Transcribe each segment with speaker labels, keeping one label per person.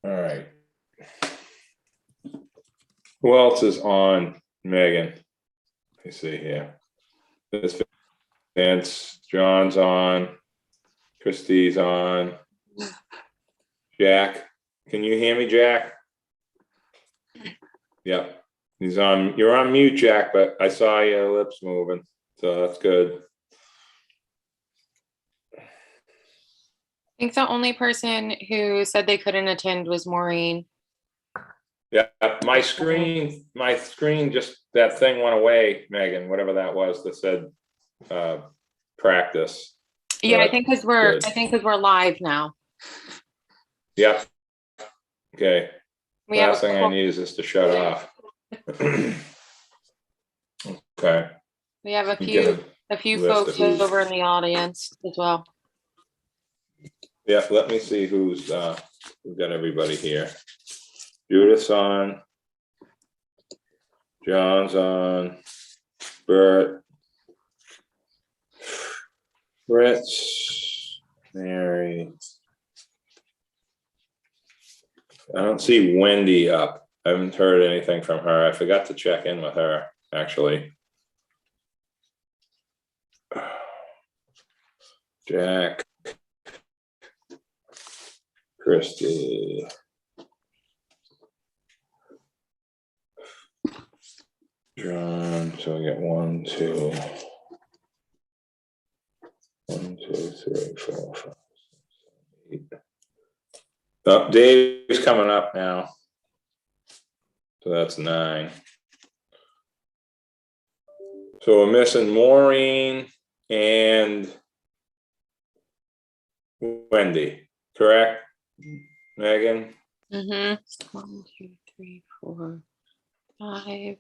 Speaker 1: All right. Who else is on? Megan. Let me see here. This Vince, John's on. Christie's on. Jack, can you hear me, Jack? Yep. He's on. You're on mute, Jack, but I saw your lips moving, so that's good.
Speaker 2: I think the only person who said they couldn't attend was Maureen.
Speaker 1: Yeah, my screen just, that thing went away, Megan, whatever that was that said practice.
Speaker 2: Yeah, I think because we're live now.
Speaker 1: Yep. Okay.
Speaker 2: We have
Speaker 1: Last thing I need is this to shut off. Okay.
Speaker 2: We have a few
Speaker 1: list
Speaker 2: folks
Speaker 1: of who's-
Speaker 2: over in the audience as well.
Speaker 1: Yeah, let me see who's we've got everybody here. Judith's on. John's on. Bert. Fritz. Mary. I don't see Wendy up. I haven't heard anything from her. I forgot to check in with her, actually. Jack. Christy. John, so we got 1, 2. 1, 2, 3, 4, 5, 6, 7, 8. Oh, Dave's coming up now. So that's 9. So we're missing Maureen and Wendy, correct? Megan?
Speaker 2: Mm-hmm. 1, 2, 3, 4, 5,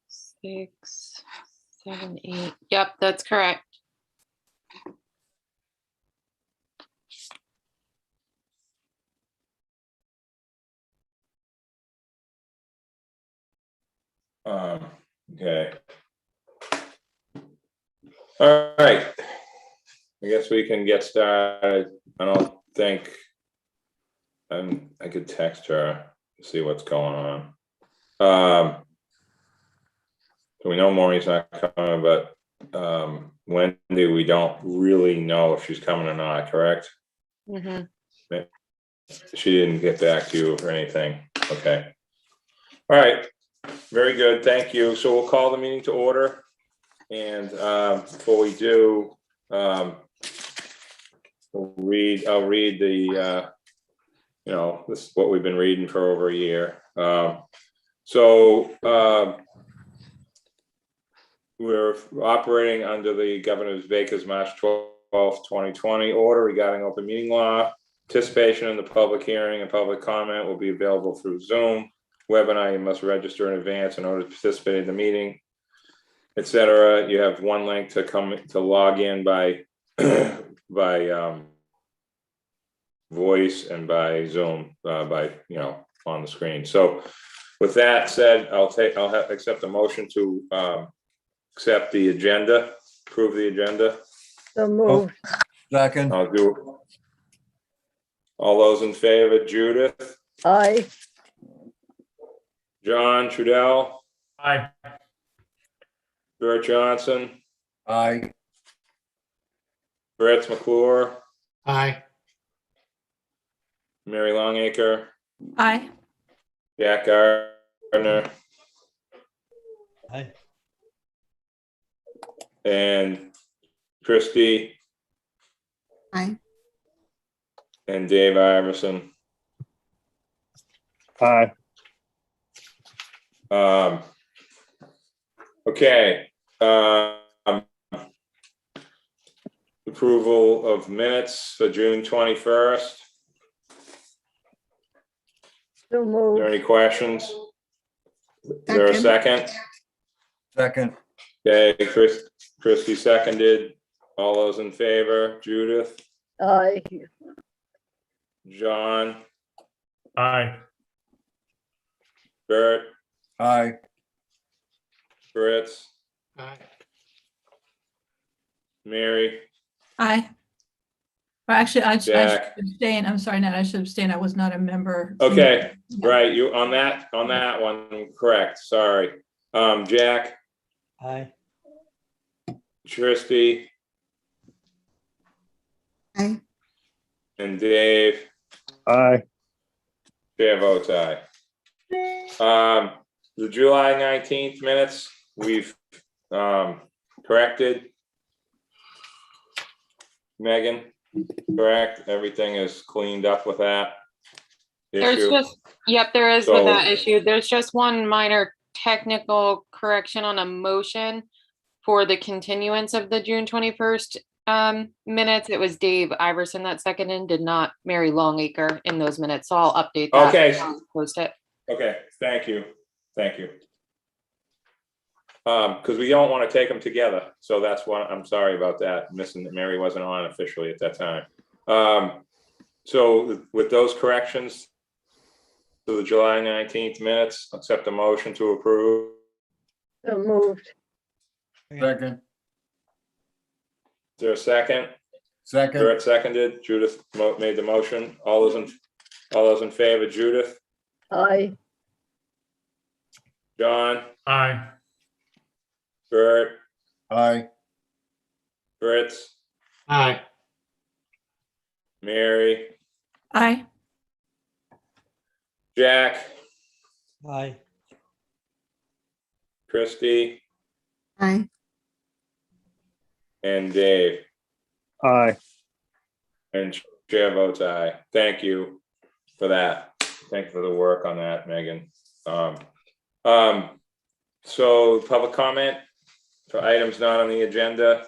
Speaker 2: 6, 7, 8. Yep, that's correct.
Speaker 1: Okay. All right. I guess we can get started. I don't think I could text her to see what's going on. So we know Maureen's not coming, but Wendy, we don't really know if she's coming or not, correct?
Speaker 2: Mm-hmm.
Speaker 1: She didn't get back to you or anything. Okay. All right. Very good. Thank you. So we'll call the meeting to order. And before we do, I'll read the, this is what we've been reading for over a year. We're operating under the Governor Baker's March 12th, 2020 order regarding open meeting law. Participation in the public hearing and public comment will be available through Zoom webinar. You must register in advance in order to participate in the meeting, etc. You have one link to come to log in by voice and by Zoom on the screen. So with that said, I'll accept a motion to accept the agenda, approve the agenda.
Speaker 3: So moved.
Speaker 4: Second,
Speaker 1: I'll do. All those in favor, Judith,
Speaker 3: Aye.
Speaker 1: John Trudell,
Speaker 5: Aye.
Speaker 1: Bert Johnson,
Speaker 4: aye.
Speaker 1: Brett McClure,
Speaker 5: Aye.
Speaker 1: Mary Longacre,
Speaker 6: Aye.
Speaker 1: Jack Gardner,
Speaker 5: Aye.
Speaker 1: and Christie,
Speaker 6: Aye.
Speaker 1: and Dave Iverson.
Speaker 5: Aye.
Speaker 1: Okay. Approval of minutes for June 21st.
Speaker 3: So
Speaker 1: Are
Speaker 3: moved.
Speaker 1: there any questions? Is there a second?
Speaker 4: Second,
Speaker 1: Okay, Christie seconded. All those in favor, Judith,
Speaker 3: Aye.
Speaker 1: John,
Speaker 5: Aye.
Speaker 1: Bert,
Speaker 4: aye.
Speaker 1: Fritz,
Speaker 5: Aye.
Speaker 1: Mary,
Speaker 6: Aye. Or actually, I should
Speaker 1: Jack.
Speaker 6: abstain. I'm sorry, Nat, I should abstain. I was not a member.
Speaker 1: Okay,
Speaker 6: Yeah.
Speaker 1: right, you, on that one, correct, sorry. Jack,
Speaker 5: Aye.
Speaker 1: Christie,
Speaker 6: Aye.
Speaker 1: and Dave,
Speaker 5: Aye.
Speaker 1: chair votes aye. The July 19th minutes, we've corrected. Megan, correct? Everything is cleaned up with that
Speaker 2: There's
Speaker 1: issue.
Speaker 2: just, yep, there is with that
Speaker 1: So-
Speaker 2: issue. There's just one minor technical correction on a motion for the continuance of the June 21st minutes. It was Dave Iverson that seconded, did not Mary Longacre in those minutes. So I'll update that.
Speaker 1: Okay.
Speaker 2: Post it.
Speaker 1: Okay, thank you. Because we don't want to take them together, so that's why I'm sorry about that, missing that Mary wasn't on officially at that time. So with those corrections to the July 19th minutes, accept a motion to approve.
Speaker 3: So moved.
Speaker 4: Second.
Speaker 1: Is there a second?
Speaker 4: Second.
Speaker 1: Bert seconded. Judith made the motion. All those in favor, Judith,
Speaker 3: Aye.
Speaker 1: John,
Speaker 5: Aye.
Speaker 1: Bert,
Speaker 4: Aye.
Speaker 1: Fritz,
Speaker 5: Aye.
Speaker 1: Mary,
Speaker 6: Aye.
Speaker 1: Jack,
Speaker 5: Aye.
Speaker 1: Christie,
Speaker 6: Aye.
Speaker 1: and Dave.
Speaker 5: Aye.
Speaker 1: And chair votes aye. Thank you for that. Thank you for the work on that, Megan. So public comment for items not on the agenda.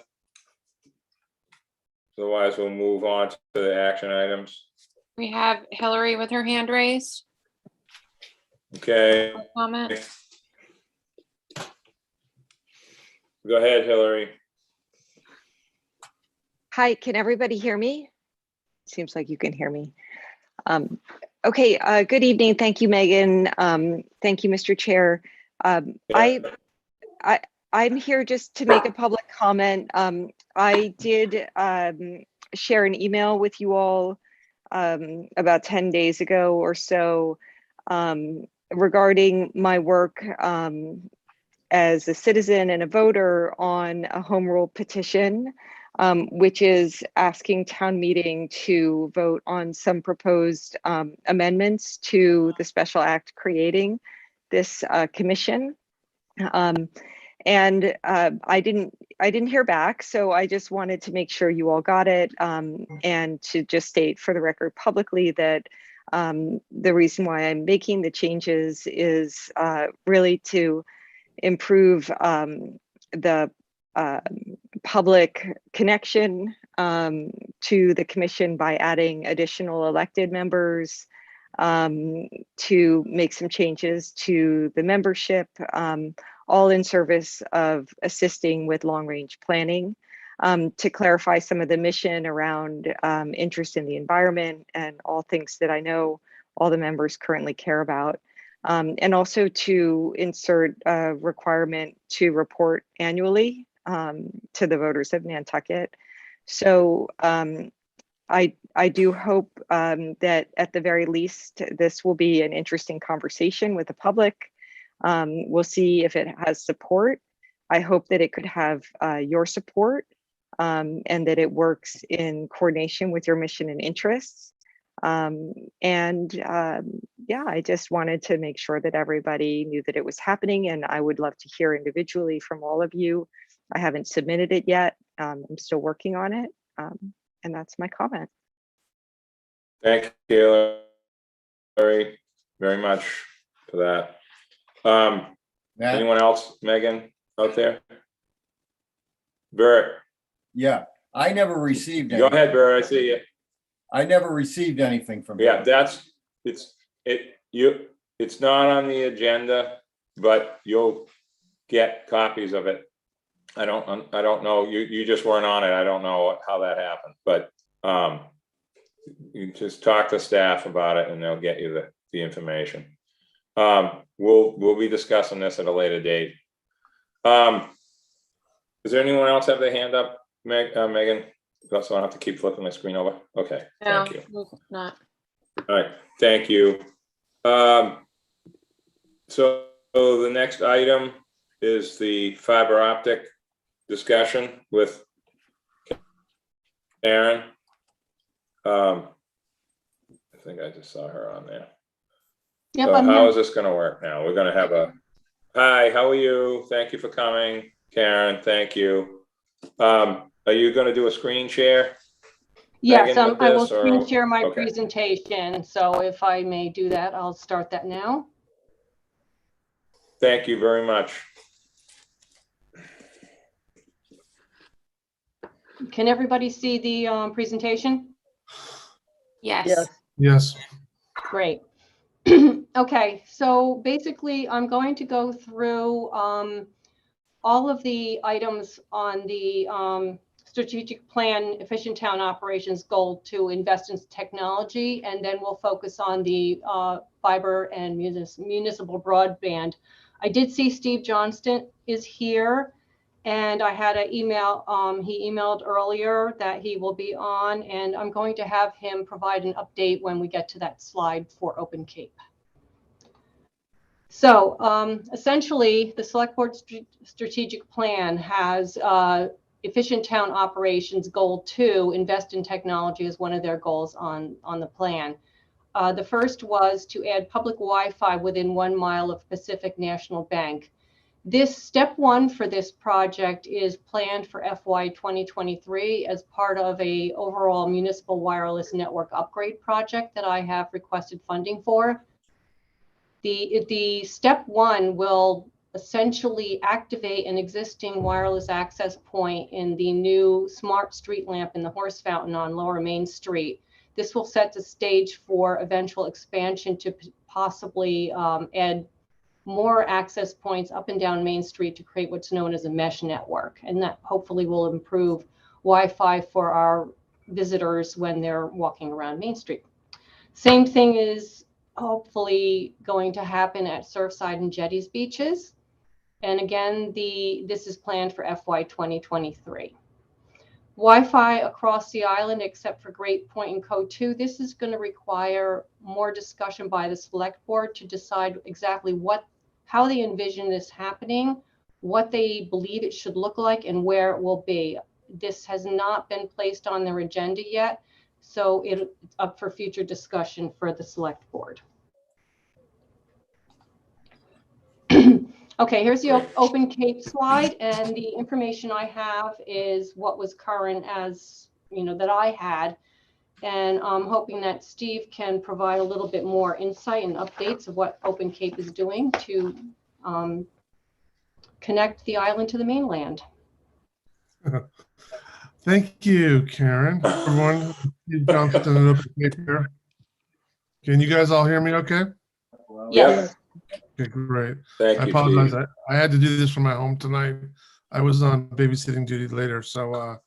Speaker 1: Otherwise, we'll move on to the action items.
Speaker 2: We have Hillary with her hand raised.
Speaker 1: Okay,
Speaker 2: Comment.
Speaker 1: go ahead, Hillary.
Speaker 7: Hi, can everybody hear me? Seems like you can hear me. Okay, good evening. Thank you, Megan. Thank you, Mr. Chair. I'm here just to make a public comment. I did share an email with you all about 10 days ago or so regarding my work as a citizen and a voter on a home rule petition, which is asking town meeting to vote on some proposed amendments to the special act creating this commission. And I didn't hear back, so I just wanted to make sure you all got it, and to just state for the record publicly that the reason why I'm making the changes is really to improve the public connection to the commission by adding additional elected members, to make some changes to the membership, all in service of assisting with long-range planning, to clarify some of the mission around interest in the environment and all things that I know all the members currently care about. And also to insert a requirement to report annually to the voters of Nantucket. So I do hope that at the very least, this will be an interesting conversation with the public. We'll see if it has support. I hope that it could have your support, and that it works in coordination with your mission and interests. Yeah, I just wanted to make sure that everybody knew that it was happening, and I would love to hear individually from all of you. I haven't submitted it yet. I'm still working on it. And that's my comment.
Speaker 1: Thank you, Hillary, very much for that.
Speaker 4: Matt?
Speaker 1: Anyone else, Megan, out there? Bert,
Speaker 4: Yeah, I never received
Speaker 1: go
Speaker 4: any.
Speaker 1: ahead, Bert, I see you.
Speaker 4: I never received anything from you.
Speaker 1: Yeah, it's not on the agenda, but you'll get copies of it. I don't know, you just weren't on it. I don't know how that happened, but you just talk to staff about it and they'll get you the information. We'll be discussing this at a later date. Does there anyone else have their hand up, Megan? So I don't have to keep flipping my screen over. Okay, thank you.
Speaker 2: No, not.
Speaker 1: All right, thank you. So the next item is the fiber optic discussion with Karen. I think I just saw her on there.
Speaker 8: Yep,
Speaker 1: So
Speaker 8: I'm
Speaker 1: how
Speaker 8: here.
Speaker 1: is this gonna work now? We're gonna have a, hi, how are you? Thank you for coming. Karen, thank you. Are you gonna do a screen share?
Speaker 8: Yes,
Speaker 1: Megan, with
Speaker 8: I will
Speaker 1: this, or-
Speaker 8: screen share my
Speaker 1: okay.
Speaker 8: presentation. So if I may do that, I'll start that now.
Speaker 1: Thank you very much.
Speaker 8: Can everybody see the presentation?
Speaker 2: Yes.
Speaker 3: yes,
Speaker 5: Yes.
Speaker 8: Great. Okay, so basically I'm going to go through all of the items on the strategic plan, efficient town operations goal to invest in technology, and then we'll focus on the fiber and municipal broadband. I did see Steve Johnston is here, and I had an email, he emailed earlier that he will be on, and I'm going to have him provide an update when we get to that slide for Open Cape. So essentially, the Select Board Strategic Plan has efficient town operations goal 2, invest in technology as one of their goals on the plan. The first was to add public Wi-Fi within 1 mile of Pacific National Bank. This step 1 for this project is planned for FY 2023 as part of a overall municipal wireless network upgrade project that I have requested funding for. The step 1 will essentially activate an existing wireless access point in the new smart street lamp in the horse fountain on Lower Main Street. This will set the stage for eventual expansion to possibly add more access points up and down Main Street to create what's known as a mesh network. And that hopefully will improve Wi-Fi for our visitors when they're walking around Main Street. Same thing is hopefully going to happen at Surfside and Jetties beaches. And again, this is planned for FY 2023. Wi-Fi across the island, except for Great Point and Code 2, this is going to require more discussion by the Select Board to decide exactly how they envision this happening, what they believe it should look like, and where it will be. This has not been placed on their agenda yet, so it's up for future discussion for the Select Board. Okay, here's the Open Cape slide, and the information I have is what was current as, that I had. And I'm hoping that Steve can provide a little bit more insight and updates of what Open Cape is doing to connect the island to the mainland.
Speaker 9: Thank you, Karen. Everyone, Steve Johnston and Open Cape here. Can you guys all hear me okay?
Speaker 8: Yes.
Speaker 9: Okay, great.
Speaker 1: Thank
Speaker 9: I
Speaker 1: you,
Speaker 9: apologize.
Speaker 1: Steve.
Speaker 9: I had to do this from my home tonight. I was on babysitting duty later, so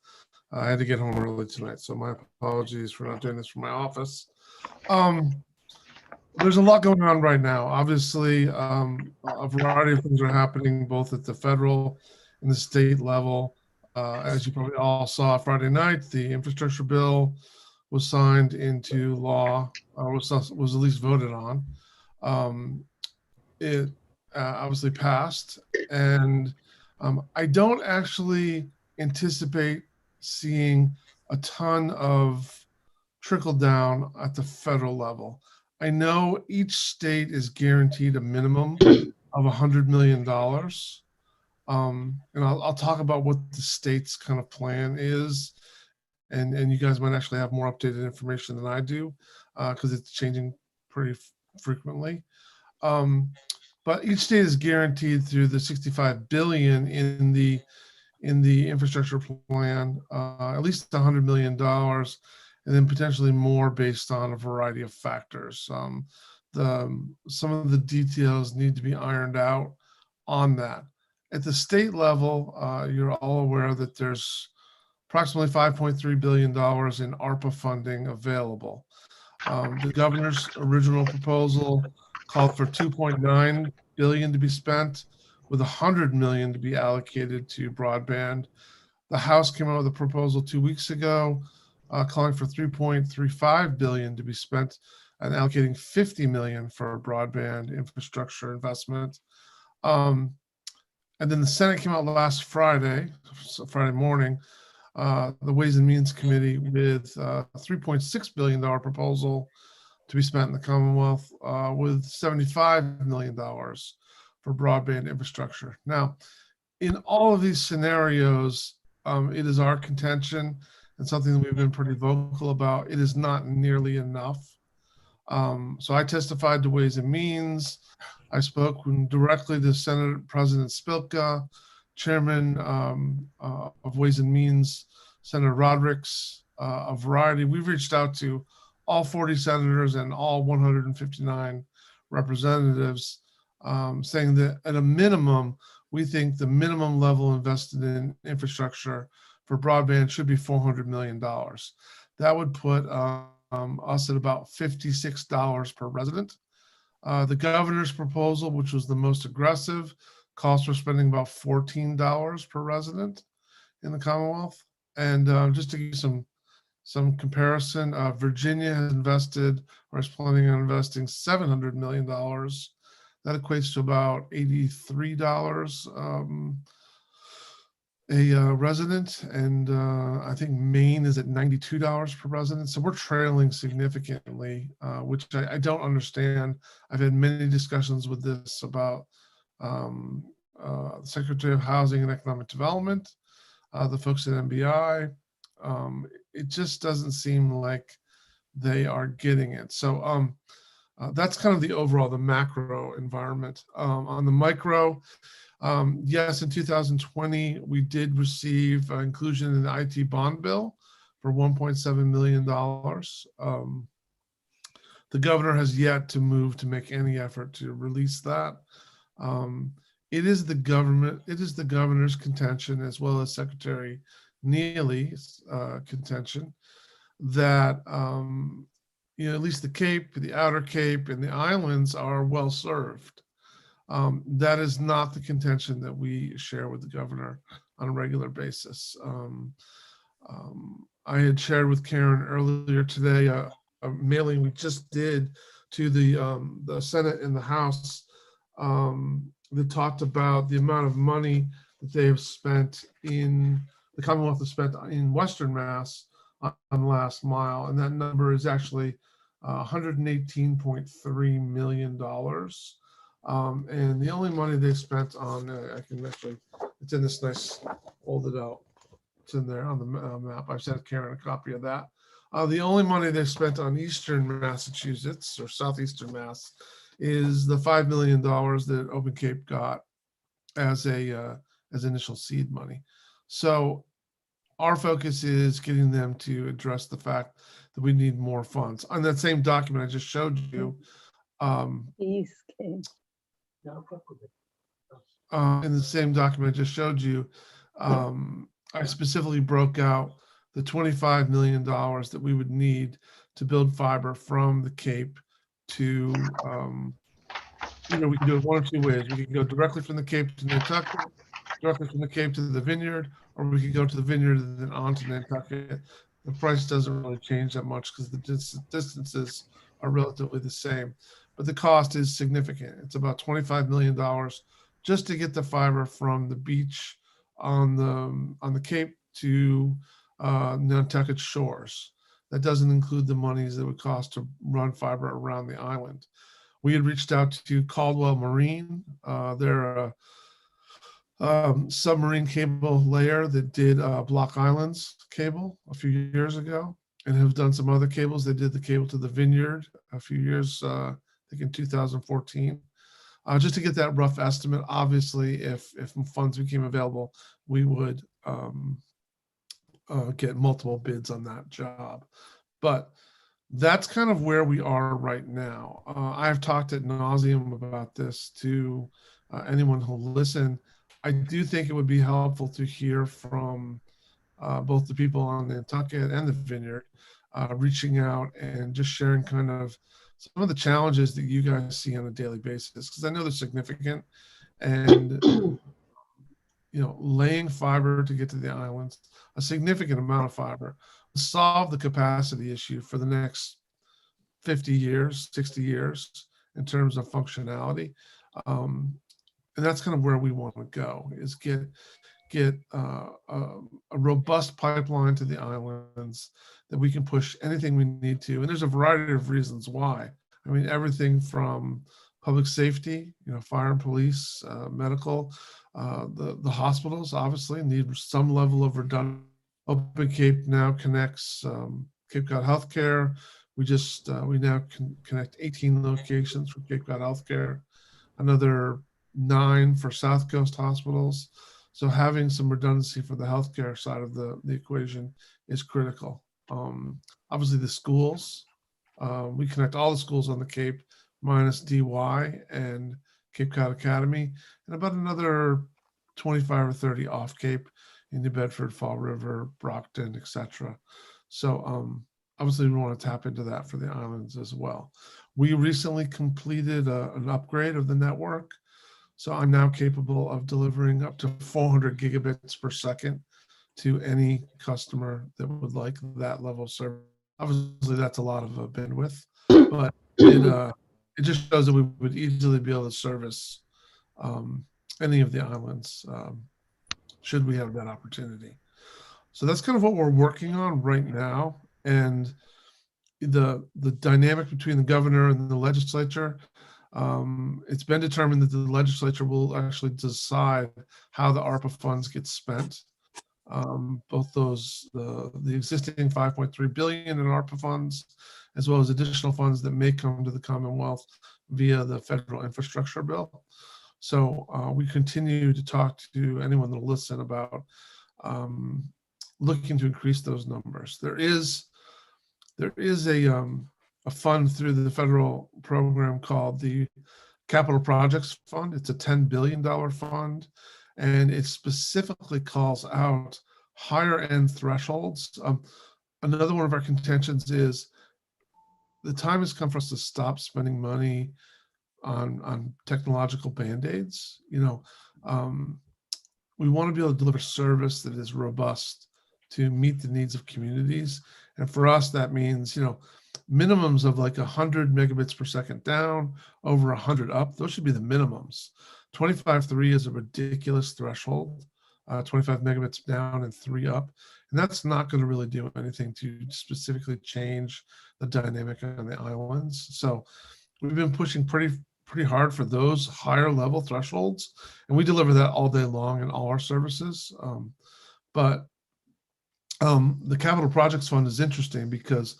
Speaker 9: I had to get home early tonight. So my apologies for not doing this from my office. There's a lot going on right now. Obviously, a variety of things are happening both at the federal and the state level. As you probably all saw Friday night, the infrastructure bill was signed into law, was at least voted on. It obviously passed, and I don't actually anticipate seeing a ton of trickle down at the federal level. I know each state is guaranteed a minimum of $100 million. And I'll talk about what the state's kind of plan is. And you guys might actually have more updated information than I do because it's changing pretty frequently. But each state is guaranteed through the $65 billion in the infrastructure plan, at least $100 million, and then potentially more based on a variety of factors. Some of the details need to be ironed out on that. At the state level, you're all aware that there's approximately $5.3 billion in ARPA funding available. The governor's original proposal called for $2.9 billion to be spent, with $100 million to be allocated to broadband. The House came out with a proposal 2 weeks ago calling for 3.35 billion to be spent and allocating 50 million for broadband infrastructure investment. And then the Senate came out last Friday, Friday morning, the Ways and Means Committee with a $3.6 billion proposal to be spent in the Commonwealth with $75 million for broadband infrastructure. Now, in all of these scenarios, it is our contention and something that we've been pretty vocal about. It is not nearly enough. So I testified to Ways and Means. I spoke directly to Senate President Spilka, Chairman of Ways and Means, Senator Rodericks, a variety. We've reached out to all 40 senators and all 159 representatives, saying that at a minimum, we think the minimum level invested in infrastructure for broadband should be $400 million. That would put us at about $56 per resident. The governor's proposal, which was the most aggressive, calls for spending about $14 per resident in the Commonwealth. And just to give you some comparison, Virginia has invested or is planning on investing $700 million. That equates to about $83 a resident, and I think Maine is at $92 per resident. So we're trailing significantly, which I don't understand. I've had many discussions with this about the Secretary of Housing and Economic Development, the folks at MBI. It just doesn't seem like they are getting it. So that's kind of the overall, the macro environment. On the micro, yes, in 2020, we did receive inclusion in the IT bond bill for $1.7 million. The governor has yet to move to make any effort to release that. It is the governor's contention, as well as Secretary Neely's contention, that at least the Cape, the Outer Cape, and the islands are well served. That is not the contention that we share with the governor on a regular basis. I had shared with Karen earlier today a mailing we just did to the Senate and the House that talked about the amount of money that they have spent the Commonwealth has spent in Western Mass on last mile, and that number is actually $118.3 million. And the only money they spent on, it's in this nice, hold it out. It's in there on the map. I sent Karen a copy of that. The only money they spent on Eastern Massachusetts or Southeastern Mass is the $5 million that Open Cape got as initial seed money. So our focus is getting them to address the fact that we need more funds. On that same document I just showed you,
Speaker 3: East Cape.
Speaker 9: in the same document I just showed you, I specifically broke out the $25 million that we would need to build fiber from the Cape to, we can do it one of two ways. We can go directly from the Cape to Nantucket, directly from the Cape to the Vineyard, or we could go to the Vineyard and then on to Nantucket. The price doesn't really change that much because the distances are relatively the same, but the cost is significant. It's about $25 million just to get the fiber from the beach on the Cape to Nantucket shores. That doesn't include the monies that would cost to run fiber around the island. We had reached out to Caldwell Marine. They're a submarine cable layer that did Block Islands cable a few years ago and have done some other cables. They did the cable to the Vineyard a few years, I think in 2014. Just to get that rough estimate, obviously, if funds became available, we would get multiple bids on that job. But that's kind of where we are right now. I've talked ad nauseum about this to anyone who'll listen. I do think it would be helpful to hear from both the people on Nantucket and the Vineyard, reaching out and just sharing kind of some of the challenges that you guys see on a daily basis, because I know they're significant. And laying fiber to get to the islands, a significant amount of fiber, solve the capacity issue for the next 50 years, 60 years in terms of functionality. And that's kind of where we want to go, is get a robust pipeline to the islands that we can push anything we need to. And there's a variety of reasons why. I mean, everything from public safety, fire and police, medical, the hospitals obviously need some level of redundancy. Open Cape now connects Cape Cod Healthcare. We now can connect 18 locations for Cape Cod Healthcare, another 9 for South Coast hospitals. So having some redundancy for the healthcare side of the equation is critical. Obviously the schools, we connect all the schools on the Cape minus DY and Cape Cod Academy, and about another 25 or 30 off Cape in New Bedford, Fall River, Brockton, etc. So obviously we want to tap into that for the islands as well. We recently completed an upgrade of the network. So I'm now capable of delivering up to 400 gigabits per second to any customer that would like that level of service. Obviously that's a lot of bandwidth, but it just shows that we would easily be able to service any of the islands should we have that opportunity. So that's kind of what we're working on right now. And the dynamic between the governor and the legislature, it's been determined that the legislature will actually decide how the ARPA funds get spent. Both those, the existing 5.3 billion in ARPA funds, as well as additional funds that may come to the Commonwealth via the federal infrastructure bill. So we continue to talk to anyone that'll listen about looking to increase those numbers. There is a fund through the federal program called the Capital Projects Fund. It's a $10 billion fund, and it specifically calls out higher end thresholds. Another one of our contentions is the time has come for us to stop spending money on technological band-aids. We want to be able to deliver service that is robust to meet the needs of communities. And for us, that means, minimums of like 100 megabits per second down, over 100 up. Those should be the minimums. 25.3 is a ridiculous threshold, 25 megabits down and 3 up. And that's not going to really do anything to specifically change the dynamic on the islands. So we've been pushing pretty hard for those higher level thresholds, and we deliver that all day long in all our services. But the Capital Projects Fund is interesting because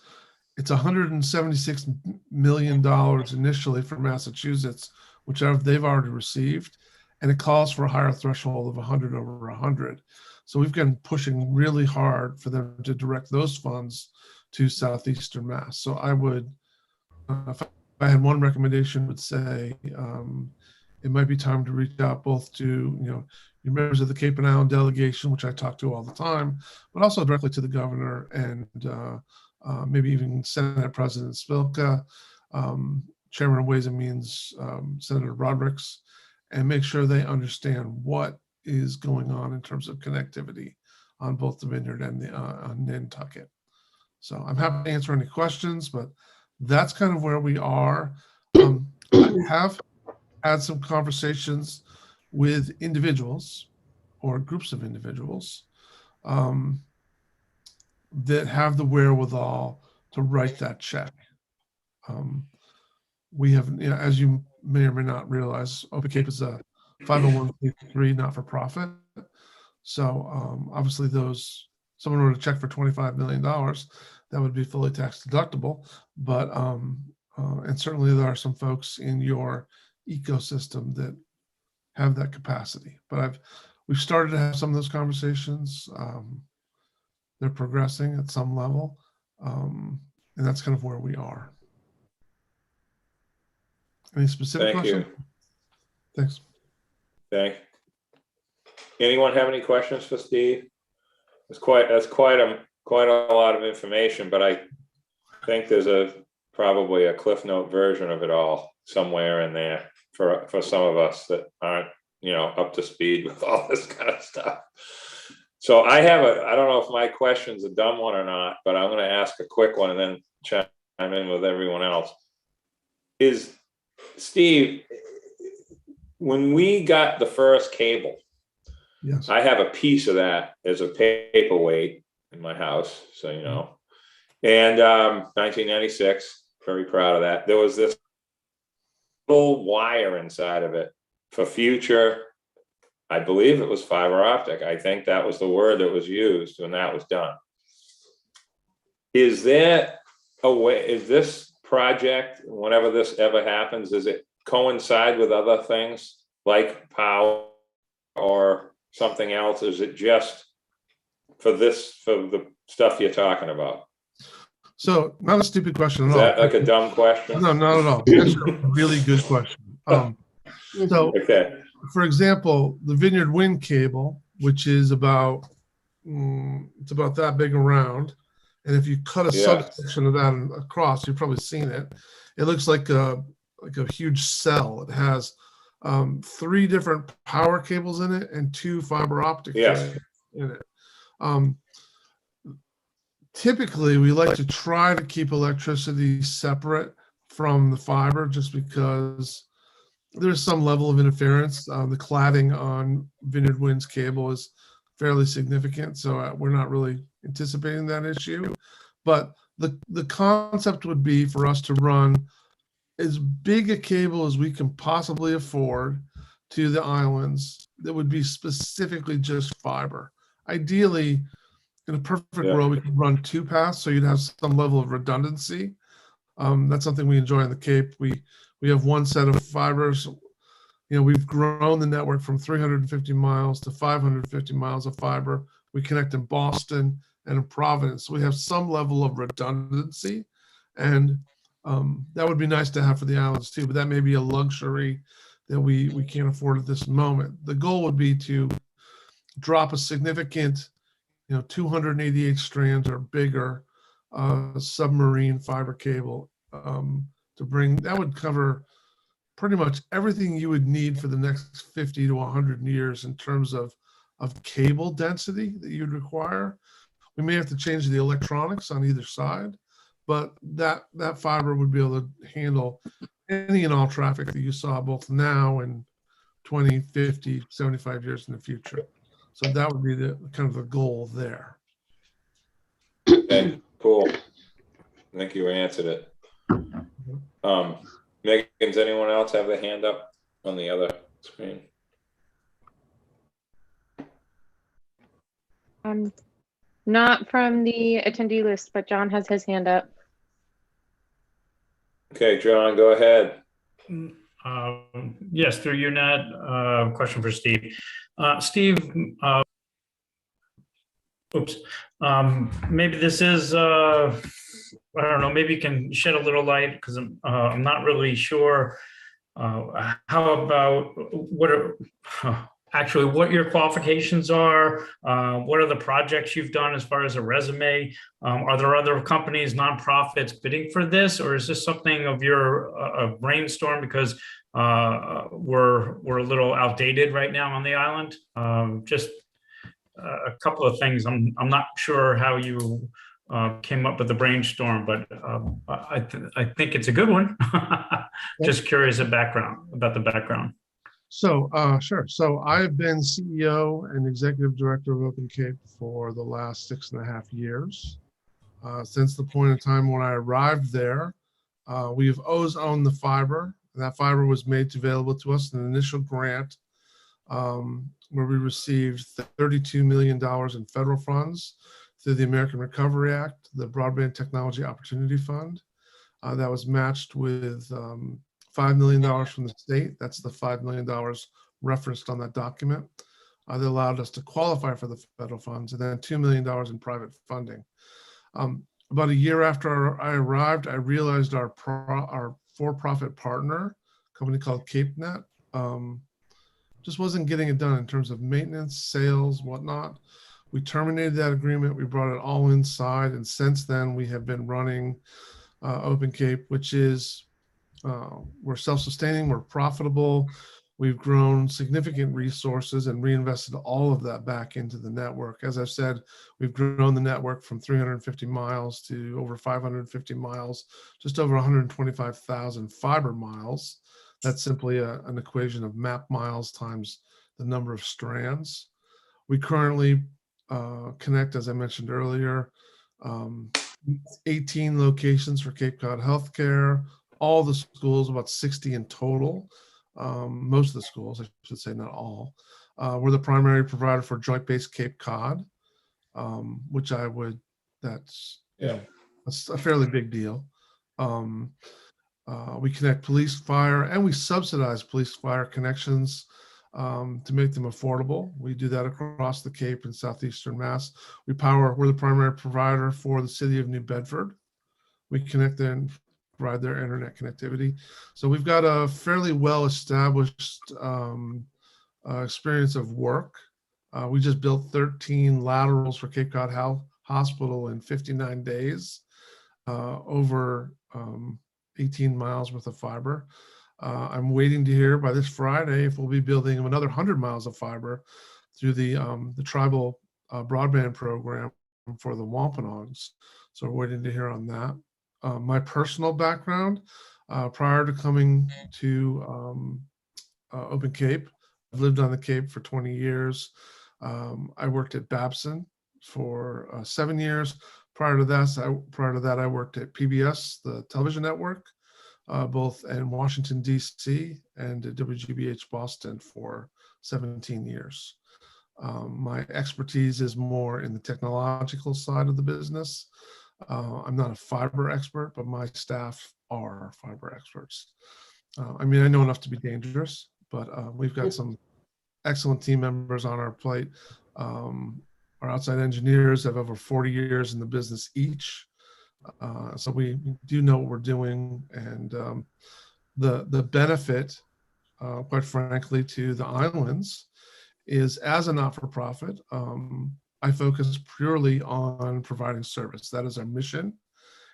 Speaker 9: it's $176 million initially for Massachusetts, which they've already received, and it calls for a higher threshold of 100 over 100. So we've been pushing really hard for them to direct those funds to Southeastern Mass. So I would, if I had one recommendation, would say it might be time to reach out both to your members of the Cape and Island delegation, which I talk to all the time, but also directly to the governor and maybe even Senate President Spilka, Chairman of Ways and Means, Senator Rodericks, and make sure they understand what is going on in terms of connectivity on both the Vineyard and on Nantucket. So I'm happy to answer any questions, but that's kind of where we are. I have had some conversations with individuals or groups of individuals that have the wherewithal to write that check. We have, as you may or may not realize, Open Cape is a 501c3 not-for-profit. So obviously someone wrote a check for $25 million, that would be fully tax deductible. But, and certainly there are some folks in your ecosystem that have that capacity. But we've started to have some of those conversations. They're progressing at some level. And that's kind of where we are. Any specific questions? Thanks.
Speaker 1: Thanks. Anyone have any questions for Steve? That's quite a lot of information, but I think there's probably a Cliff Note version of it all somewhere in there for some of us that aren't up to speed with all this kind of stuff. So I don't know if my question's a dumb one or not, but I'm gonna ask a quick one and then chime in with everyone else. Steve, when we got the first cable,
Speaker 9: Yes.
Speaker 1: I have a piece of that as a paperweight in my house, so you know. And 1996, very proud of that. There was this little wire inside of it for future, I believe it was fiber optic. I think that was the word that was used when that was done. Is there a way, is this project, whenever this ever happens, does it coincide with other things like power or something else? Is it just for the stuff you're talking about?
Speaker 9: So not a stupid question
Speaker 1: Is
Speaker 9: at all.
Speaker 1: that like a dumb question?
Speaker 9: No, not at all. That's a really good question. So,
Speaker 1: Okay.
Speaker 9: for example, the Vineyard wind cable, which is about it's about that big around, and if you cut a subsection of that across, you've probably seen it. It looks like a huge cell. It has 3 different power cables in it and 2 fiber optic cables in it. Typically, we like to try to keep electricity separate from the fiber just because there's some level of interference. The cladding on Vineyard Wind's cable is fairly significant, so we're not really anticipating that issue. But the concept would be for us to run as big a cable as we can possibly afford to the islands that would be specifically just fiber. Ideally, in a perfect world, we could run 2 paths, so you'd have some level of redundancy. That's something we enjoy in the Cape. We have one set of fibers. We've grown the network from 350 miles to 550 miles of fiber. We connect in Boston and in Providence. So we have some level of redundancy, and that would be nice to have for the islands too, but that may be a luxury that we can't afford at this moment. The goal would be to drop a significant 288 strands or bigger submarine fiber cable to bring. That would cover pretty much everything you would need for the next 50 to 100 years in terms of cable density that you'd require. We may have to change the electronics on either side, but that fiber would be able to handle any and all traffic that you saw both now and 20, 50, 75 years in the future. So that would be the kind of the goal there.
Speaker 1: Okay, cool. I think you answered it. Megan, does anyone else have their hand up on the other screen?
Speaker 2: Not from the attendee list, but John has his hand up.
Speaker 1: Okay, John, go ahead.
Speaker 5: Yes, through you, Nat. Question for Steve. Steve, maybe this is, I don't know, maybe you can shed a little light because I'm not really sure. How about what your qualifications are? What are the projects you've done as far as a resume? Are there other companies, nonprofits bidding for this, or is this something of your brainstorm because we're a little outdated right now on the island? Just a couple of things. I'm not sure how you came up with the brainstorm, but I think it's a good one. Just curious about the background.
Speaker 9: So, sure. So I've been CEO and Executive Director of Open Cape for the last 6.5 years. Since the point in time when I arrived there, we've always owned the fiber. That fiber was made available to us in an initial grant where we received $32 million in federal funds through the American Recovery Act, the Broadband Technology Opportunity Fund. That was matched with $5 million from the state. That's the $5 million referenced on that document. That allowed us to qualify for the federal funds, and then $2 million in private funding. About a year after I arrived, I realized our for-profit partner, a company called CapeNet, just wasn't getting it done in terms of maintenance, sales, whatnot. We terminated that agreement. We brought it all inside, and since then we have been running Open Cape, which is we're self-sustaining, we're profitable, We've grown significant resources and reinvested all of that back into the network. As I've said, we've grown the network from 350 miles to over 550 miles, just over 125,000 fiber miles. That's simply an equation of map miles times the number of strands. We currently connect, as I mentioned earlier, 18 locations for Cape Cod Healthcare, all the schools, about 60 in total. Most of the schools, I should say, not all. We're the primary provider for Joint Base Cape Cod, which that's a fairly big deal. We connect police, fire, and we subsidize police fire connections to make them affordable. We do that across the Cape and Southeastern Mass. We're the primary provider for the city of New Bedford. We connect and provide their internet connectivity. So we've got a fairly well-established experience of work. We just built 13 laterals for Cape Cod Hospital in 59 days, over 18 miles worth of fiber. I'm waiting to hear by this Friday if we'll be building another 100 miles of fiber through the tribal broadband program for the Wampanoags. So we're waiting to hear on that. My personal background, prior to coming to Open Cape, I've lived on the Cape for 20 years. I worked at Babson for 7 years. Prior to that, I worked at PBS, the television network, both in Washington, D.C. and at WGBH Boston for 17 years. My expertise is more in the technological side of the business. I'm not a fiber expert, but my staff are fiber experts. I mean, I know enough to be dangerous, but we've got some excellent team members on our plate. Our outside engineers have over 40 years in the business each. So we do know what we're doing, and the benefit, quite frankly, to the islands is, as a not-for-profit, I focus purely on providing service. That is our mission.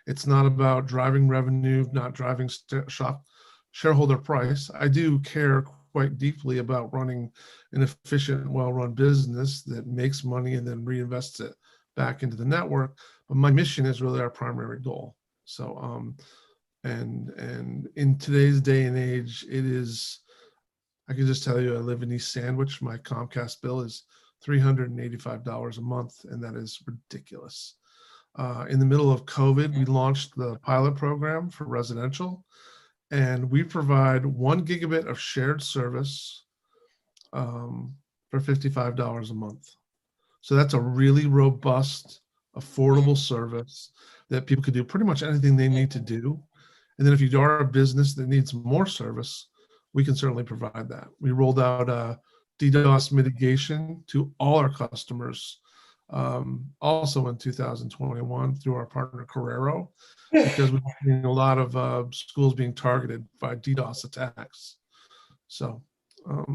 Speaker 9: It's not about driving revenue, not driving shareholder price. I do care quite deeply about running an efficient, well-run business that makes money and then reinvests it back into the network. But my mission is really our primary goal. So, and in today's day and age, it is, I can just tell you, I live in East Sandwich. My Comcast bill is $385 a month, and that is ridiculous. In the middle of COVID, we launched the pilot program for residential, and we provide 1 gigabit of shared service for $55 a month. So that's a really robust, affordable service that people could do pretty much anything they need to do. And then if you are a business that needs more service, we can certainly provide that. We rolled out DDoS mitigation to all our customers also in 2021 through our partner Carrero, because we've seen a lot of schools being targeted by DDoS attacks. So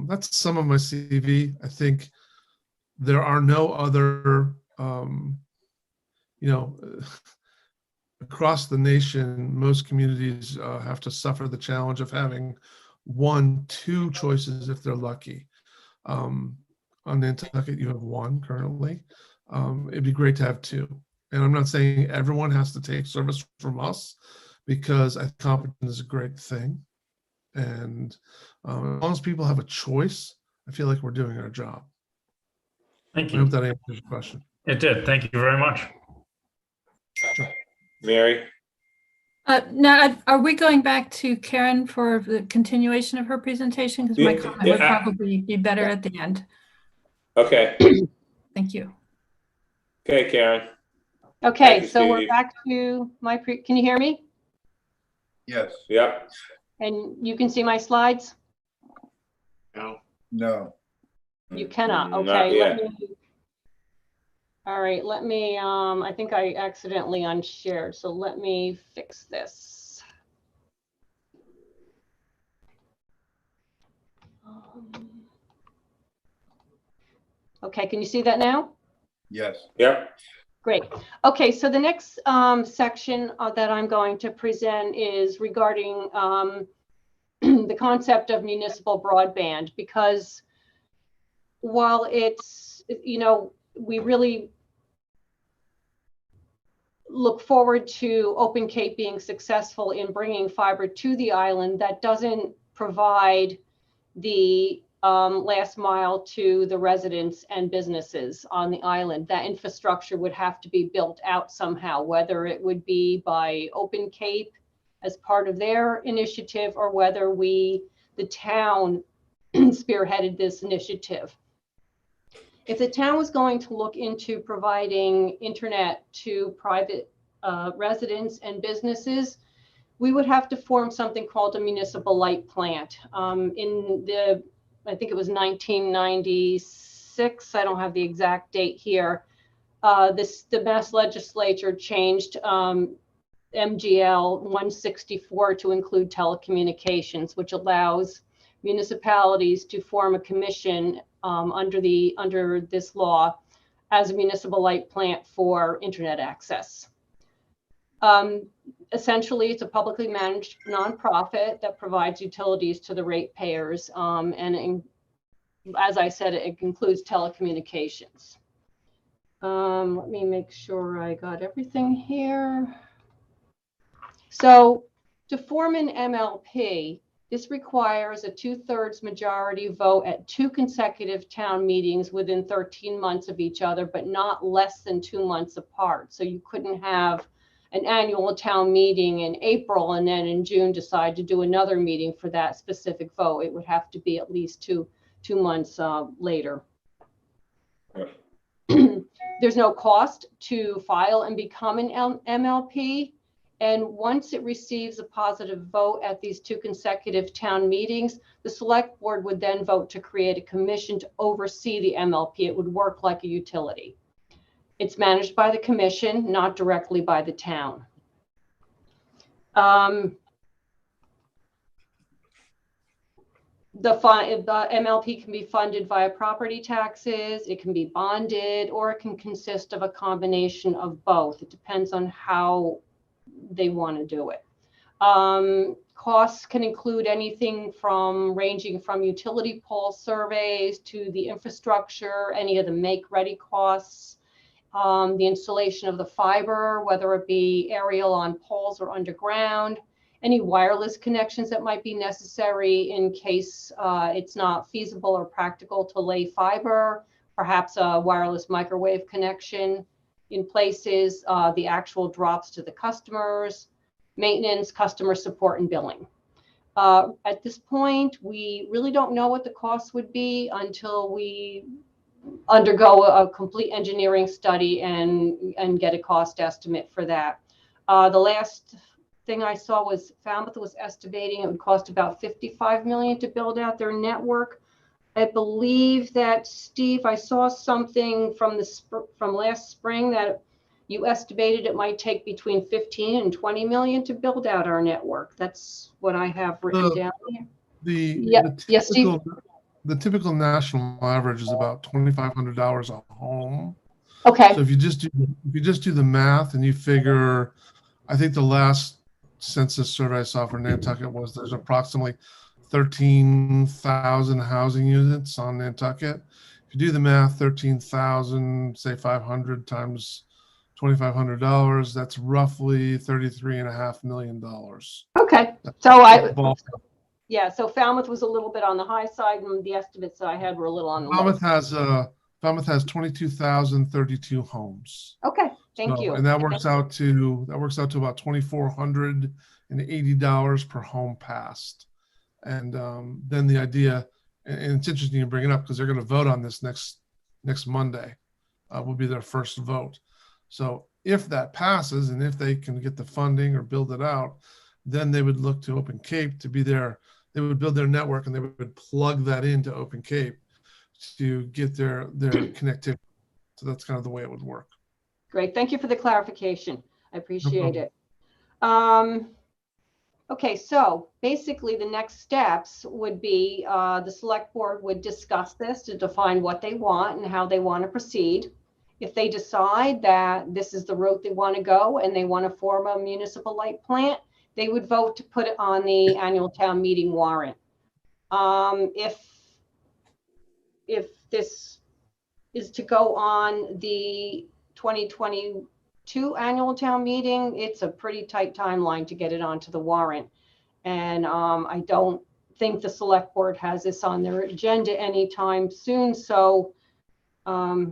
Speaker 9: that's some of my CV. I think there are no other, across the nation, most communities have to suffer the challenge of having 2 choices if they're lucky. On Nantucket, you have 1 currently. It'd be great to have 2. And I'm not saying everyone has to take service from us, because I think competition is a great thing. And as long as people have a choice, I feel like we're doing our job.
Speaker 5: Thank
Speaker 9: I hope
Speaker 5: you.
Speaker 9: that answers your question.
Speaker 5: It did. Thank you very much.
Speaker 1: Mary?
Speaker 6: Now, are we going back to Karen for the continuation of her presentation? Because my comment would probably be better at the end.
Speaker 1: Okay.
Speaker 6: Thank you.
Speaker 1: Okay, Karen.
Speaker 8: Okay,
Speaker 1: Thank you,
Speaker 8: so we're
Speaker 1: Steve.
Speaker 8: back to can you hear me?
Speaker 4: Yes.
Speaker 1: Yep.
Speaker 8: And you can see my slides?
Speaker 4: No.
Speaker 8: You cannot,
Speaker 1: Not
Speaker 8: okay.
Speaker 1: yet.
Speaker 8: All right, let me, I think I accidentally unshared, so let me fix this. Okay, can you see that now?
Speaker 4: Yes.
Speaker 1: Yep.
Speaker 8: Great. Okay, so the next section that I'm going to present is regarding the concept of municipal broadband, because while it's, we really look forward to Open Cape being successful in bringing fiber to the island, that doesn't provide the last mile to the residents and businesses on the island. That infrastructure would have to be built out somehow, whether it would be by Open Cape as part of their initiative, or whether the town spearheaded this initiative. If the town was going to look into providing internet to private residents and businesses, we would have to form something called a municipal light plant. I think it was 1996, I don't have the exact date here, the Mass Legislature changed MGL 164 to include telecommunications, which allows municipalities to form a commission under this law as a municipal light plant for internet access. Essentially, it's a publicly managed nonprofit that provides utilities to the ratepayers, as I said, it includes telecommunications. Let me make sure I got everything here. So to form an MLP, this requires a 2/3 majority vote at 2 consecutive town meetings within 13 months of each other, but not less than 2 months apart. So you couldn't have an annual town meeting in April and then in June decide to do another meeting for that specific vote. It would have to be at least two months later. There's no cost to file and become an MLP. And once it receives a positive vote at these 2 consecutive town meetings, the select board would then vote to create a commission to oversee the MLP. It would work like a utility. It's managed by the commission, not directly by the town. The MLP can be funded via property taxes, it can be bonded, or it can consist of a combination of both. It depends on how they want to do it. Costs can include anything ranging from utility pole surveys to the infrastructure, any of the make-ready costs, the installation of the fiber, whether it be aerial on poles or underground, any wireless connections that might be necessary in case it's not feasible or practical to lay fiber, perhaps a wireless microwave connection in places, the actual drops to the customers, maintenance, customer support, and billing. At this point, we really don't know what the costs would be until we undergo a complete engineering study and get a cost estimate for that. The last thing I saw was Falmouth was estimating it would cost about $55 million to build out their network. I believe that, Steve, I saw something from last spring that you estimated it might take between 15 and 20 million to build out our network. That's what I have written down here. Yes, Steve?
Speaker 9: The typical national average is about $2,500 a home.
Speaker 8: Okay.
Speaker 9: So if you just do the math and you figure, I think the last census survey I saw for Nantucket was there's approximately 13,000 housing units on Nantucket. If you do the math, 13,000, say 500 times $2,500, that's roughly $33.5 million.
Speaker 8: Okay. So Falmouth was a little bit on the high side, and the estimates that I had were a little on the low side.
Speaker 9: Falmouth has 22,032 homes.
Speaker 8: Okay, thank you.
Speaker 9: And that works out to about $2,480 per home passed. And then the idea, and it's interesting you bring it up because they're going to vote on this next Monday. Will be their first vote. So if that passes, and if they can get the funding or build it out, then they would look to Open Cape to be there. They would build their network and they would plug that into Open Cape to get their connectivity. So that's kind of the way it would work.
Speaker 8: Great. Thank you for the clarification. I appreciate it. Okay, so basically the next steps would be the select board would discuss this to define what they want and how they want to proceed. If they decide that this is the route they want to go and they want to form a municipal light plant, they would vote to put it on the annual town meeting warrant. If this is to go on the 2022 annual town meeting, it's a pretty tight timeline to get it onto the warrant. And I don't think the select board has this on their agenda anytime soon. So, I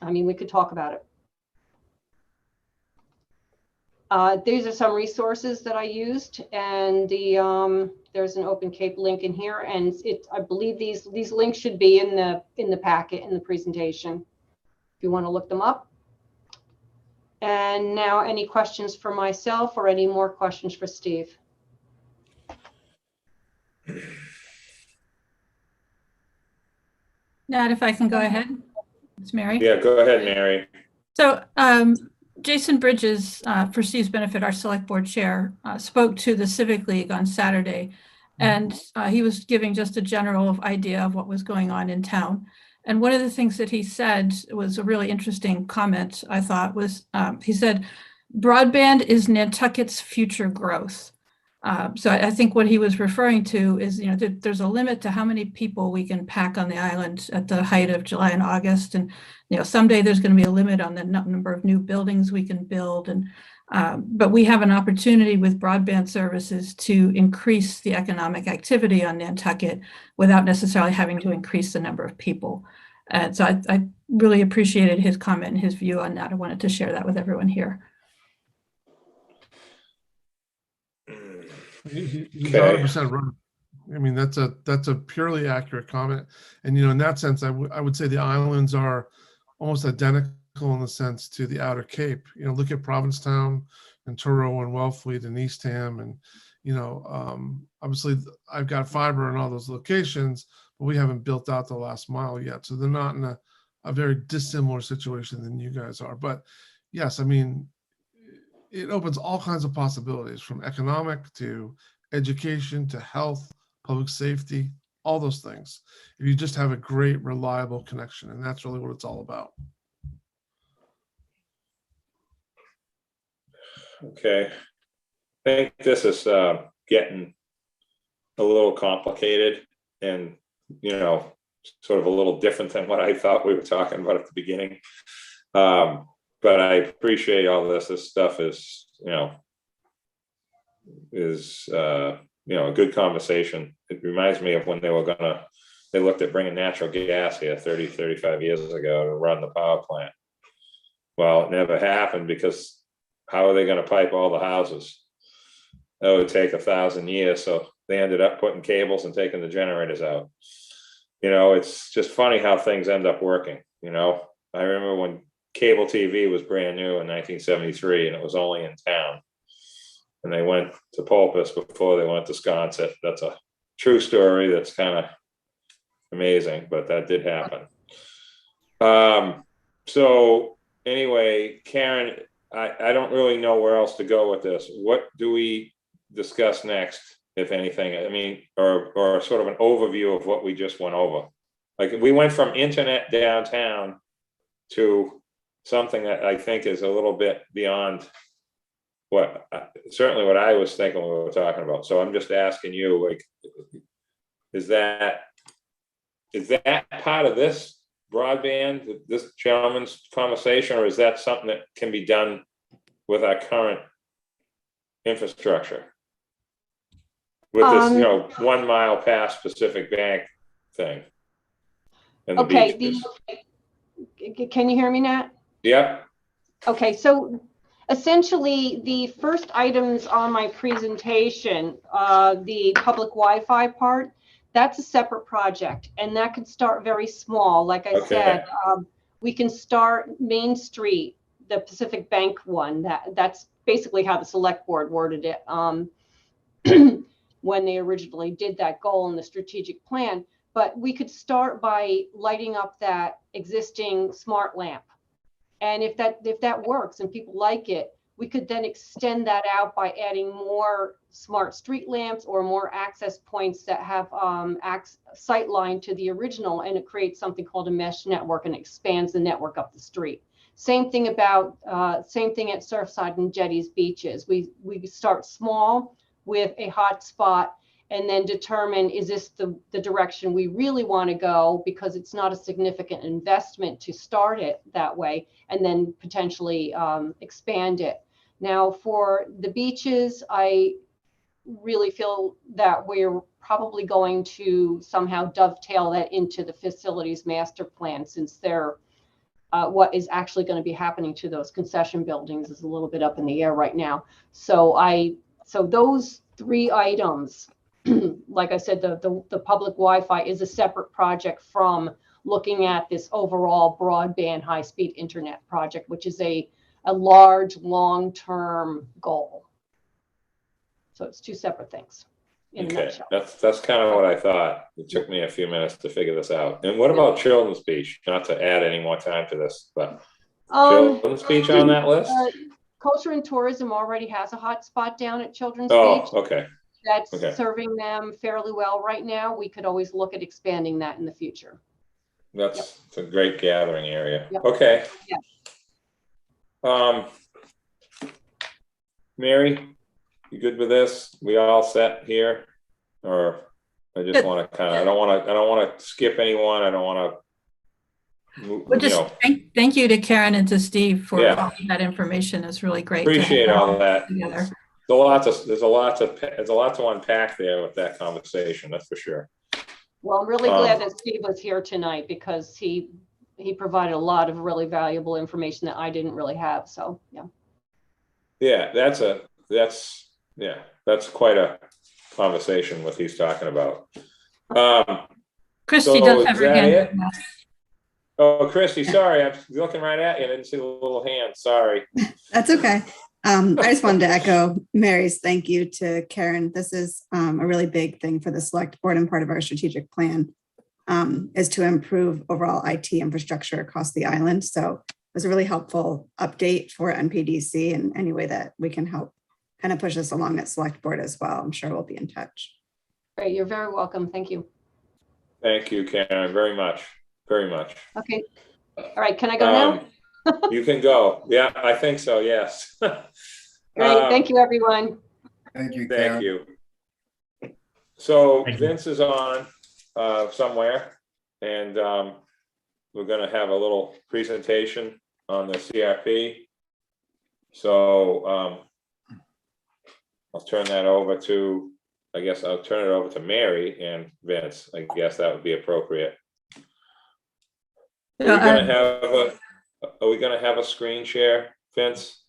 Speaker 8: mean, we could talk about it. These are some resources that I used, and there's an Open Cape link in here, and I believe these links should be in the packet in the presentation if you want to look them up. And now, any questions for myself or any more questions for Steve?
Speaker 6: Nat, if I can go ahead, it's Mary.
Speaker 1: Yeah, go ahead, Mary.
Speaker 6: So Jason Bridges, for Steve's benefit, our select board chair, spoke to the Civic League on Saturday, and he was giving just a general idea of what was going on in town. And one of the things that he said was a really interesting comment, I thought, was he said, broadband is Nantucket's future growth. So I think what he was referring to is, you know, there's a limit to how many people we can pack on the island at the height of July and August. And, you know, someday there's going to be a limit on the number of new buildings we can build. And but we have an opportunity with broadband services to increase the economic activity on Nantucket without necessarily having to increase the number of people. And so I really appreciated his comment and his view on that. I wanted to share that with everyone here.
Speaker 9: He's 100% right. I mean, that's a purely accurate comment. And, you know, in that sense, I would say the islands are almost identical in the sense to the Outer Cape. You know, look at Provincetown and Truro and Wellfleet and Eastham. And, you know, obviously I've got fiber in all those locations, but we haven't built out the last mile yet. So they're not in a very dissimilar situation than you guys are. But yes, I mean, it opens all kinds of possibilities, from economic to education to health, public safety, all those things. If you just have a great, reliable connection, and that's really what it's all about.
Speaker 1: Okay. I think this is getting a little complicated and, you know, sort of a little different than what I thought we were talking about at the beginning. But I appreciate all this. This stuff is, you know, a good conversation. It reminds me of when they looked at bringing natural gas here 30, 35 years ago to run the power plant. Well, it never happened because how are they going to pipe all the houses? That would take 1,000 years. So they ended up putting cables and taking the generators out. You know, it's just funny how things end up working. You know, I remember when cable TV was brand new in 1973 and it was only in town. And they went to Pulpus before they went to Sconset. That's a true story. That's kind of amazing, but that did happen. So anyway, Karen, I don't really know where else to go with this. What do we discuss next, if anything? I mean, or sort of an overview of what we just went over. Like, we went from internet downtown to something that I think is a little bit beyond what certainly what I was thinking we were talking about. So I'm just asking you, like, is that part of this broadband, this gentleman's conversation, or is that something that can be done with our current infrastructure? With this, you know, 1 mile past Pacific Bank thing. And the
Speaker 8: Okay,
Speaker 1: beaches.
Speaker 8: Can you hear me, Nat?
Speaker 1: Yep.
Speaker 8: Okay, so essentially the first items on my presentation, the public Wi-Fi part, that's a separate project, and that could start very small. Like I said, we can start Main Street, the Pacific Bank one. That's basically how the select board worded it when they originally did that goal in the strategic plan. But we could start by lighting up that existing smart lamp. And if that works and people like it, we could then extend that out by adding more smart street lamps or more access points that have sight line to the original, and it creates something called a mesh network and expands the network up the street. Same thing at Surfside and Jetties beaches. We start small with a hot spot and then determine, is this the direction we really want to go, because it's not a significant investment to start it that way, and then potentially expand it. Now for the beaches, I really feel that we're probably going to somehow dovetail that into the facilities master plan, since they're what is actually going to be happening to those concession buildings is a little bit up in the air right now. So those 3 items, like I said, the public Wi-Fi is a separate project from looking at this overall broadband high-speed internet project, which is a large, long-term goal. So it's 2 separate things in a
Speaker 1: Okay,
Speaker 8: nutshell.
Speaker 1: that's kind of what I thought. It took me a few minutes to figure this out. And what about Children's Beach? Not to add any more time to this, but Children's Beach on that list?
Speaker 8: Culture and Tourism already has a hotspot down at Children's
Speaker 1: Oh,
Speaker 8: Beach.
Speaker 1: okay.
Speaker 8: That's
Speaker 1: Okay.
Speaker 8: serving them fairly well right now. We could always look at expanding that in the future.
Speaker 1: That's it's a great gathering area.
Speaker 8: Yep.
Speaker 1: Okay.
Speaker 8: Yeah.
Speaker 1: Mary, you good with this? We all set here? Or I just want to kind of, I don't want to skip anyone. I don't want to,
Speaker 6: Well, just thank you to Karen and to Steve for all of that information. It's really great.
Speaker 1: Appreciate
Speaker 6: to have
Speaker 1: all that.
Speaker 6: together.
Speaker 1: There's a lot to unpack there with that conversation. That's for sure.
Speaker 8: Well, I'm really glad that Steve was here tonight, because he provided a lot of really valuable information that I didn't really have. So yeah. Yeah,
Speaker 1: that's quite a conversation what he's talking about.
Speaker 6: Christy does have her hand up.
Speaker 1: Oh, Christy, sorry, I'm looking right at you. I didn't see the little hand. Sorry.
Speaker 10: That's okay. I just wanted to echo Mary's thank you to Karen. This is a really big thing for the select board, and part of our strategic plan is to improve overall IT infrastructure across the island. So it was a really helpful update for NPDC, and any way that we can help kind of push us along at select board as well. I'm sure we'll be in touch.
Speaker 8: Great, you're very welcome. Thank you.
Speaker 1: Thank you, Karen, very much. Very much.
Speaker 8: Okay. All right, can I go now?
Speaker 1: You can go. Yeah, I think so, yes.
Speaker 8: Great, thank you, everyone.
Speaker 4: Thank you, Karen.
Speaker 1: Thank you. So
Speaker 5: Thank you.
Speaker 1: Vince is on somewhere, and we're going to have a little presentation on the CRP. So I'll turn that over to, I guess I'll turn it over to Mary and Vince. I guess that would be appropriate. Are we gonna have a screen share, Vince?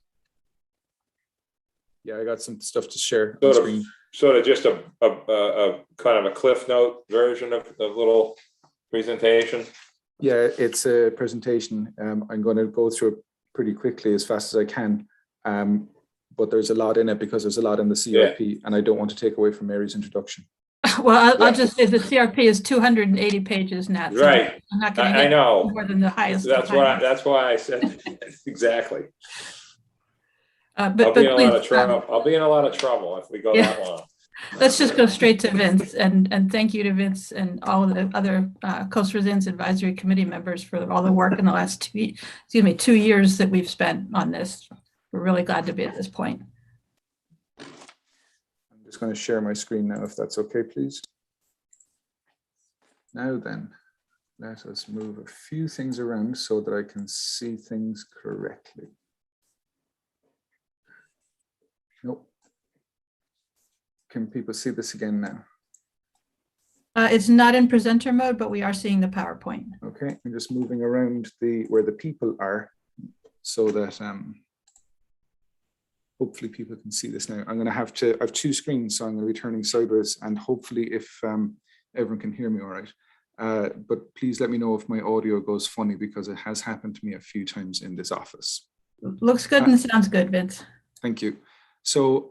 Speaker 11: Yeah, I got some stuff to share.
Speaker 1: Sort of just a kind of a cliff note version of the little presentation.
Speaker 11: Yeah, it's a presentation. I'm going to go through it pretty quickly as fast as I can. But there's a lot in it because there's a lot in the CRP, and I don't want to take away from Mary's introduction.
Speaker 6: Well, I'll just say the CRP is 280 pages, Nat. So
Speaker 1: Right.
Speaker 6: I'm not going to
Speaker 1: I know.
Speaker 6: more than the highest.
Speaker 1: That's why I said exactly.
Speaker 6: But
Speaker 1: I'll be in a lot of
Speaker 6: please,
Speaker 1: trouble. I'll be in a lot of trouble if we go that long.
Speaker 6: let's just go straight to Vince, and thank you to Vince and all of the other Coast Resilience Advisory Committee members for all the work in the last 2 years that we've spent on this. We're really glad to be at this point.
Speaker 11: I'm just going to share my screen now, if that's okay, please. Now then, let us move a few things around so that I can see things correctly. Nope. Can people see this again now?
Speaker 6: It's not in presenter mode, but we are seeing the PowerPoint.
Speaker 11: Okay, I'm just moving around where the people are so that hopefully people can see this now. I'm going to have 2 screens, so I'm going to be turning sideways, and hopefully if everyone can hear me all right. But please let me know if my audio goes funny, because it has happened to me a few times in this office.
Speaker 6: Looks good and sounds good, Vince.
Speaker 11: Thank you. So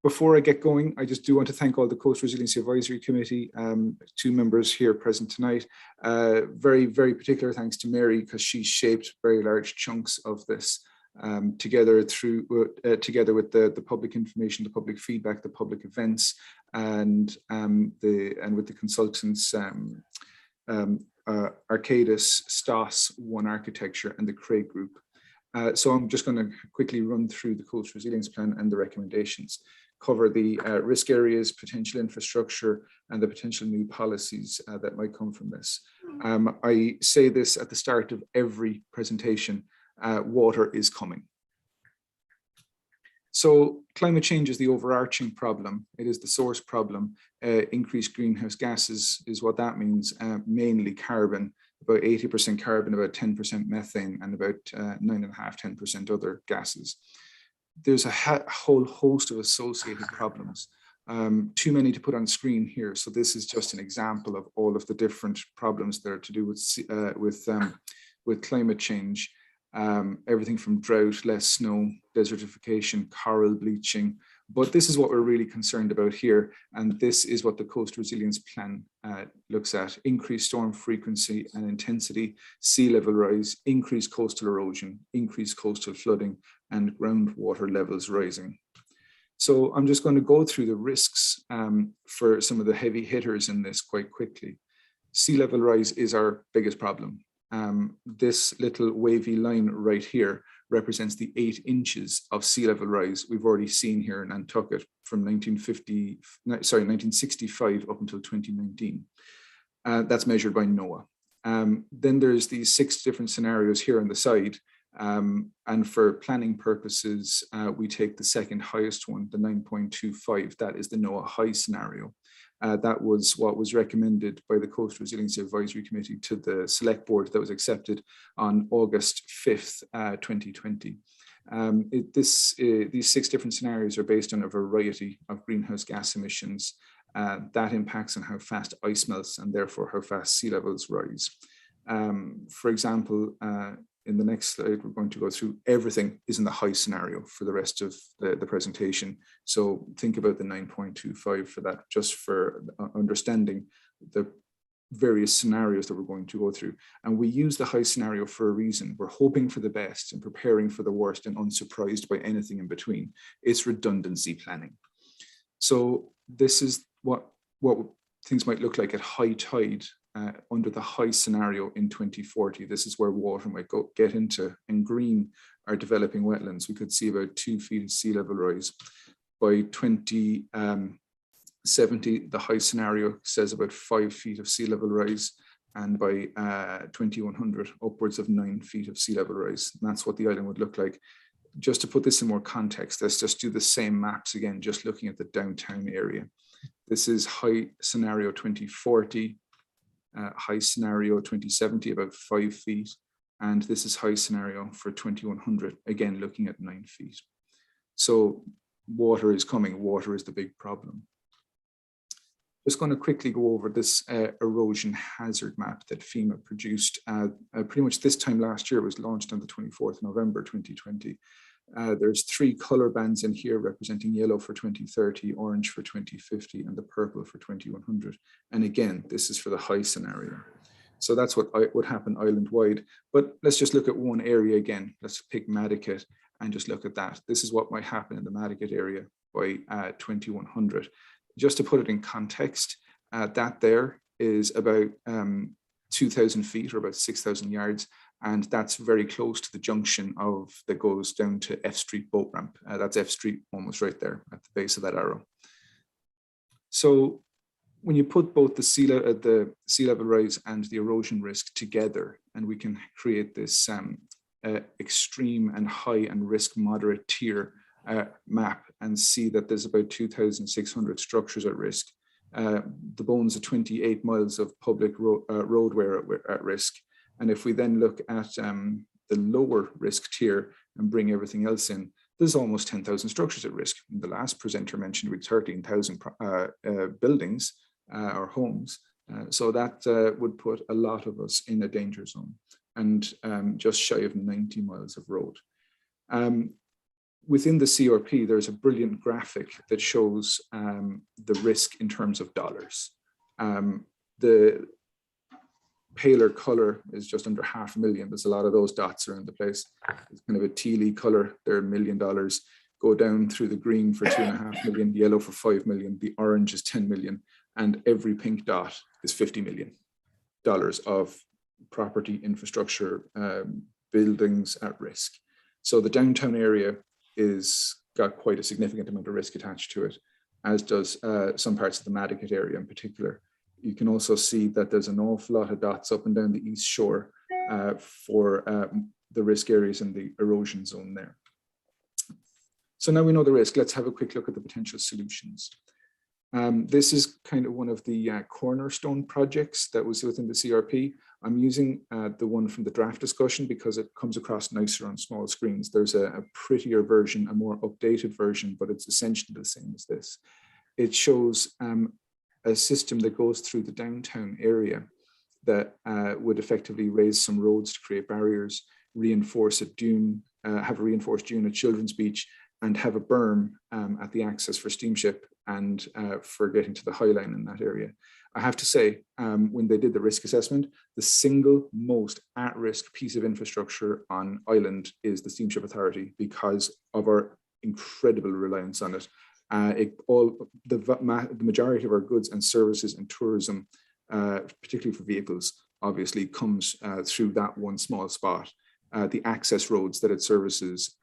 Speaker 11: before I get going, I just do want to thank all the Coast Resiliency Advisory Committee, 2 members here present tonight. Very, very particular thanks to Mary, because she shaped very large chunks of this together with the public information, the public feedback, the public events, and with the consultants Arcadis, Stoss, One Architecture, and the Craig Group. So I'm just going to quickly run through the Coastal Resilience Plan and the recommendations, cover the risk areas, potential infrastructure, and the potential new policies that might come from this. I say this at the start of every presentation, water is coming. So climate change is the overarching problem. It is the source problem. Increased greenhouse gases is what that means, mainly carbon, about 80% carbon, about 10% methane, and about 9.5, 10% other gases. There's a whole host of associated problems. Too many to put on screen here. So this is just an example of all of the different problems that are to do with climate change. Everything from drought, less snow, desertification, coral bleaching. But this is what we're really concerned about here. And this is what the Coastal Resilience Plan looks at: increased storm frequency and intensity, sea level rise, increased coastal erosion, increased coastal flooding, and groundwater levels rising. So I'm just going to go through the risks for some of the heavy hitters in this quite quickly. Sea level rise is our biggest problem. This little wavy line right here represents the 8 inches of sea level rise we've already seen here in Nantucket from 1965 up until 2019. That's measured by Noaa. Then there's these 6 different scenarios here on the side. And for planning purposes, we take the second highest one, the 9.25. That is the Noaa high scenario. That was what was recommended by the Coastal Resiliency Advisory Committee to the Select Board that was accepted on August 5th, 2020. These 6 different scenarios are based on a variety of greenhouse gas emissions that impacts on how fast ice melts and therefore how fast sea levels rise. For example, in the next slide, we're going to go through everything is in the high scenario for the rest of the presentation. So think about the 9.25 for that, just for understanding the various scenarios that we're going to go through. And we use the high scenario for a reason. We're hoping for the best and preparing for the worst and unsurprised by anything in between. It's redundancy planning. So this is what things might look like at high tide. Under the high scenario in 2040, this is where water might get into, and green are developing wetlands. We could see about 2 feet of sea level rise. By 2070, the high scenario says about 5 feet of sea level rise, and by 2100, upwards of 9 feet of sea level rise. And that's what the island would look like. Just to put this in more context, let's just do the same maps again, just looking at the downtown area. This is high scenario 2040. High scenario 2070, about 5 feet, and this is high scenario for 2100, again looking at 9 feet. So water is coming. Water is the big problem. Just going to quickly go over this erosion hazard map that FEMA produced pretty much this time last year. It was launched on the 24th of November 2020. There's 3 color bands in here representing yellow for 2030, orange for 2050, and the purple for 2100. And again, this is for the high scenario. So that's what would happen island-wide. But let's just look at one area again. Let's pick Nantucket and just look at that. This is what might happen in the Nantucket area by 2100. Just to put it in context, that there is about 2,000 feet or about 6,000 yards. And that's very close to the junction that goes down to F Street boat ramp. That's F Street almost right there at the base of that arrow. So when you put both the sea level rise and the erosion risk together, and we can create this extreme and high and risk moderate tier map and see that there's about 2,600 structures at risk. The bones of 28 miles of public roadway are at risk. And if we then look at the lower risk tier and bring everything else in, there's almost 10,000 structures at risk. The last presenter mentioned with 13,000 buildings or homes. So that would put a lot of us in a danger zone and just shy of 90 miles of road. Within the CRP, there's a brilliant graphic that shows the risk in terms of dollars. The paler color is just under $500,000. There's a lot of those dots around the place. It's kind of a tealy color. They're $1 million. Go down through the green for 2.5 million, yellow for 5 million, the orange is 10 million, and every pink dot is $50 million. of property infrastructure buildings at risk. So the downtown area is got quite a significant amount of risk attached to it, as does some parts of the Nantucket area in particular. You can also see that there's an awful lot of dots up and down the east shore for the risk areas in the erosion zone there. So now we know the risk, let's have a quick look at the potential solutions. This is kind of one of the cornerstone projects that was within the CRP. I'm using the one from the draft discussion because it comes across nicer on small screens. There's a prettier version, a more updated version, but it's essentially the same as this. It shows a system that goes through the downtown area that would effectively raise some roads to create barriers, reinforce a dune, have a reinforced dune at Children's Beach, and have a berm at the access for steamship and for getting to the High Line in that area. I have to say, when they did the risk assessment, the single most at-risk piece of infrastructure on island is the Steamship Authority because of our incredible reliance on it. The majority of our goods and services and tourism, particularly for vehicles, obviously comes through that one small spot. The access roads that it services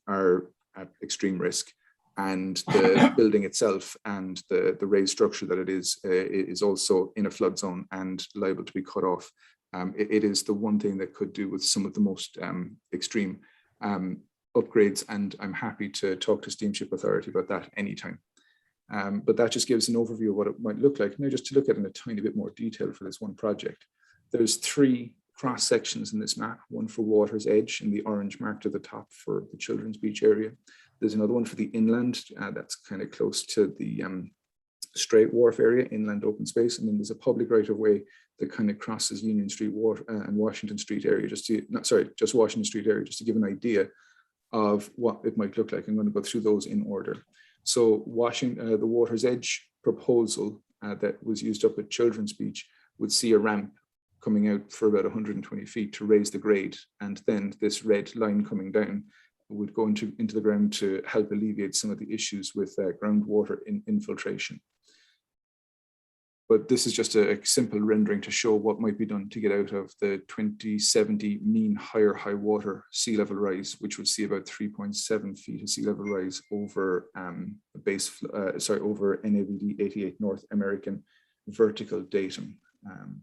Speaker 11: are at extreme risk, and the building itself and the raised structure that it is also in a flood zone and liable to be cut off. It is the one thing that could do with some of the most extreme upgrades, and I'm happy to talk to Steamship Authority about that anytime. But that just gives an overview of what it might look like. Now, just to look at it in a tiny bit more detail for this one project, there's 3 cross sections in this map, one for Water's Edge in the orange marked at the top for the Children's Beach area. There's another one for the inland, that's kind of close to the Straight Wharf area, inland open space. And then there's a public right of way that kind of crosses Union Street and Washington Street area, just Washington Street area, just to give an idea of what it might look like. I'm going to go through those in order. So the Water's Edge proposal that was used up at Children's Beach would see a ramp coming out for about 120 feet to raise the grade, and then this red line coming down would go into the ground to help alleviate some of the issues with groundwater infiltration. But this is just a simple rendering to show what might be done to get out of the 2070 mean higher high water sea level rise, which would see about 3.7 feet of sea level rise over over NAVD 88 North American vertical datum,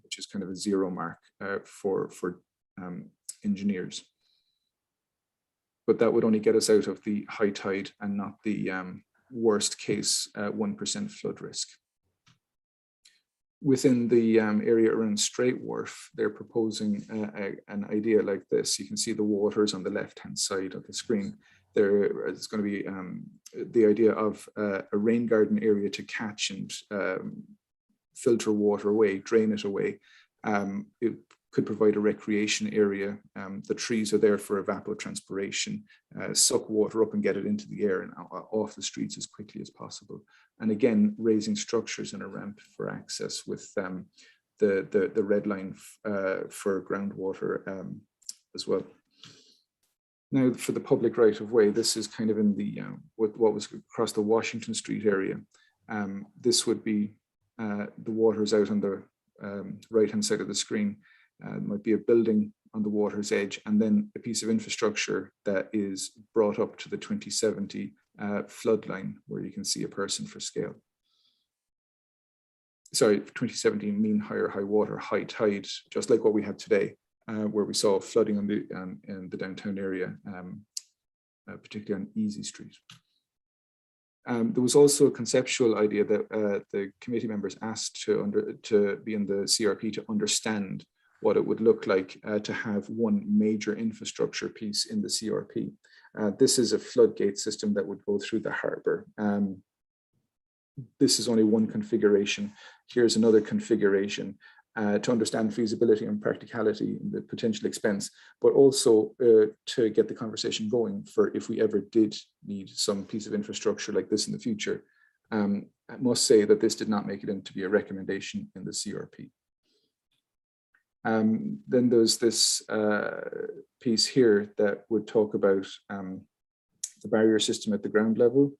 Speaker 11: which is kind of a 0 mark for engineers. But that would only get us out of the high tide and not the worst case 1% flood risk. Within the area around Straight Wharf, they're proposing an idea like this. You can see the waters on the left-hand side of the screen. There's going to be the idea of a rain garden area to catch and filter water away, drain it away. It could provide a recreation area. The trees are there for evapotranspiration, suck water up and get it into the air and off the streets as quickly as possible. And again, raising structures and a ramp for access with the red line for groundwater as well. Now, for the public right of way, this is kind of in the what was across the Washington Street area. This would be the waters out on the right-hand side of the screen. It might be a building on the water's edge, and then a piece of infrastructure that is brought up to the 2070 flood line, where you can see a person for scale. Sorry, 2070 mean higher high water, high tide, just like what we had today, where we saw flooding on in the downtown area, particularly on Easy Street. There was also a conceptual idea that the committee members asked to be in the CRP to understand what it would look like to have one major infrastructure piece in the CRP. This is a floodgate system that would go through the harbour. This is only one configuration. Here's another configuration to understand feasibility and practicality and the potential expense, but also to get the conversation going for if we ever did need some piece of infrastructure like this in the future. I must say that this did not make it into be a recommendation in the CRP. Then there's this piece here that would talk about the barrier system at the ground level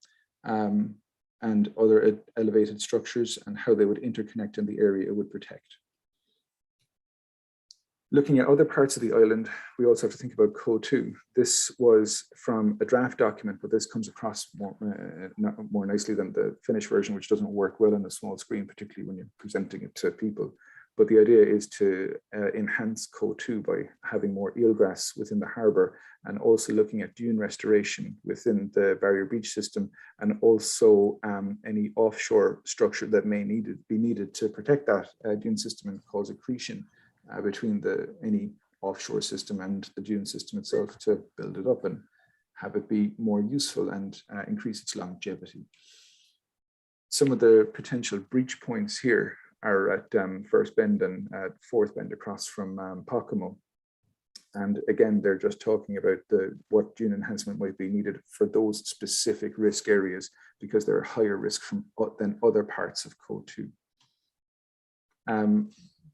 Speaker 11: and other elevated structures and how they would interconnect in the area it would protect. Looking at other parts of the island, we also have to think about Code 2. This was from a draft document, but this comes across more nicely than the finished version, which doesn't work well on a small screen, particularly when you're presenting it to people. But the idea is to enhance Code 2 by having more eelgrass within the harbour, and also looking at dune restoration within the barrier beach system, and also any offshore structure that may be needed to protect that dune system and cause accretion between any offshore system and the dune system itself, to build it up and have it be more useful and increase its longevity. Some of the potential breach points here are at First Bend and at Fourth Bend across from Pocomo. And again, they're just talking about what dune enhancement might be needed for those specific risk areas, because they're higher risk than other parts of Code 2.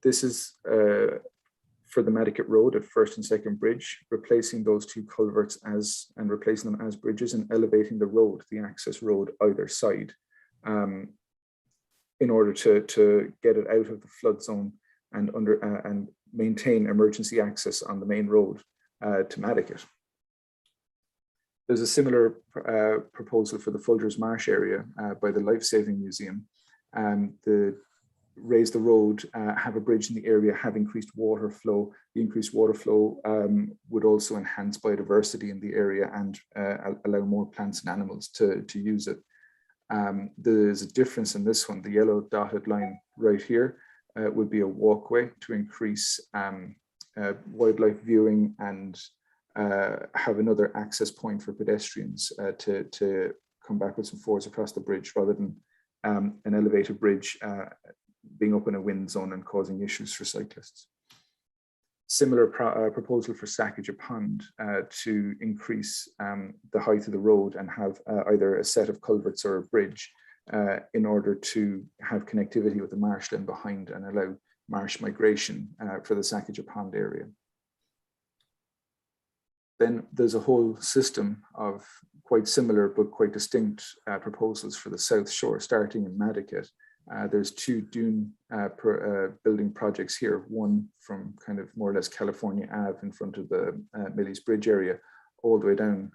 Speaker 11: This is for the Nantucket Road at First and Second Bridge, replacing those two culverts and replacing them as bridges, and elevating the road, the access road either side, in order to get it out of the flood zone and maintain emergency access on the main road to Nantucket. There's a similar proposal for the Folgers Marsh area by the Life Saving Museum. Raise the road, have a bridge in the area, have increased water flow. The increased water flow would also enhance biodiversity in the area and allow more plants and animals to use it. There's a difference in this one. The yellow dotted line right here would be a walkway to increase wildlife viewing and have another access point for pedestrians to come back with some force across the bridge, rather than an elevated bridge being up in a wind zone and causing issues for cyclists. Similar proposal for Sackager Pond to increase the height of the road and have either a set of culverts or a bridge in order to have connectivity with the marshland behind and allow marsh migration for the Sackager Pond area. Then there's a whole system of quite similar but quite distinct proposals for the South Shore, starting in Nantucket. There's two dune building projects here, one from kind of more or less California Ave in front of the Millie's Bridge area, all the way down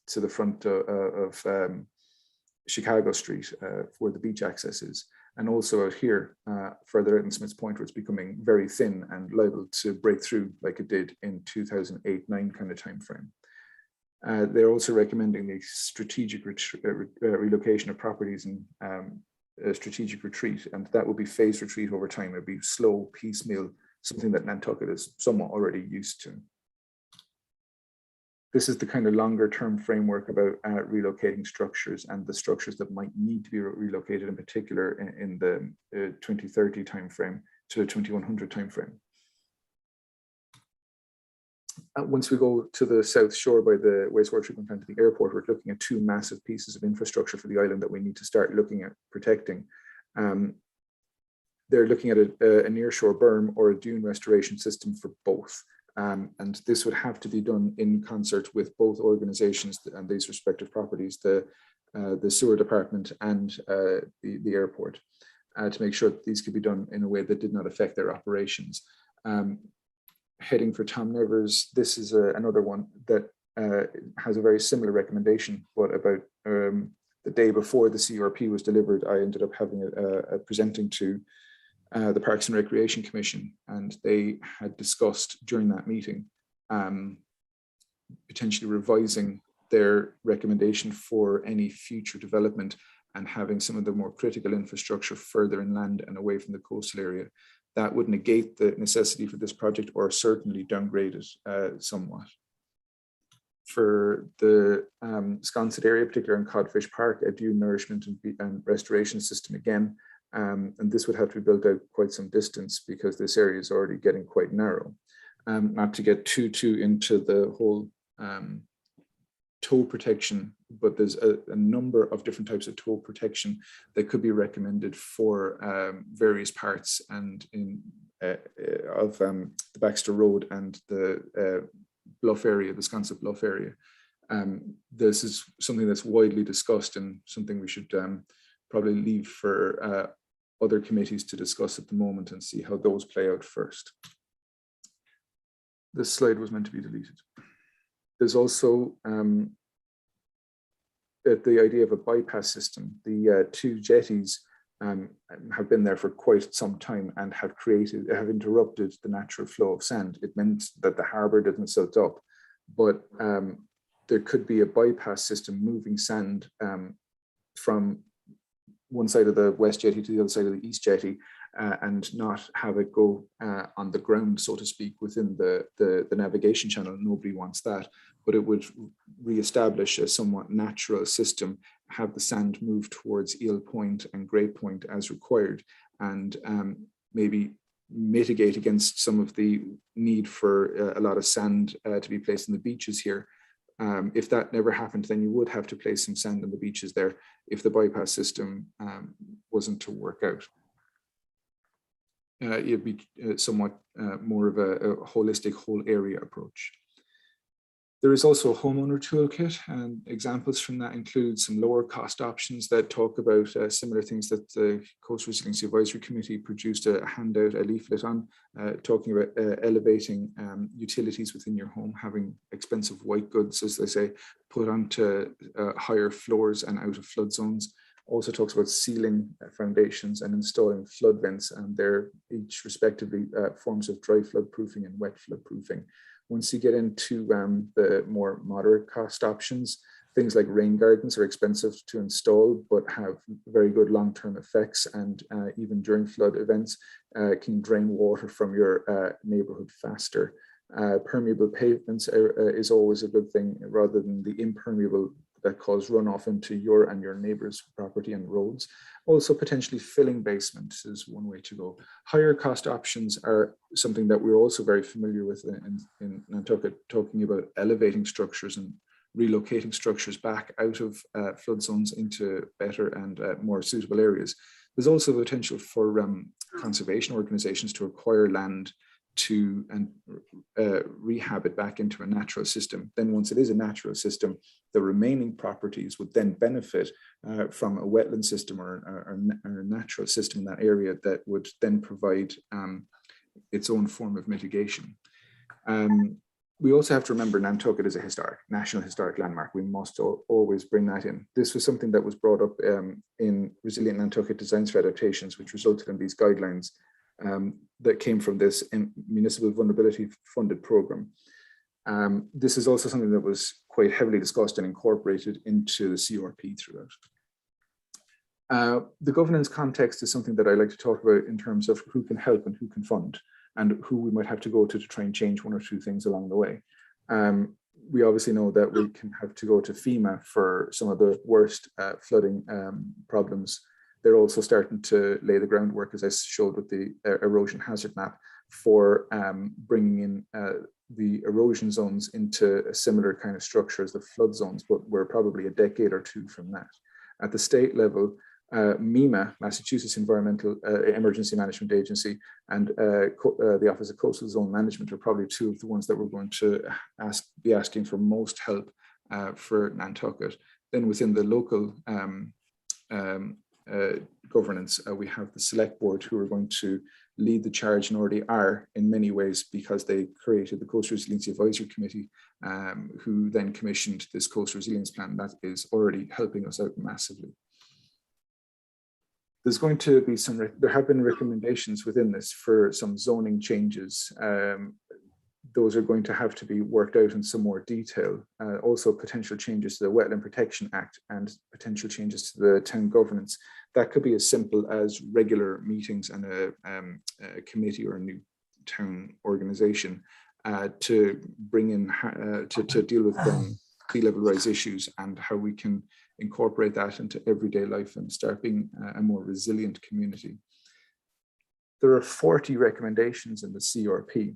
Speaker 11: to the front of Chicago Street, where the beach access is. And also out here, further out in Smith's Point, where it's becoming very thin and liable to break through like it did in 2008-9 kind of time frame. They're also recommending the strategic relocation of properties and a strategic retreat, and that will be phased retreat over time. It'll be slow, piecemeal, something that Nantucket is somewhat already used to. This is the kind of longer term framework about relocating structures and the structures that might need to be relocated, in particular in the 2030 timeframe to the 2100 timeframe. Once we go to the South Shore by the wastewater treatment plant at the airport, we're looking at two massive pieces of infrastructure for the island that we need to start looking at protecting. They're looking at a nearshore berm or a dune restoration system for both. And this would have to be done in concert with both organizations and these respective properties, the sewer department and the airport, to make sure that these could be done in a way that did not affect their operations. Heading for Tom Nevers, this is another one that has a very similar recommendation, but about the day before the CRP was delivered, I ended up having presenting to the Parks and Recreation Commission, and they had discussed during that meeting potentially revising their recommendation for any future development and having some of the more critical infrastructure further inland and away from the coastal area. That would negate the necessity for this project, or certainly downgrade it somewhat. For the Sconset area, particularly in Codfish Park, a dune nourishment and restoration system again, and this would have to be built out quite some distance because this area is already getting quite narrow. Not to get too into the whole tow protection, but there's a number of different types of tow protection that could be recommended for various parts and of the Baxter Road and the Bluff area, the Sconset Bluff area. This is something that's widely discussed and something we should probably leave for other committees to discuss at the moment and see how those play out first. This slide was meant to be deleted. There's also the idea of a bypass system. The two jetties have been there for quite some time and have interrupted the natural flow of sand. It meant that the harbour didn't silt up, but there could be a bypass system moving sand from one side of the west jetty to the other side of the east jetty, and not have it go on the ground, so to speak, within the navigation channel. Nobody wants that, but it would re-establish a somewhat natural system, have the sand move towards Eel Point and Great Point as required, and maybe mitigate against some of the need for a lot of sand to be placed on the beaches here. If that never happened, then you would have to place some sand on the beaches there if the bypass system wasn't to work out. It'd be somewhat more of a holistic whole area approach. There is also a homeowner toolkit, and examples from that include some lower cost options that talk about similar things that the Coastal Resiliency Advisory Committee produced a handout, a leaflet on, talking about elevating utilities within your home, having expensive white goods, as they say, put onto higher floors and out of flood zones. Also talks about sealing foundations and installing flood vents, and they're each respectively forms of dry flood proofing and wet flood proofing. Once you get into the more moderate cost options, things like rain gardens are expensive to install, but have very good long-term effects, and even during flood events can drain water from your neighborhood faster. Permeable pavements is always a good thing, rather than the impermeable that cause runoff into your and your neighbor's property and roads. Also, potentially filling basements is one way to go. Higher cost options are something that we're also very familiar with in Nantucket, talking about elevating structures and relocating structures back out of flood zones into better and more suitable areas. There's also potential for conservation organizations to acquire land to rehab it back into a natural system. Then once it is a natural system, the remaining properties would then benefit from a wetland system or a natural system in that area that would then provide its own form of mitigation. We also have to remember Nantucket is a national historic landmark. We must always bring that in. This was something that was brought up in Resilient Nantucket Designs for Adaptations, which resulted in these guidelines that came from this municipal vulnerability funded program. This is also something that was quite heavily discussed and incorporated into the CRP throughout. The governance context is something that I like to talk about in terms of who can help and who can fund, and who we might have to go to try and change one or two things along the way. We obviously know that we can have to go to FEMA for some of the worst flooding problems. They're also starting to lay the groundwork, as I showed with the erosion hazard map, for bringing in the erosion zones into a similar kind of structure as the flood zones, but we're probably a decade or two from that. At the state level, MEMA, Massachusetts Environmental Emergency Management Agency, and the Office of Coastal Zone Management are probably two of the ones that we're going to be asking for most help for Nantucket. Then within the local governance, we have the select board, who are going to lead the charge, and already are in many ways, because they created the Coastal Resiliency Advisory Committee, who then commissioned this coastal resilience plan that is already helping us out massively. There's going to be there have been recommendations within this for some zoning changes. Those are going to have to be worked out in some more detail. Also potential changes to the Wetland Protection Act and potential changes to the town governance. That could be as simple as regular meetings and a committee or a new town organization to bring in, to deal with sea level rise issues, and how we can incorporate that into everyday life and start being a more resilient community. There are 40 recommendations in the CRP.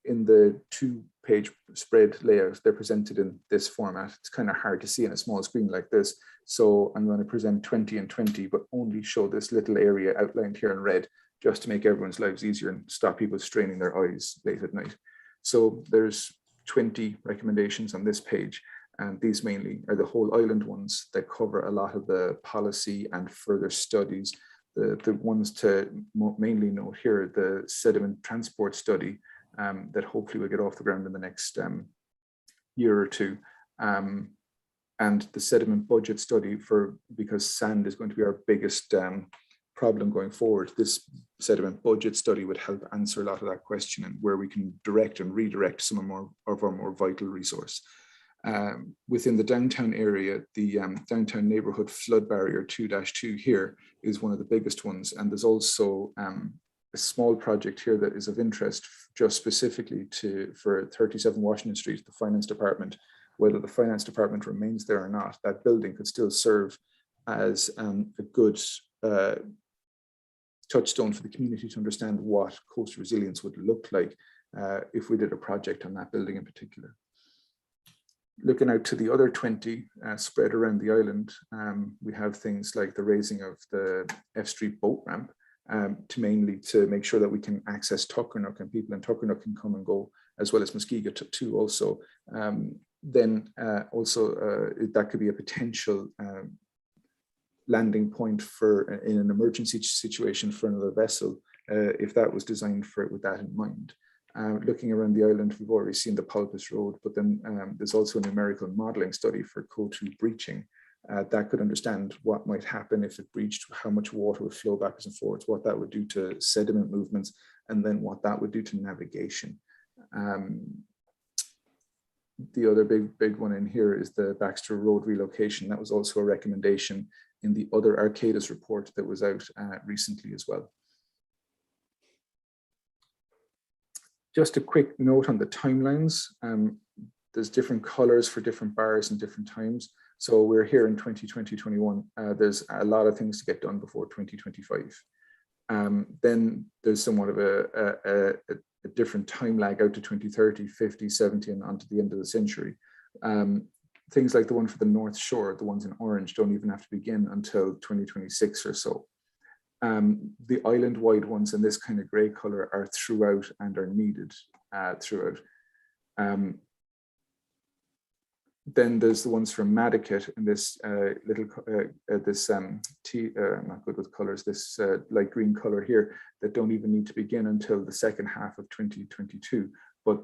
Speaker 11: In the 2-page spread layout, they're presented in this format. It's kind of hard to see on a small screen like this. So I'm going to present 20 and 20, but only show this little area outlined here in red, just to make everyone's lives easier and stop people straining their eyes late at night. So there's 20 recommendations on this page. And these mainly are the whole island ones that cover a lot of the policy and further studies. The ones to mainly note here, the sediment transport study that hopefully will get off the ground in the next year or two. And the sediment budget study, because sand is going to be our biggest problem going forward. This sediment budget study would help answer a lot of that question, and where we can direct and redirect some of our more vital resource. Within the downtown area, the downtown neighborhood flood barrier 2-2 here is one of the biggest ones. And there's also a small project here that is of interest just specifically for 37 Washington Street, the finance department. Whether the finance department remains there or not, that building could still serve as a good touchstone for the community to understand what coastal resilience would look like if we did a project on that building in particular. Looking out to the other 20 spread around the island, we have things like the raising of the F Street boat ramp to make sure that we can access Tuckernuck, and people in Tuckernuck can come and go, as well as Muskegon too also. Then that could be a potential landing point in an emergency situation for another vessel, if that was designed for it with that in mind. Looking around the island, we've already seen the Pulpus Road, but then there's also a numerical modelling study for CO2 breaching that could understand what might happen if it breached, how much water would flow backwards and forwards, what that would do to sediment movements, and then what that would do to navigation. The other big one in here is the Baxter Road relocation. That was also a recommendation in the other Arcadis report that was out recently as well. Just a quick note on the timelines. There's different colors for different bars and different times. So we're here in 2020-21. There's a lot of things to get done before 2025. Then there's somewhat of a different time lag out to 2030, 50, 70, and onto the end of the century. Things like the one for the North Shore, the ones in orange, don't even have to begin until 2026 or so. The island-wide ones in this kind of gray color are throughout and are needed throughout. Then there's the ones from Nantucket in this I'm not good with colors, this light green color here, that don't even need to begin until the second half of 2022. But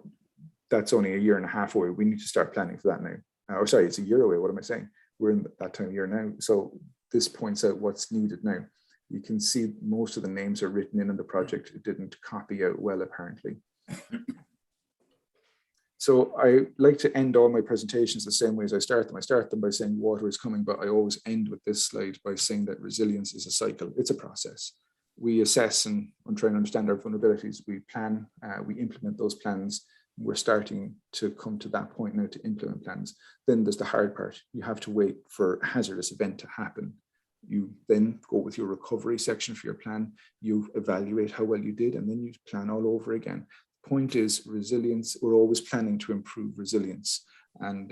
Speaker 11: that's only a year and a half away. We need to start planning for that now. Or sorry, it's a year away. What am I saying? We're in that time of year now. So this points out what's needed now. You can see most of the names are written in the project. It didn't copy out well, apparently. So I like to end all my presentations the same way as I start them. I start them by saying water is coming, but I always end with this slide by saying that resilience is a cycle. It's a process. We assess and try and understand our vulnerabilities. We plan, we implement those plans. We're starting to come to that point now to implement plans. Then there's the hard part. You have to wait for a hazardous event to happen. You then go with your recovery section for your plan. You evaluate how well you did, and then you plan all over again. Point is resilience. We're always planning to improve resilience. And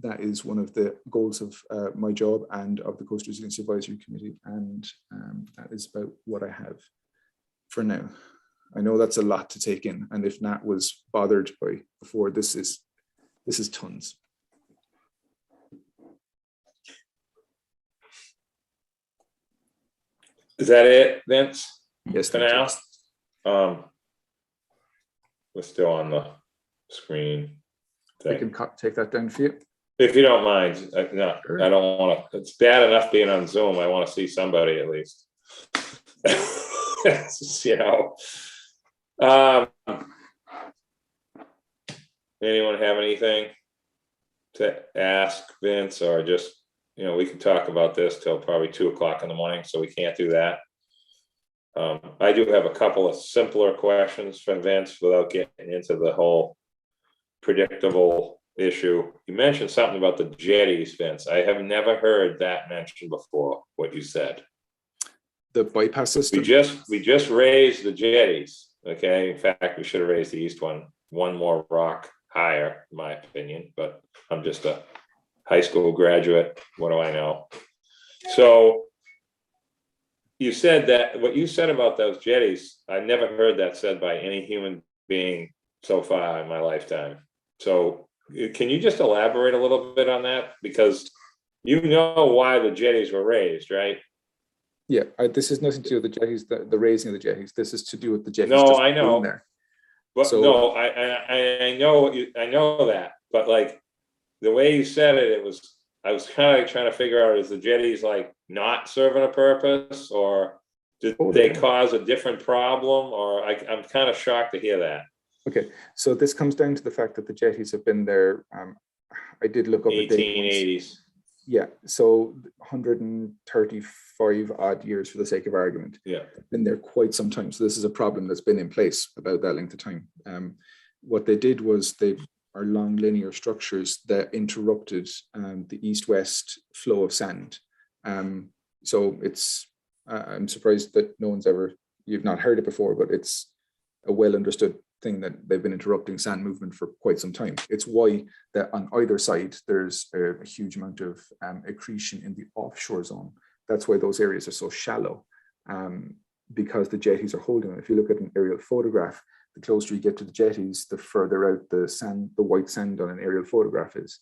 Speaker 11: that is one of the goals of my job and of the Coastal Resilience Advisory Committee. And that is about what I have for now. I know that's a lot to take in. And if Nat was bothered by before, this is tons.
Speaker 1: Is that it, Vince?
Speaker 11: Yes,
Speaker 1: For now? We're still on the screen.
Speaker 11: I can take that down for you.
Speaker 1: If you don't mind. No,
Speaker 11: Sure.
Speaker 1: I don't want to. It's bad enough being on Zoom. I want to see somebody at least. You know. Anyone have anything to ask Vince, or just, you know, we can talk about this till probably 2 o'clock in the morning, so we can't do that. I do have a couple of simpler questions for Vince without getting into the whole predictable issue. You mentioned something about the jetties, Vince. I have never heard that mentioned before, what you said.
Speaker 11: The bypass system.
Speaker 1: We just raised the jetties. Okay. In fact, we should have raised the east one more rock higher, in my opinion, but I'm just a high school graduate. What do I know? So you said that what you said about those jetties, I never heard that said by any human being so far in my lifetime. So can you just elaborate a little bit on that? Because you know why the jetties were raised, right?
Speaker 11: Yeah, this is nothing to do with the jetties, the raising of the jetties. This is to do with the jetties.
Speaker 1: No,
Speaker 11: just
Speaker 1: I know.
Speaker 11: being there.
Speaker 1: But
Speaker 11: So-
Speaker 1: no, I know what I know that, but like the way you said it, I was kind of trying to figure out, is the jetties like not serving a purpose, or did they cause a different problem? Or I'm kind of shocked to hear that.
Speaker 11: Okay, so this comes down to the fact that the jetties have been there. I did look up a date once.
Speaker 1: 1880s.
Speaker 11: Yeah, so 135 odd years for the sake of argument.
Speaker 1: Yeah.
Speaker 11: Been there quite some time. So this is a problem that's been in place about that length of time. What they did was they are long linear structures that interrupted the east-west flow of sand. So it's, I'm surprised that you've not heard it before, but it's a well understood thing that they've been interrupting sand movement for quite some time. It's why that on either side, there's a huge amount of accretion in the offshore zone. That's why those areas are so shallow, because the jetties are holding them. If you look at an aerial photograph, the closer you get to the jetties, the further out the sand, the white sand on an aerial photograph is.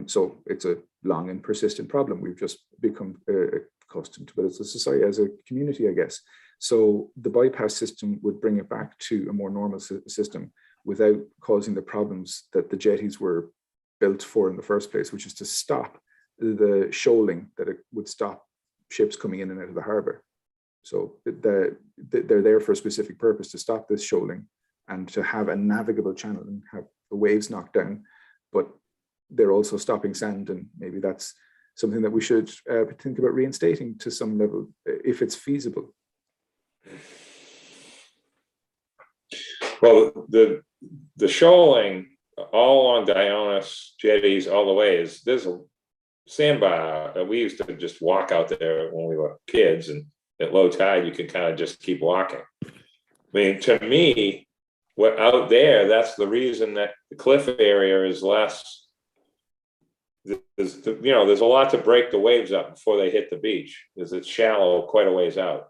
Speaker 11: So it's a long and persistent problem. We've just become accustomed to it as a society, as a community, I guess. So the bypass system would bring it back to a more normal system without causing the problems that the jetties were built for in the first place, which is to stop the shoaling that it would stop ships coming in and out of the harbor. So they're there for a specific purpose, to stop this shoaling and to have a navigable channel and have the waves knocked down. But they're also stopping sand, and maybe that's something that we should think about reinstating to some level if it's feasible.
Speaker 1: Well, the shoaling all along Dionis jetties all the way there's a sandbar that we used to just walk out there when we were kids, and at low tide you could kind of just keep walking. I mean, to me, what out there, that's the reason that the cliff area is less. There's a lot to break the waves up before they hit the beach, because it's shallow quite a ways out.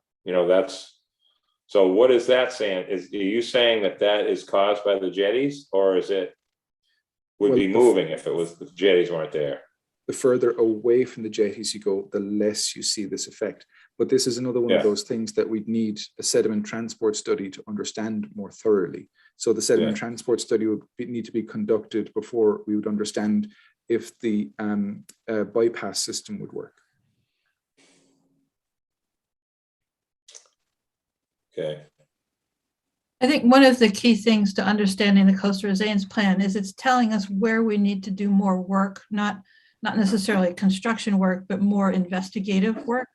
Speaker 1: So what is that saying? Are you saying that is caused by the jetties, or is it would be moving if the jetties weren't there?
Speaker 11: The further away from the jetties you go, the less you see this effect. But this is another one of those things that we'd need a sediment transport study to understand more thoroughly. So the sediment transport study would need to be conducted before we would understand if the bypass system would work.
Speaker 1: Okay.
Speaker 6: I think one of the key things to understanding the coastal resilience plan is it's telling us where we need to do more work, not necessarily construction work, but more investigative work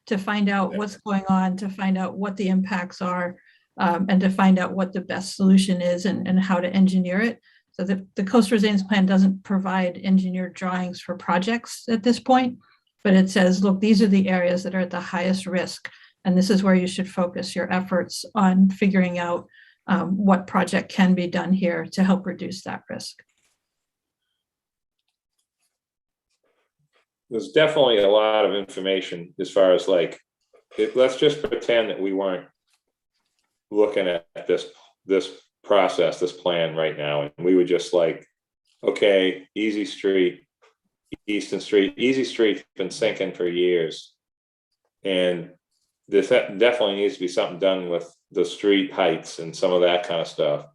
Speaker 6: to find out what's going on, to find out what the impacts are, and to find out what the best solution is and how to engineer it. So the coastal resilience plan doesn't provide engineered drawings for projects at this point, but it says, look, these are the areas that are at the highest risk, and this is where you should focus your efforts on figuring out what project can be done here to help reduce that risk.
Speaker 1: There's definitely a lot of information as far as let's just pretend that we weren't looking at this process, this plan right now, and we were just like, okay, Easy Street, Easton Street, Easy Street's been sinking for years, and this definitely needs to be something done with the street heights and some of that kind of stuff.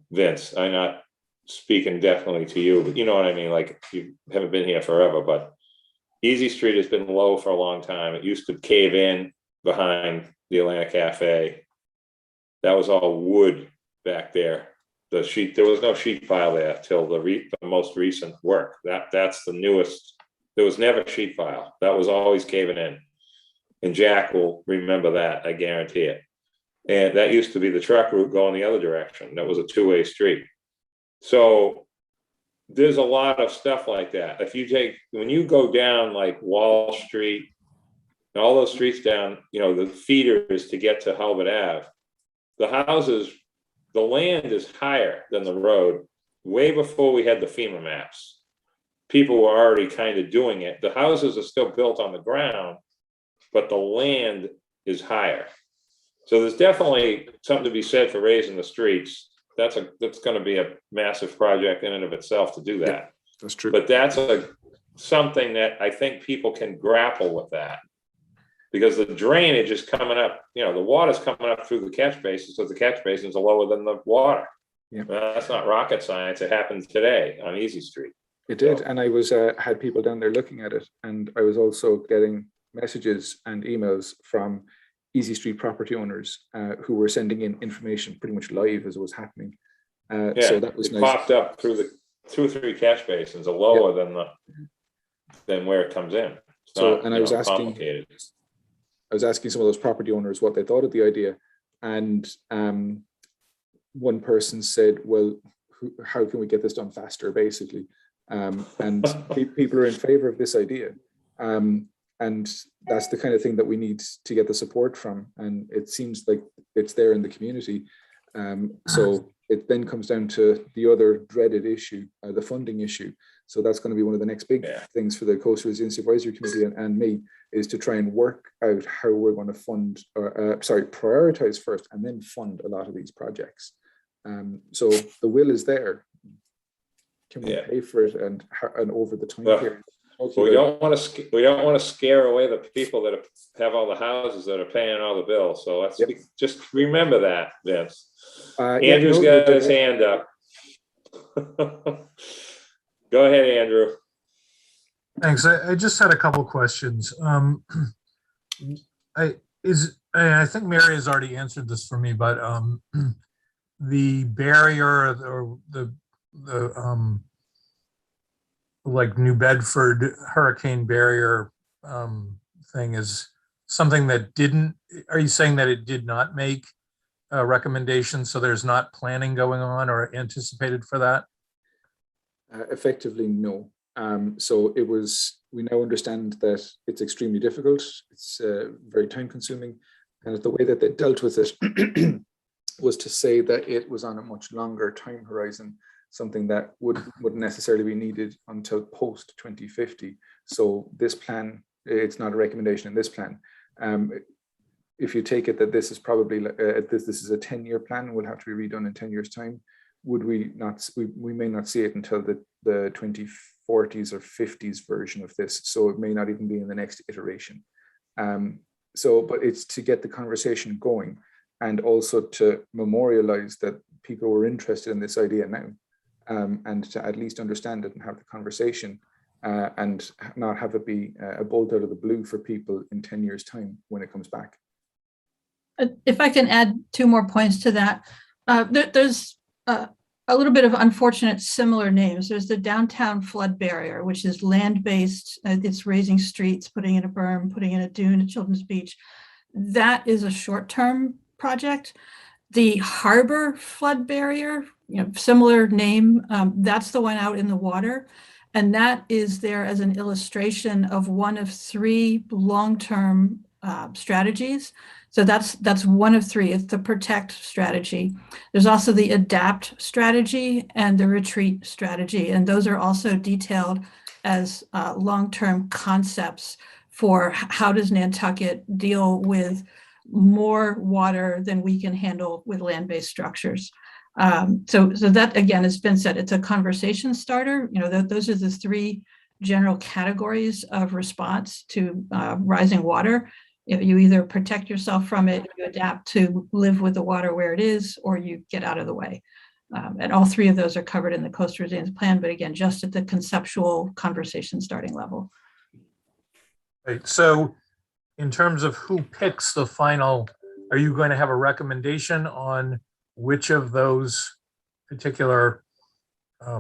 Speaker 1: Vince, I'm not speaking definitely to you, but you know what I mean? Like, you haven't been here forever, but Easy Street has been low for a long time. It used to cave in behind the Atlantic Cafe. That was all wood back there. There was no sheet pile there till the most recent work. That's the newest. There was never sheet pile. That was always caving in. And Jack will remember that, I guarantee it. And that used to be the truck route going the other direction. That was a two-way street. So there's a lot of stuff like that. When you go down like Wall Street, and all those streets down, the feeders to get to Halbert Ave, the houses, the land is higher than the road. Way before we had the FEMA maps, people were already kind of doing it. The houses are still built on the ground, but the land is higher. So there's definitely something to be said for raising the streets. That's going to be a massive project in and of itself to do that.
Speaker 11: Yeah, that's true.
Speaker 1: But that's something that I think people can grapple with that. because the drainage is coming up, the water's coming up through the catch basin, so the catch basins are lower than the water.
Speaker 11: Yeah.
Speaker 1: That's not rocket science. It happened today on Easy Street.
Speaker 11: It did, and I was had people down there looking at it, and I was also getting messages and emails from Easy Street property owners who were sending in information pretty much live as it was happening. So that was
Speaker 1: it
Speaker 11: nice.
Speaker 1: Popped up through the 2 or 3 catch basins are lower than where it comes in. It's not,
Speaker 11: and I was asking,
Speaker 1: complicated.
Speaker 11: I was asking some of those property owners what they thought of the idea, and one person said, "Well, how can we get this done faster?" Basically, and people are in favor of this idea. And that's the kind of thing that we need to get the support from. And it seems like it's there in the community. So it then comes down to the other dreaded issue, the funding issue. So that's going to be one of the next big things for the Coastal Resilience Advisory Committee and me, is to try and work out how we're going to fund, prioritize first and then fund a lot of these projects. So the will is there. Can we pay for it and over the time period?
Speaker 1: We don't want to scare away the people that have all the houses that are paying all the bills. So let's just remember that, Vince. Andrew's got his hand up. Go ahead, Andrew.
Speaker 12: Thanks. I just had a couple questions. I think Mary has already answered this for me, but the barrier or the like New Bedford hurricane barrier thing is something that didn't, are you saying that it did not make a recommendation, so there's not planning going on or anticipated for that?
Speaker 11: Effectively, no. So it was, we now understand that it's extremely difficult. It's very time consuming. And the way that they dealt with it was to say that it was on a much longer time horizon, something that wouldn't necessarily be needed until post 2050. So this plan, it's not a recommendation in this plan. If you take it that this is probably this is a 10-year plan and will have to be redone in 10 years time, would we not? We may not see it until the 2040s or 50s version of this. So it may not even be in the next iteration. But it's to get the conversation going and also to memorialize that people were interested in this idea now. And to at least understand it and have the conversation and not have it be a bolt out of the blue for people in 10 years time when it comes back.
Speaker 6: If I can add 2 more points to that, there's a little bit of unfortunate similar names. There's the downtown flood barrier, which is land-based. It's raising streets, putting in a berm, putting in a dune, a children's beach. That is a short-term project. The harbor flood barrier, similar name, that's the one out in the water. And that is there as an illustration of one of 3 long-term strategies. So that's one of 3. It's the protect strategy. There's also the adapt strategy and the retreat strategy. And those are also detailed as long-term concepts for how does Nantucket deal with more water than we can handle with land-based structures. So that, again, has been said, it's a conversation starter. Those are the 3 general categories of response to rising water. You either protect yourself from it, you adapt to live with the water where it is, or you get out of the way. And all 3 of those are covered in the Coastal Resilience Plan, but again, just at the conceptual conversation starting level.
Speaker 12: Right. So in terms of who picks the final, are you going to have a recommendation on which of those particular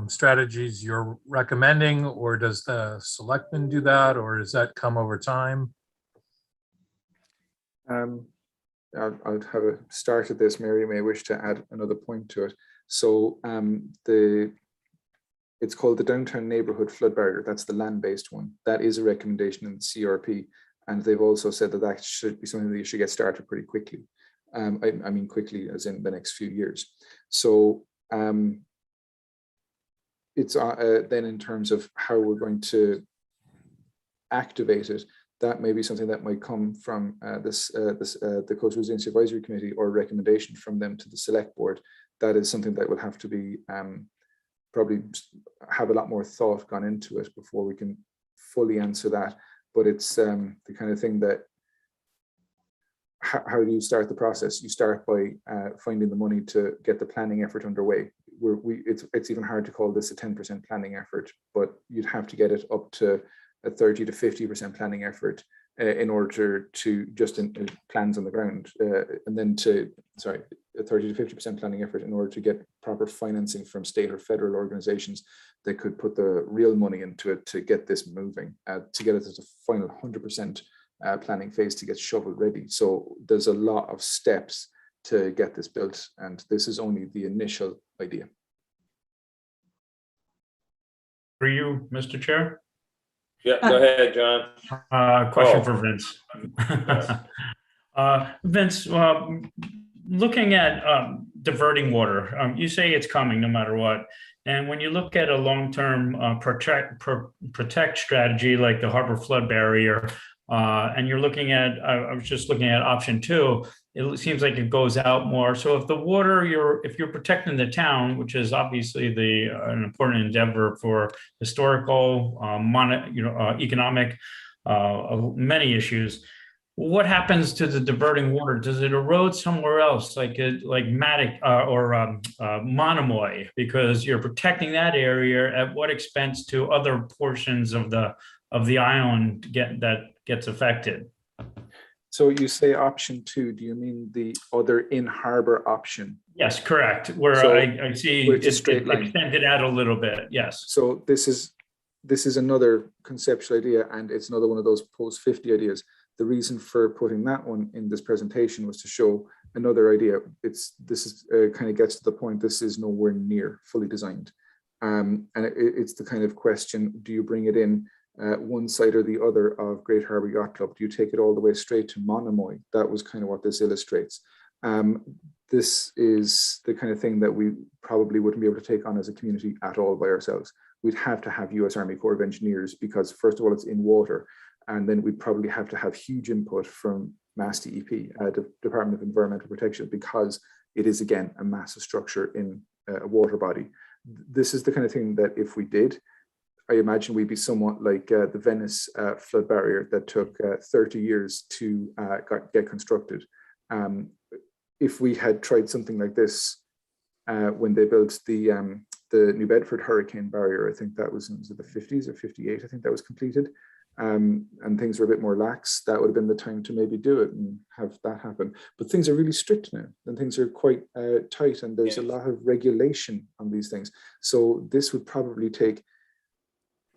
Speaker 12: strategies you're recommending, or does the selectman do that, or does that come over time?
Speaker 11: I'll have a start at this. Mary may wish to add another point to it. So it's called the Downtown Neighborhood Flood Barrier. That's the land-based one. That is a recommendation in the CRP. And they've also said that that should be something that you should get started pretty quickly. I mean quickly as in the next few years. So it's then in terms of how we're going to activate it, that may be something that might come from the Coastal Resilience Advisory Committee, or a recommendation from them to the Select Board. That is something that will have to be probably have a lot more thought gone into it before we can fully answer that. But it's the kind of thing that how do you start the process? You start by finding the money to get the planning effort underway. It's even hard to call this a 10% planning effort, but you'd have to get it up to a 30 to 50% planning effort in order to just in plans on the ground, and then a 30 to 50% planning effort in order to get proper financing from state or federal organizations that could put the real money into it to get this moving, to get it to the final 100% planning phase to get shovel ready. So there's a lot of steps to get this built, and this is only the initial idea.
Speaker 5: For you, Mr. Chair?
Speaker 1: Yeah, go ahead, John.
Speaker 5: Question
Speaker 1: Oh.
Speaker 5: for Vince. Vince, looking at diverting water, you say it's coming no matter what. And when you look at a long-term protect strategy like the harbor flood barrier, and you're looking at, I was just looking at option 2, it seems like it goes out more. So if the water, if you're protecting the town, which is obviously an important endeavor for historical, economic, many issues, what happens to the diverting water? Does it erode somewhere else, like Matic or Monomoy, because you're protecting that area? At what expense to other portions of the island that gets affected?
Speaker 11: So you say option 2, do you mean the other in-harbor option?
Speaker 5: Yes, correct. Where
Speaker 11: So
Speaker 5: I see
Speaker 11: it's a
Speaker 5: it's
Speaker 11: straight line.
Speaker 5: extended out a little bit, yes.
Speaker 11: So this is another conceptual idea, and it's another one of those post-50 ideas. The reason for putting that one in this presentation was to show another idea. This is kind of gets to the point, this is nowhere near fully designed. And it's the kind of question, do you bring it in one side or the other of Great Harbour Yacht Club? Do you take it all the way straight to Monomoy? That was kind of what this illustrates. This is the kind of thing that we probably wouldn't be able to take on as a community at all by ourselves. We'd have to have US Army Corps of Engineers, because first of all, it's in water. And then we'd probably have to have huge input from Mass DEP, the Department of Environmental Protection, because it is, again, a massive structure in a water body. This is the kind of thing that if we did, I imagine we'd be somewhat like the Venice flood barrier that took 30 years to get constructed. If we had tried something like this when they built the New Bedford hurricane barrier, I think that was in the 50s or 58, I think that was completed, and things were a bit more lax, that would have been the time to maybe do it and have that happen. But things are really strict now, and things are quite tight, and there's a lot of regulation on these things. So this would probably take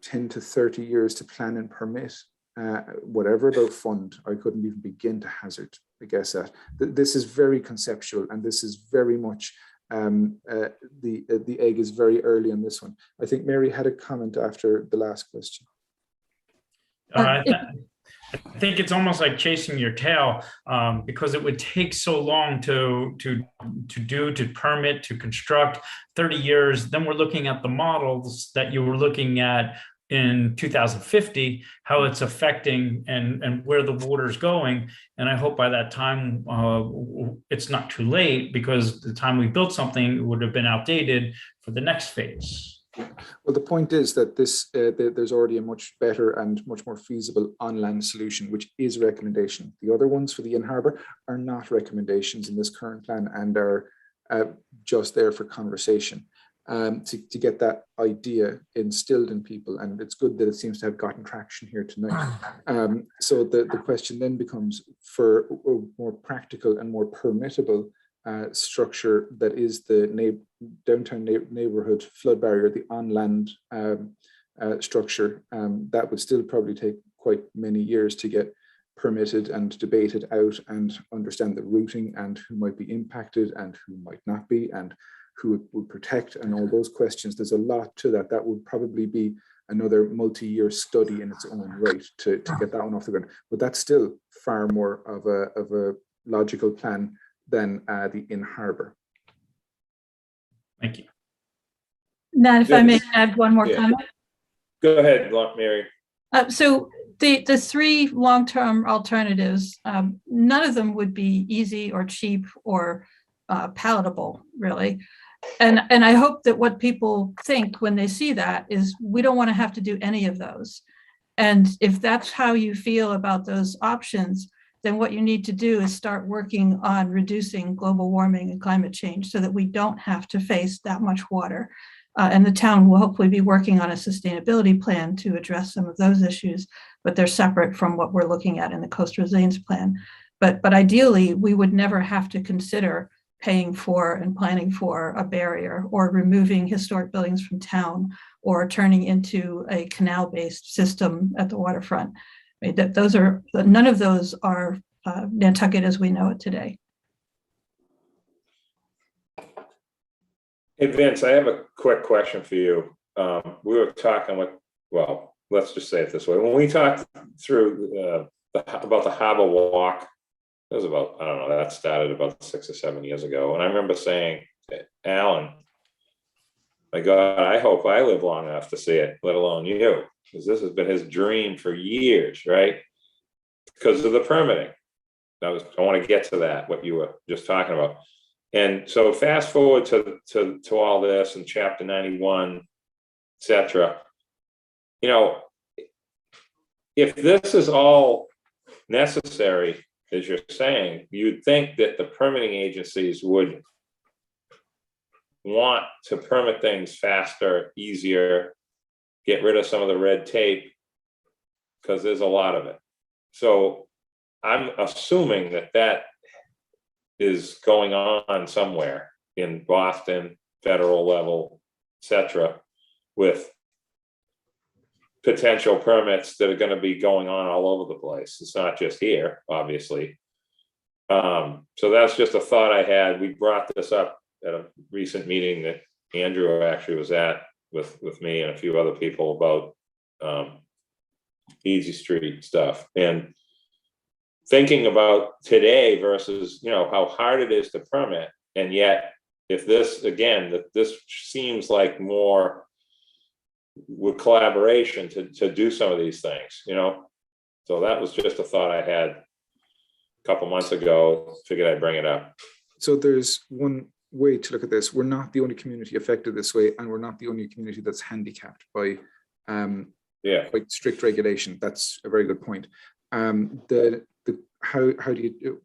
Speaker 11: 10 to 30 years to plan and permit, whatever about fund. I couldn't even begin to hazard a guess at. This is very conceptual, and this is very much, the egg is very early on this one. I think Mary had a comment after the last question.
Speaker 5: I think it's almost like chasing your tail, because it would take so long to permit, to construct. 30 years. Then we're looking at the models that you were looking at in 2050, how it's affecting and where the water's going. And I hope by that time it's not too late, because the time we built something would have been outdated for the next phase.
Speaker 11: Well, the point is that there's already a much better and much more feasible on-land solution, which is a recommendation. The other ones for the in-harbour are not recommendations in this current plan, and are just there for conversation, to get that idea instilled in people. And it's good that it seems to have gotten traction here tonight. So the question then becomes, for a more practical and more permittable structure that is the downtown neighborhood flood barrier, the on-land structure, that would still probably take quite many years to get permitted and debated out, and understand the routing and who might be impacted and who might not be, and who it would protect, and all those questions. There's a lot to that. That would probably be another multi-year study in its own right to get that one off the ground. But that's still far more of a logical plan than the in-harbour.
Speaker 5: Thank you.
Speaker 6: Nat, if I may add one more comment.
Speaker 1: Go ahead, Mary.
Speaker 6: So the 3 long-term alternatives, none of them would be easy or cheap or palatable, really. And I hope that what people think when they see that is, we don't want to have to do any of those. And if that's how you feel about those options, then what you need to do is start working on reducing global warming and climate change so that we don't have to face that much water. And the town will hopefully be working on a sustainability plan to address some of those issues, but they're separate from what we're looking at in the coastal resilience plan. But ideally, we would never have to consider paying for and planning for a barrier or removing historic buildings from town or turning into a canal-based system at the waterfront. I mean, none of those are Nantucket as we know it today.
Speaker 1: Hey, Vince, I have a quick question for you. We were talking well, let's just say it this way. When we talked through about the harbor walk, it was about, I don't know, that started about 6 or 7 years ago. And I remember saying, Alan, my God, I hope I live long enough to see it, let alone you, because this has been his dream for years, right? Because of the permitting. I want to get to that, what you were just talking about. And so fast forward to all this and chapter 91, etc. You know, if this is all necessary, as you're saying, you'd think that the permitting agencies would want to permit things faster, easier, get rid of some of the red tape, because there's a lot of it. So I'm assuming that is going on somewhere in Boston, federal level, etc., with potential permits that are going to be going on all over the place. It's not just here, obviously. So that's just a thought I had. We brought this up at a recent meeting that Andrew actually was at with me and a few other people about Easy Street stuff. And thinking about today versus, you know, how hard it is to permit. And yet, if this, again, that this seems like more with collaboration to do some of these things, you know? So that was just a thought I had a couple months ago, figured I'd bring it up.
Speaker 11: So there's one way to look at this. We're not the only community affected this way, and we're not the only community that's handicapped by quite strict regulation. That's a very good point. How do you do?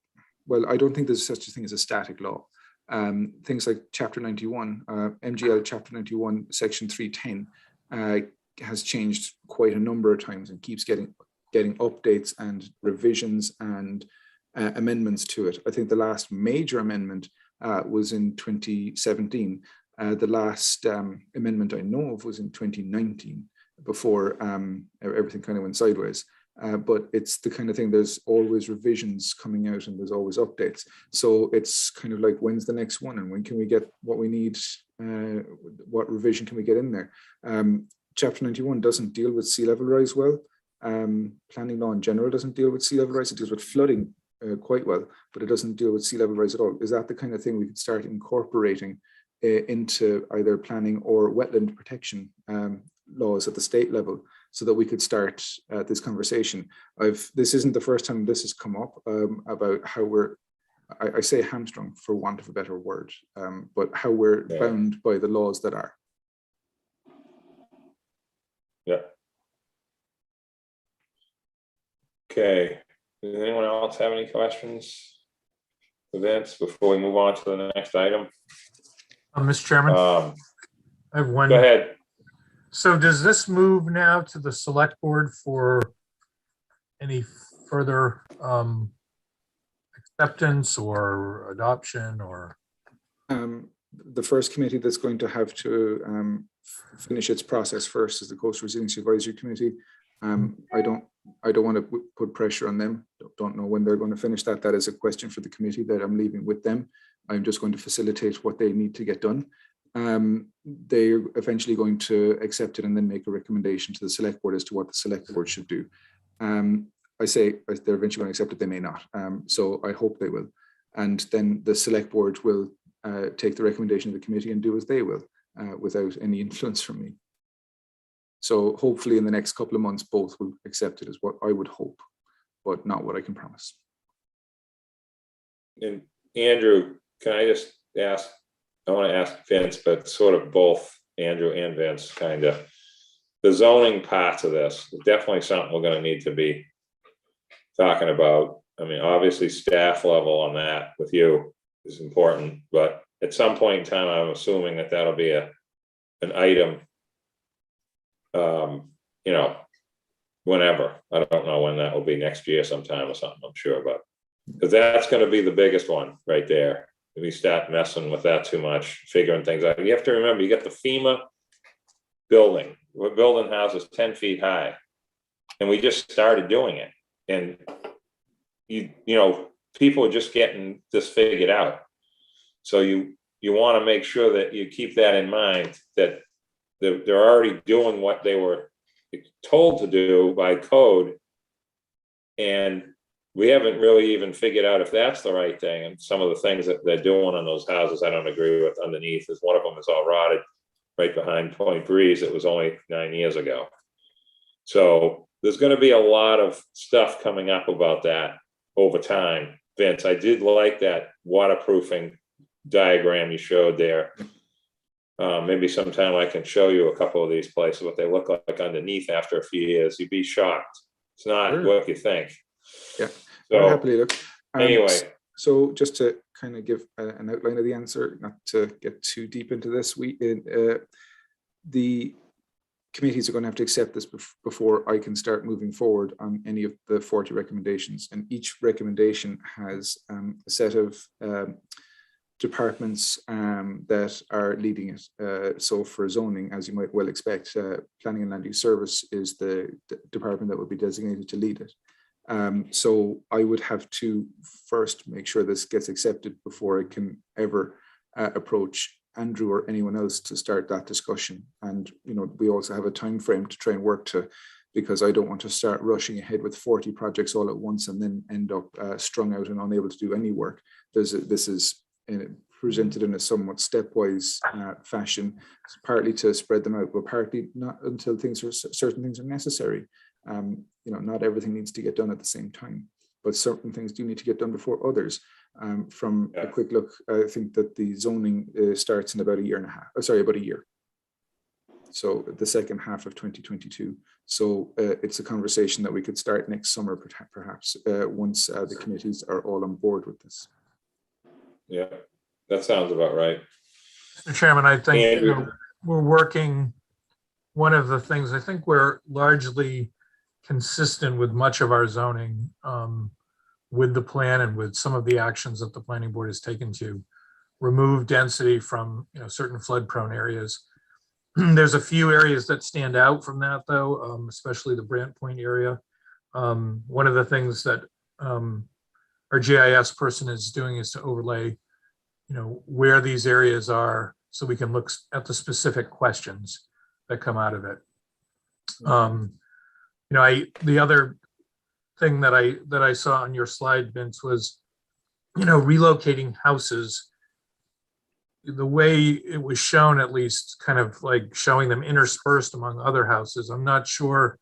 Speaker 11: Well, I don't think there's such a thing as a static law. Things like Chapter 91, MGL Chapter 91, Section 310 has changed quite a number of times and keeps getting updates and revisions and amendments to it. I think the last major amendment was in 2017. The last amendment I know of was in 2019, before everything kind of went sideways. But it's the kind of thing, there's always revisions coming out and there's always updates. So it's kind of like, when's the next one and when can we get what we need? What revision can we get in there? Chapter 91 doesn't deal with sea level rise well. Planning law in general doesn't deal with sea level rise. It deals with flooding quite well, but it doesn't deal with sea level rise at all. Is that the kind of thing we could start incorporating into either planning or wetland protection laws at the state level, so that we could start this conversation? This isn't the first time this has come up about how we're, I say hamstrung for want of a better word, but how we're bound by the laws that are.
Speaker 1: Yeah. Okay. Does anyone else have any questions, Vince, before we move on to the next item?
Speaker 12: Mr. Chairman, I have one.
Speaker 1: Go ahead.
Speaker 12: So does this move now to the select board for any further acceptance or adoption, or?
Speaker 11: The first committee that's going to have to finish its process first is the Coastal Resilience Advisory Committee. I don't want to put pressure on them. Don't know when they're going to finish that. That is a question for the committee that I'm leaving with them. I'm just going to facilitate what they need to get done. They're eventually going to accept it and then make a recommendation to the select board as to what the select board should do. I say they're eventually going to accept it, they may not. So I hope they will. And then the select board will take the recommendation of the committee and do as they will, without any influence from me. So hopefully in the next couple of months, both will accept it, is what I would hope, but not what I can promise.
Speaker 1: And Andrew, can I just ask, I want to ask Vince, but sort of both Andrew and Vince, kind of, the zoning parts of this, definitely something we're going to need to be talking about. I mean, obviously staff level on that with you is important, but at some point in time, I'm assuming that that'll be an item, you know, whenever. I don't know when that will be, next year sometime or something, I'm sure, but because that's going to be the biggest one right there. If we start messing with that too much, figuring things out, you have to remember, you got the FEMA building. We're building houses 10 feet high, and we just started doing it. And you know, people are just getting this figured out. So you want to make sure that you keep that in mind, that they're already doing what they were told to do by code, and we haven't really even figured out if that's the right thing. And some of the things that they're doing on those houses, I don't agree with. Underneath is one of them is all rotted right behind Point Breeze. It was only 9 years ago. So there's going to be a lot of stuff coming up about that over time. Vince, I did like that waterproofing diagram you showed there. Maybe sometime I can show you a couple of these places, what they look like underneath after a few years. You'd be shocked. It's not
Speaker 11: Sure.
Speaker 1: what you think.
Speaker 11: Yeah.
Speaker 1: So
Speaker 11: Happily look.
Speaker 1: anyway,
Speaker 11: So just to kind of give an outline of the answer, not to get too deep into this, the committees are going to have to accept this before I can start moving forward on any of the 40 recommendations. And each recommendation has a set of departments that are leading it. So for zoning, as you might well expect, Planning and Land Use Service is the department that would be designated to lead it. So I would have to first make sure this gets accepted before I can ever approach Andrew or anyone else to start that discussion. And you know, we also have a time frame to try and work to, because I don't want to start rushing ahead with 40 projects all at once and then end up strung out and unable to do any work. This is presented in a somewhat stepwise fashion, partly to spread them out, but partly not until certain things are necessary. You know, not everything needs to get done at the same time, but certain things do need to get done before others. From a quick look, I think that the zoning starts in about a year. So the second half of 2022. So it's a conversation that we could start next summer, perhaps, once the committees are all on board with this.
Speaker 1: yeah, that sounds about right.
Speaker 12: Mr. Chairman, I think
Speaker 1: Andrew.
Speaker 12: we're working, one of the things, I think we're largely consistent with much of our zoning with the plan and with some of the actions that the planning board has taken to remove density from, you know, certain flood prone areas. There's a few areas that stand out from that though, especially the Brant Point area. One of the things that our GIS person is doing is to overlay, you know, where these areas are so we can look at the specific questions that come out of it. You know, the other thing that I saw on your slide, Vince, was, you know, relocating houses. The way it was shown, at least, kind of like showing them interspersed among other houses. I'm not sure,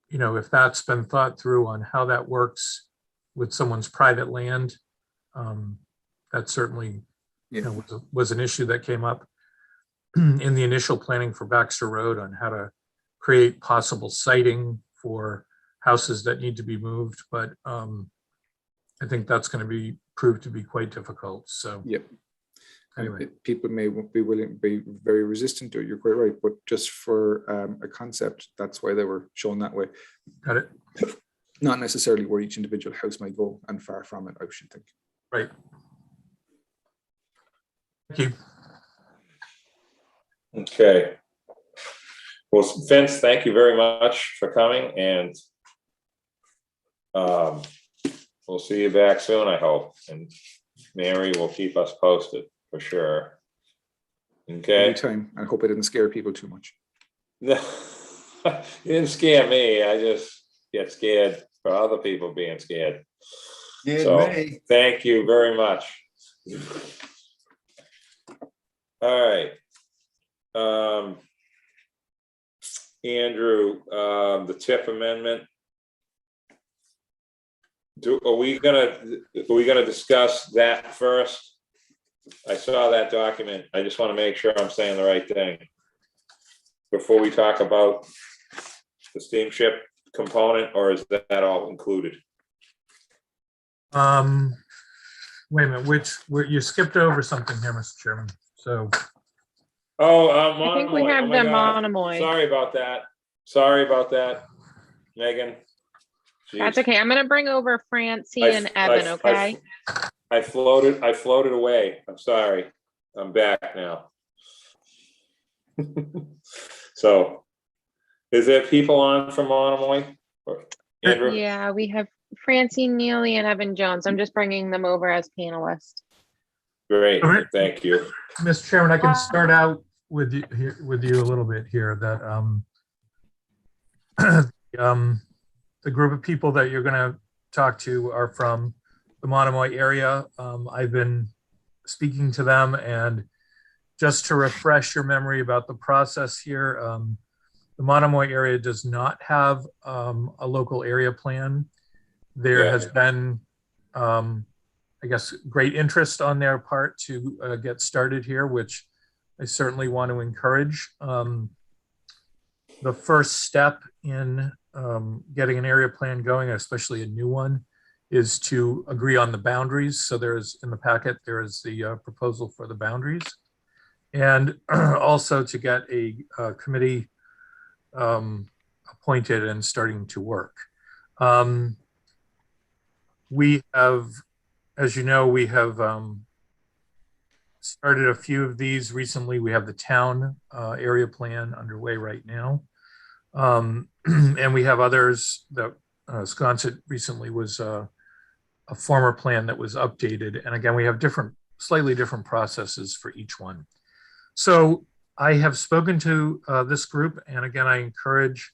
Speaker 12: you know, if that's been thought through on how that works with someone's private land. That certainly, you know, was an issue that came up in the initial planning for Baxter Road on how to create possible siting for houses that need to be moved, but I think that's going to be proved to be quite difficult. So
Speaker 11: yep.
Speaker 12: Anyway,
Speaker 11: people may be willing, be very resistant to it. You're quite right, but just for a concept, that's why they were shown that way.
Speaker 12: got it.
Speaker 11: Not necessarily where each individual house might go, and far from it, I should think.
Speaker 12: Right. Thank you.
Speaker 1: Okay. Well, Vince, thank you very much for coming, and we'll see you back soon, I hope. And Mary will keep us posted for sure. Okay.
Speaker 11: Anytime. I hope I didn't scare people too much.
Speaker 1: No, you didn't scare me. I just get scared for other people being scared.
Speaker 4: Scared
Speaker 1: So
Speaker 4: me.
Speaker 1: thank you very much. All right. Andrew, the Tiff Amendment. Are we gonna discuss that first? I saw that document. I just want to make sure I'm saying the right thing before we talk about the steamship component, or is that all included?
Speaker 12: Wait a minute, you skipped over something here, Mr. Chairman. So,
Speaker 1: Oh,
Speaker 2: I think we
Speaker 1: Monomoy.
Speaker 2: have
Speaker 1: Oh my
Speaker 2: the
Speaker 1: God.
Speaker 2: Monomoy.
Speaker 1: Sorry about that. Sorry about that, Megan.
Speaker 2: That's
Speaker 1: Jeez.
Speaker 2: okay. I'm gonna bring over Francie and Evan, okay?
Speaker 1: I floated away. I'm sorry. I'm back now. So, is there people on from Monomoy? Or Andrew?
Speaker 2: Yeah, we have Francie, Neely, and Evan Jones. I'm just bringing them over as panelists.
Speaker 1: Great,
Speaker 12: All right.
Speaker 1: thank you.
Speaker 12: Mr. Chairman, I can start out with you here, a little bit here that the group of people that you're going to talk to are from the Monomoy area. I've been speaking to them, and just to refresh your memory about the process here, the Monomoy area does not have a local area plan. There has been, I guess, great interest on their part to get started here, which I certainly want to encourage. The first step in getting an area plan going, especially a new one, is to agree on the boundaries. So there's, in the packet, there is the proposal for the boundaries. And also to get a committee appointed and starting to work. We have, as you know, we have started a few of these recently. We have the town area plan underway right now. And we have others that Sconset recently was a former plan that was updated. And again, we have slightly different processes for each one. So I have spoken to this group, and again, I encourage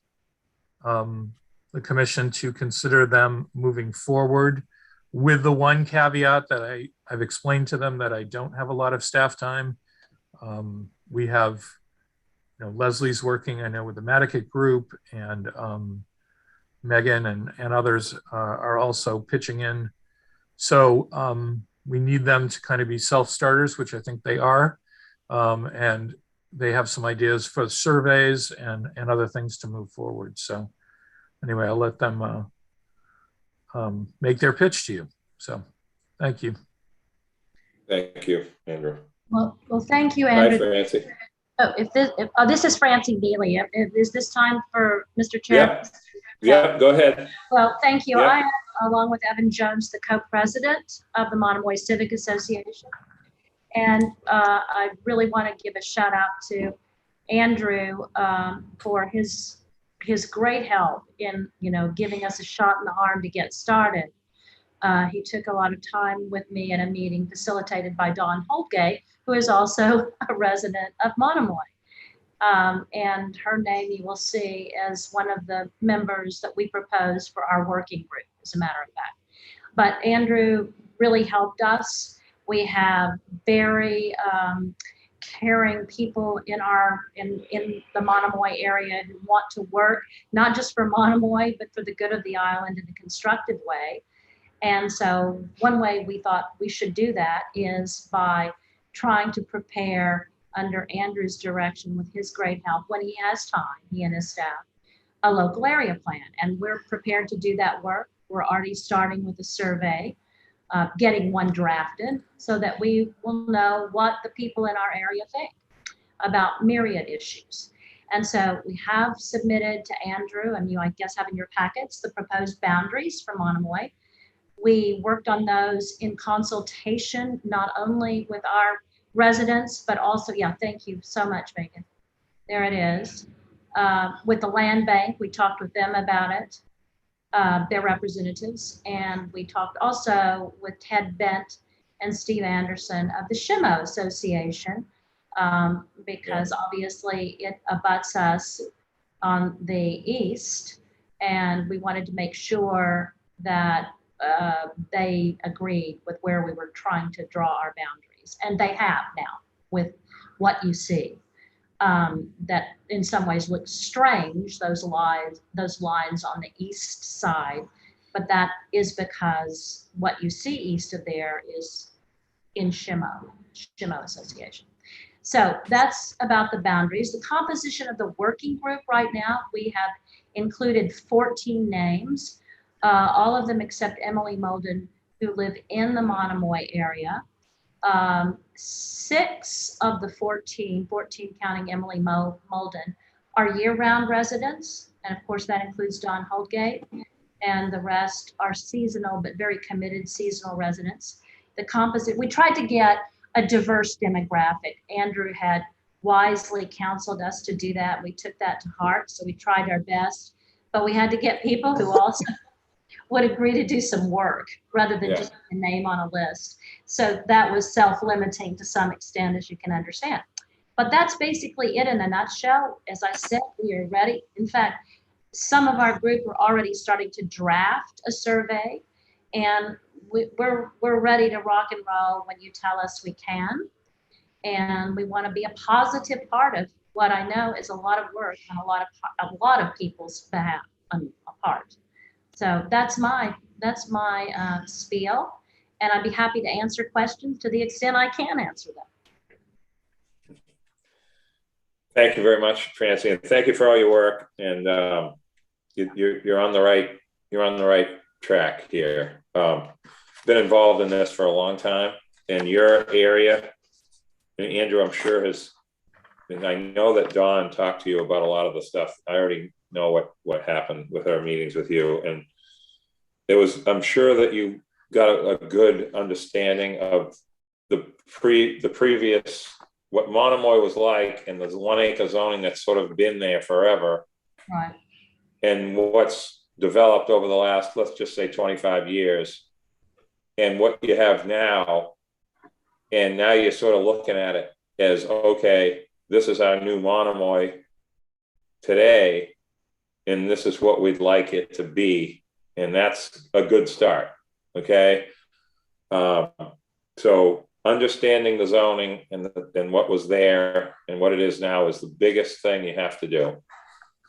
Speaker 12: the commission to consider them moving forward, with the one caveat that I've explained to them, that I don't have a lot of staff time. We have, Leslie's working, I know, with the Nantucket group, and Megan and others are also pitching in. So we need them to kind of be self-starters, which I think they are. And they have some ideas for surveys and other things to move forward. So anyway, I'll let them make their pitch to you. So thank you.
Speaker 1: Thank you, Andrew.
Speaker 13: Well, thank you,
Speaker 1: Hi,
Speaker 13: Andrew.
Speaker 1: Francie.
Speaker 13: Oh, this is Francie Neely. Is this time for Mr. Chair?
Speaker 1: Yeah, go ahead.
Speaker 13: Well, thank you.
Speaker 1: Yeah.
Speaker 13: I am, along with Evan Jones, the co-president of the Monomoy Civic Association. And I really want to give a shout out to Andrew for his great help in, giving us a shot in the arm to get started. He took a lot of time with me at a meeting facilitated by Dawn Holtgate, who is also a resident of Monomoy. And her name you will see as one of the members that we proposed for our working group, as a matter of fact. But Andrew really helped us. We have very caring people in the Monomoy area who want to work, not just for Monomoy, but for the good of the island in a constructive way. And so one way we thought we should do that is by trying to prepare, under Andrew's direction with his great help, when he has time, he and his staff, a local area plan. And we're prepared to do that work. We're already starting with a survey, getting one drafted so that we will know what the people in our area think about myriad issues. And so we have submitted to Andrew, and you, I guess, have in your packets the proposed boundaries for Monomoy. We worked on those in consultation, not only with our residents, but also, thank you so much, Megan. There it is. With the land bank, we talked with them about it, their representatives, and we talked also with Ted Bent and Steve Anderson of the SHIMO Association, because obviously it abuts us on the east, and we wanted to make sure that they agreed with where we were trying to draw our boundaries. And they have now, with what you see. That in some ways looks strange, those lines on the east side, but that is because what you see east of there is in SHIMO Association. So that's about the boundaries. The composition of the working group right now, we have included 14 names. All of them except Emily Molden who live in the Monomoy area. 6 of the 14 counting Emily Molden, are year-round residents. And of course, that includes Don Holdgate. And the rest are seasonal, but very committed seasonal residents. The composite, we tried to get a diverse demographic. Andrew had wisely counseled us to do that. We took that to heart, so we tried our best. But we had to get people who also would agree to do some work rather than just a name on a list. So that was self-limiting to some extent, as you can understand. But that's basically it in a nutshell. As I said, we are ready. In fact, some of our group are already starting to draft a survey, and we're ready to rock and roll when you tell us we can. And we want to be a positive part of what I know is a lot of work on a lot of people's behalf part. So that's my spiel, and I'd be happy to answer questions to the extent I can answer them.
Speaker 1: Thank you very much, Francie, and thank you for all your work. And you're on the right track here. Been involved in this for a long time, in your area. And Andrew, I'm sure and I know that Dawn talked to you about a lot of the stuff. I already know what happened with our meetings with you, and I'm sure that you got a good understanding of the previous, what Monomoy was like, and the 1 acre zoning that's sort of been there forever.
Speaker 13: Right.
Speaker 1: And what's developed over the last, let's just say 25 years, and what you have now. And now you're sort of looking at it as, okay, this is our new Monomoy today, and this is what we'd like it to be. And that's a good start, okay? So understanding the zoning and what was there and what it is now is the biggest thing you have to do.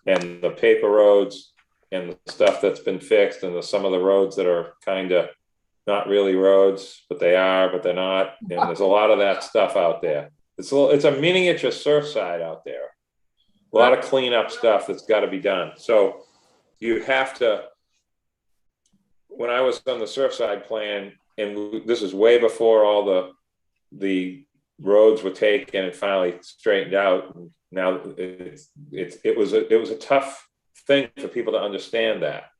Speaker 1: And the paper roads and the stuff that's been fixed, and some of the roads that are kind of not really roads, but they are, but they're not. And there's a lot of that stuff out there. It's a miniature Surfside out there. A lot of cleanup stuff that's got to be done. So you have to, when I was on the Surfside plan, and this is way before all the roads were taken and finally straightened out. Now it was a tough thing for people to understand that.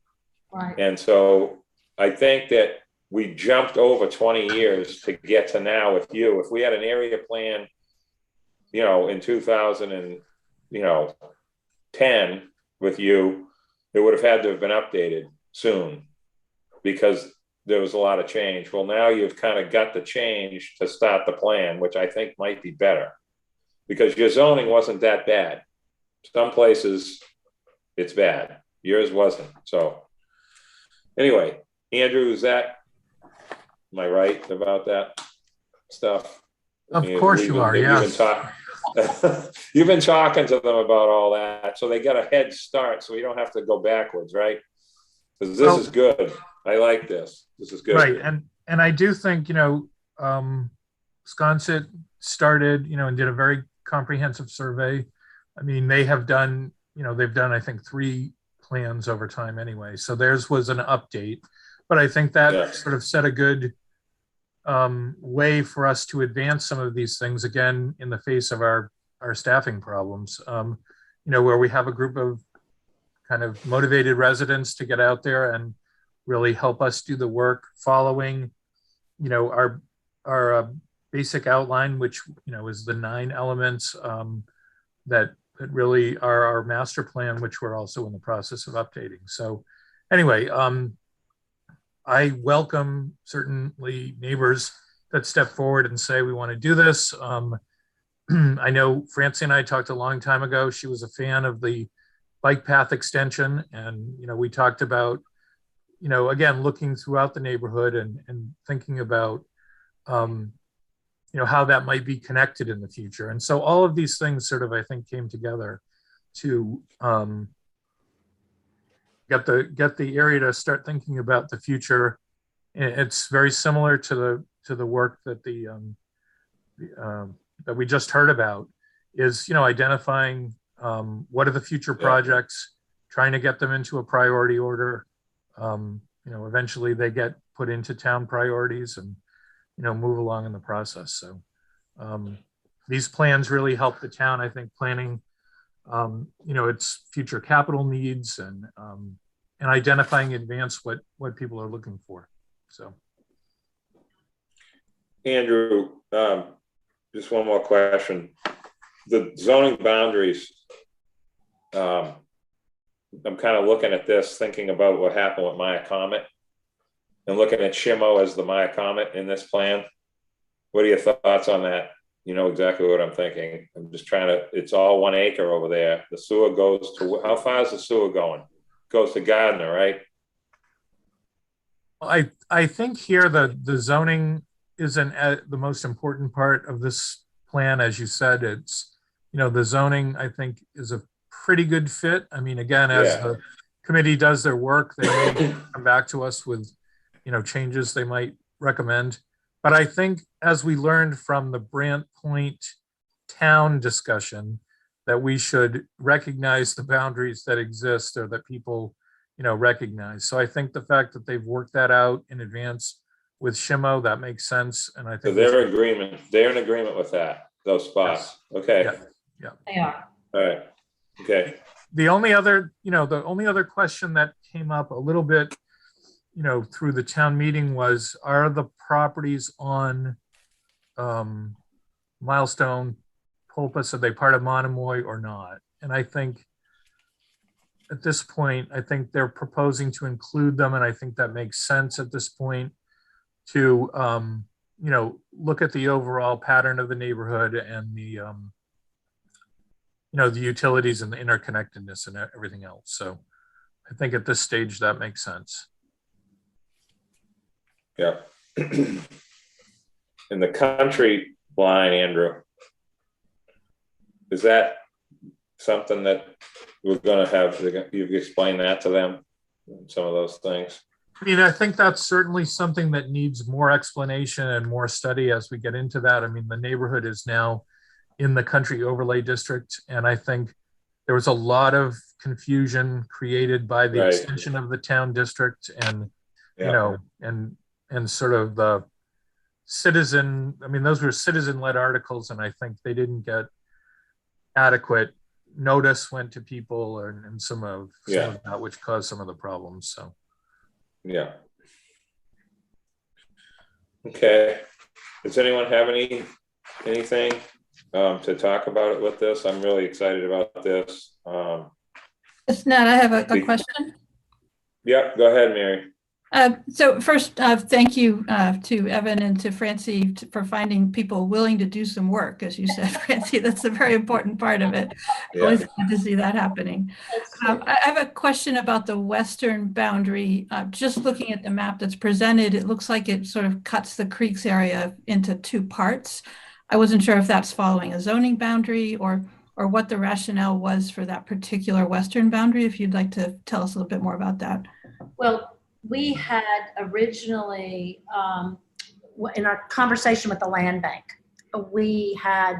Speaker 13: Right.
Speaker 1: And so I think that we jumped over 20 years to get to now with you. If we had an area plan, in 2010 with you, it would have had to have been updated soon because there was a lot of change. Well, now you've kind of got the change to start the plan, which I think might be better because your zoning wasn't that bad. Some places it's bad. Yours wasn't. So anyway, Andrew, am I right about that stuff?
Speaker 12: Of course you are, yes.
Speaker 1: You've been talking to them about all that, so they got a head start, so you don't have to go backwards, right? Because this is good. I like this. This is good.
Speaker 12: Right, and I do think, Sconset started, and did a very comprehensive survey. I mean, they have done, they've done, I think, 3 plans over time anyway. So theirs was an update. But I think that sort of set a good way for us to advance some of these things, again, in the face of our staffing problems, where we have a group of kind of motivated residents to get out there and really help us do the work following, our basic outline, which, is the 9 elements that really are our master plan, which we're also in the process of updating. So anyway, I welcome certainly neighbors that step forward and say, we want to do this. I know Francie and I talked a long time ago. She was a fan of the bike path extension. And, we talked about, again, looking throughout the neighborhood and thinking about, how that might be connected in the future. And so all of these things sort of, I think, came together to get the area to start thinking about the future. It's very similar to the work that that we just heard about, is identifying what are the future projects, trying to get them into a priority order. Eventually they get put into town priorities and, move along in the process. So these plans really help the town, I think, planning, its future capital needs and identifying in advance what people are looking for. So.
Speaker 1: Andrew, just one more question. The zoning boundaries, I'm kind of looking at this, thinking about what happened with Maya Comet and looking at Shimo as the Maya Comet in this plan. What are your thoughts on that? You know exactly what I'm thinking. I'm just trying to, it's all 1 acre over there. The sewer goes to, how far is the sewer going? Goes to Gardner, right?
Speaker 12: I think here the zoning isn't the most important part of this plan. As you said, it's, the zoning, I think, is a pretty good fit. I mean, again, as the committee does their work, they may come back to us with, changes they might recommend. But I think as we learned from the Brant Point town discussion, that we should recognize the boundaries that exist or that people, recognize. So I think the fact that they've worked that out in advance with Shimo, that makes sense. And I think
Speaker 1: so they're in agreement with that, those spots.
Speaker 12: Yes.
Speaker 1: Okay.
Speaker 12: Yeah.
Speaker 13: They are.
Speaker 1: All right. Okay.
Speaker 12: The only other question that came up a little bit, through the town meeting was, are the properties on Milestone Pulpus, are they part of Monomoy or not? And I think at this point, I think they're proposing to include them. And I think that makes sense at this point to, look at the overall pattern of the neighborhood and the, the utilities and the interconnectedness and everything else. So I think at this stage that makes sense.
Speaker 1: Yeah. In the country line, Andrew, is that something that we're going to have, you've explained that to them, some of those things?
Speaker 12: I mean, I think that's certainly something that needs more explanation and more study as we get into that. I mean, the neighborhood is now in the country overlay district, and I think there was a lot of confusion created by the extension of the town district and, and sort of the citizen, I mean, those were citizen-led articles, and I think they didn't get adequate notice went to people and some of that, which caused some of the problems. So.
Speaker 1: Yeah. Okay. Does anyone have anything to talk about it with this? I'm really excited about this.
Speaker 6: It's Nat, I have a question.
Speaker 1: Yeah, go ahead, Mary.
Speaker 6: So first, thank you to Evan and to Francie for finding people willing to do some work, as you said, Francie. That's a very important part of it. Always glad to see that happening. I have a question about the western boundary. Just looking at the map that's presented, it looks like it sort of cuts the creeks area into two parts. I wasn't sure if that's following a zoning boundary or what the rationale was for that particular western boundary. If you'd like to tell us a little bit more about that.
Speaker 13: Well, we had originally, in our conversation with the land bank, we had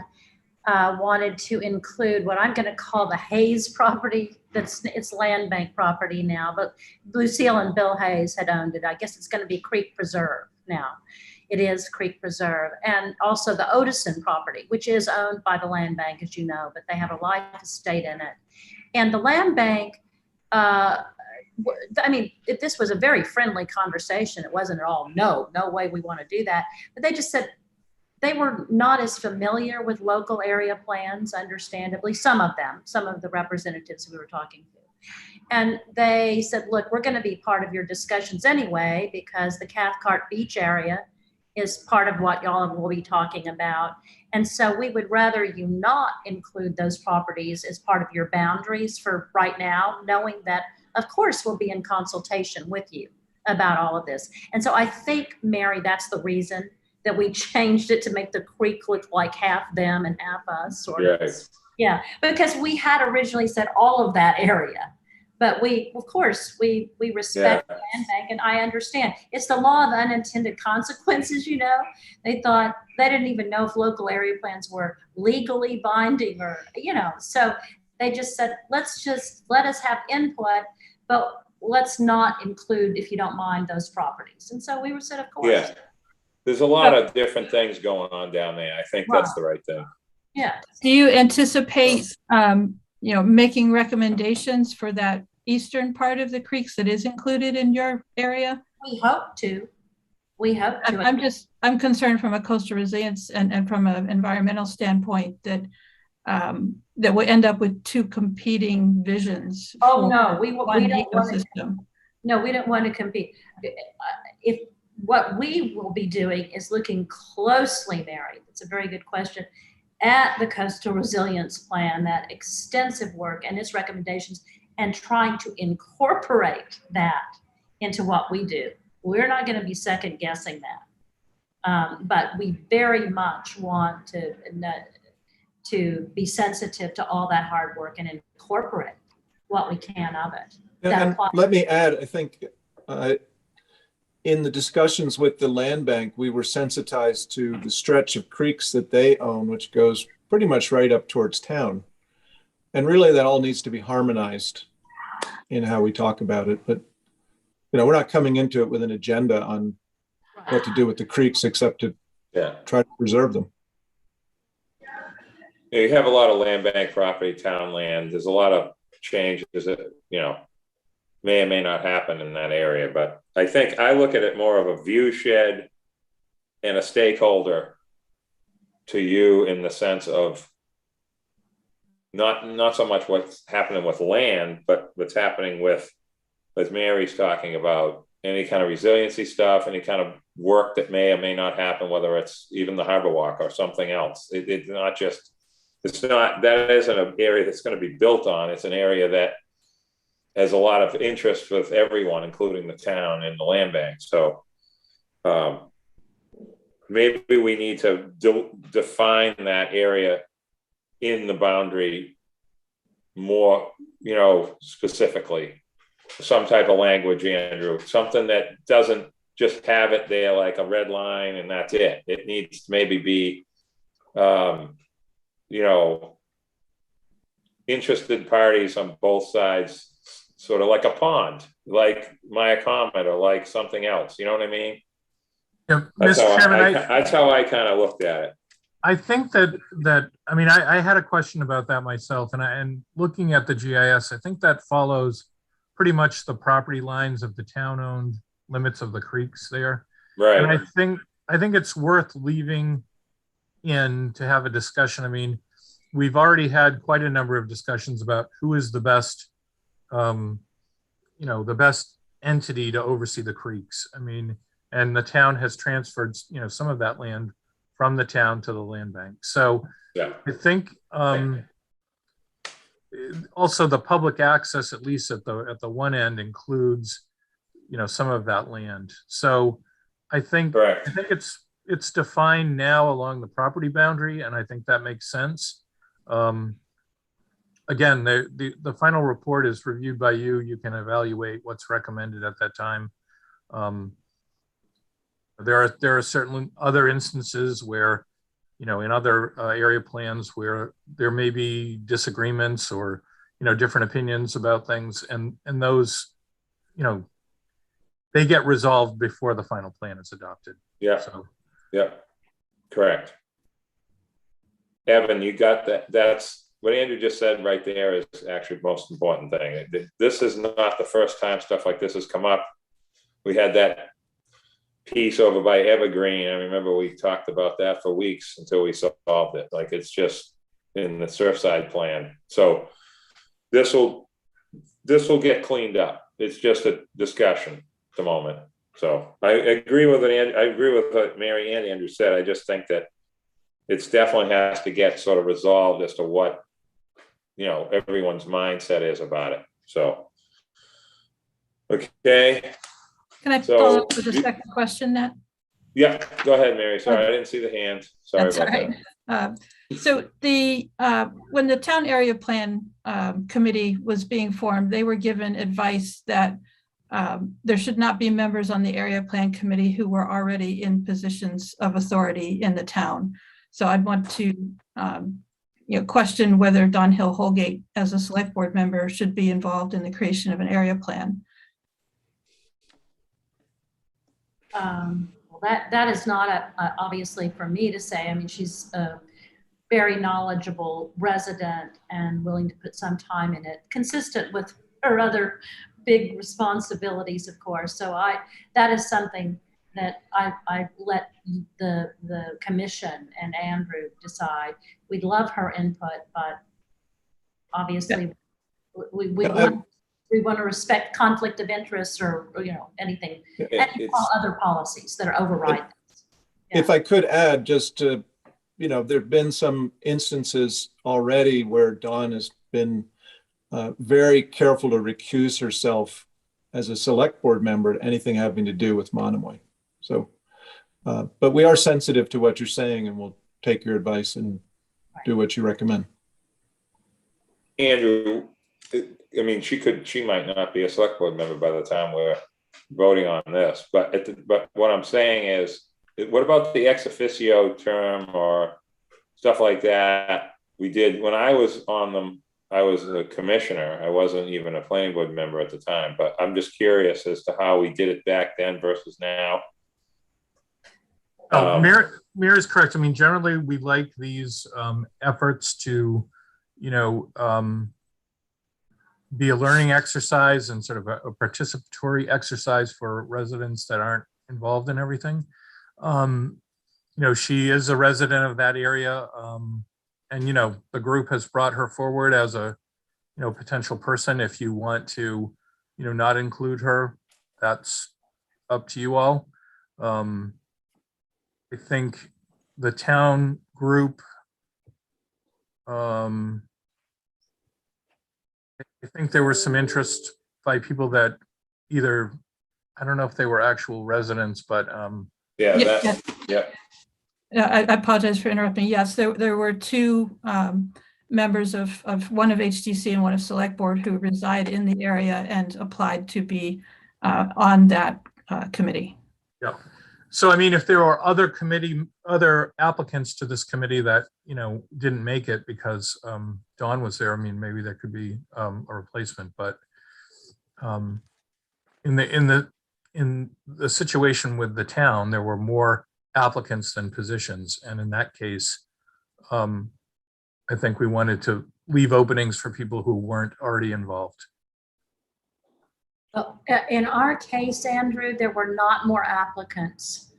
Speaker 13: wanted to include what I'm going to call the Hayes property. It's land bank property now, but Lucille and Bill Hayes had owned it. I guess it's going to be Creek Preserve now. It is Creek Preserve, and also the Otison property, which is owned by the land bank, as you know, but they have a life estate in it. And the land bank, I mean, this was a very friendly conversation. It wasn't at all, no way we want to do that. But they just said they were not as familiar with local area plans, understandably, some of the representatives we were talking to. And they said, look, we're going to be part of your discussions anyway, because the Cathcart Beach area is part of what y'all will be talking about. And so we would rather you not include those properties as part of your boundaries for right now, knowing that, of course, we'll be in consultation with you about all of this. And so I think, Mary, that's the reason that we changed it to make the creek look like half them and half us. Sort of. Yeah, because we had originally said all of that area. But we, of course, we respect the land bank, and I understand. It's the law of unintended consequences, you know. They thought, they didn't even know if local area plans were legally binding or, you know. So they just said, let us have input, but let's not include, if you don't mind, those properties. And so we said, of course.
Speaker 1: Yeah, there's a lot of different things going on down there. I think that's the right thing.
Speaker 13: Yeah.
Speaker 6: Do you anticipate, making recommendations for that eastern part of the creeks that is included in your area?
Speaker 13: We hope to.
Speaker 6: I'm concerned from a coastal resilience and from an environmental standpoint that that we end up with two competing visions.
Speaker 13: Oh, no, we don't want
Speaker 6: ecosystem.
Speaker 13: No, we don't want to compete. If what we will be doing is looking closely, Mary, it's a very good question, at the coastal resilience plan, that extensive work and its recommendations, and trying to incorporate that into what we do. We're not going to be second guessing that. But we very much want to be sensitive to all that hard work and incorporate what we can of it.
Speaker 14: And let me add, I think in the discussions with the land bank, we were sensitized to the stretch of creeks that they own, which goes pretty much right up towards town. And really that all needs to be harmonized in how we talk about it. But, we're not coming into it with an agenda on what to do with the creeks, except to try to preserve them.
Speaker 1: You have a lot of land bank property, town land. There's a lot of changes that, may or may not happen in that area. But I think I look at it more of a view shed and a stakeholder to you in the sense of not so much what's happening with land, but what's happening with, as Mary's talking about, any kind of resiliency stuff, any kind of work that may or may not happen, whether it's even the harbor walk or something else. That isn't an area that's going to be built on. It's an area that has a lot of interest with everyone, including the town and the land bank. So maybe we need to define that area in the boundary more, specifically. Some type of language, Andrew, something that doesn't just have it there like a red line and that's it. It needs to maybe be, interested parties on both sides, sort of like a pond, like Maya Comet or like something else. You know what I mean?
Speaker 12: Yeah,
Speaker 1: that's
Speaker 12: Mr. Chairman,
Speaker 1: that's how I kind of looked at it.
Speaker 12: I think I had a question about that myself, and looking at the GIS, I think that follows pretty much the property lines of the town-owned limits of the creeks there.
Speaker 1: Right.
Speaker 12: And I think it's worth leaving in to have a discussion. We've already had quite a number of discussions about who is the best, the best entity to oversee the creeks. And the town has transferred, some of that land from the town to the land bank. So I think also the public access, at least at the one end, includes, some of that land. So I think it's defined now along the property boundary, and I think that makes sense. Again, the final report is reviewed by you. You can evaluate what's recommended at that time. There are certainly other instances where, in other area plans where there may be disagreements or, different opinions about things, and those, they get resolved before the final plan is adopted.
Speaker 1: Yeah.
Speaker 12: So.
Speaker 1: Yeah. Correct. Evan, you got that? That's what Andrew just said right there is actually the most important thing. This is not the first time stuff like this has come up. We had that piece over by Evergreen. I remember we talked about that for weeks until we solved it. Like, it's just in the Surfside plan. So this will get cleaned up. It's just a discussion at the moment. So I agree with it. I agree with what Mary and Andrew said. I just think that it's definitely has to get sort of resolved as to what, everyone's mindset is about it. So, okay.
Speaker 6: Can I follow up with a second question, Nat?
Speaker 1: Yeah, go ahead, Mary. Sorry, I didn't see the hand. Sorry
Speaker 6: That's
Speaker 1: about
Speaker 6: all right.
Speaker 1: that.
Speaker 6: So when the town area plan committee was being formed, they were given advice that there should not be members on the area plan committee who were already in positions of authority in the town. So I'd want to question whether Don Hill Holgate as a select board member should be involved in the creation of an area plan.
Speaker 13: Well, that is not obviously for me to say. I mean, she's a very knowledgeable resident and willing to put some time in it, consistent with her other big responsibilities, of course. So that is something that I let the commission and Andrew decide. We'd love her input, but obviously we want to respect conflict of interest or anything, any other policies that are overriding.
Speaker 14: If I could add, just to, there've been some instances already where Dawn has been very careful to recuse herself as a select board member to anything having to do with Monomoy. So, but we are sensitive to what you're saying, and we'll take your advice and do what you recommend.
Speaker 1: Andrew, I mean, she might not be a select board member by the time we're voting on this, but what I'm saying is, what about the ex officio term or stuff like that? We did, when I was on them, I was a commissioner. I wasn't even a planning board member at the time, but I'm just curious as to how we did it back then versus now.
Speaker 12: Mayor is correct. I mean, generally we like these efforts to, be a learning exercise and sort of a participatory exercise for residents that aren't involved in everything. She is a resident of that area. And, the group has brought her forward as a, potential person. If you want to, not include her, that's up to you all. I think the town group, I think there was some interest by people that either, I don't know if they were actual residents, but
Speaker 1: Yeah.
Speaker 6: I apologize for interrupting. Yes, there were two members of one of HDC and one of Select Board who reside in the area and applied to be on that committee.
Speaker 12: Yeah. So, I mean, if there are other applicants to this committee that, didn't make it because Dawn was there, I mean, maybe there could be a replacement, but in the situation with the town, there were more applicants than positions. And in that case, I think we wanted to leave openings for people who weren't already involved.
Speaker 13: In our case, Andrew, there were not more applicants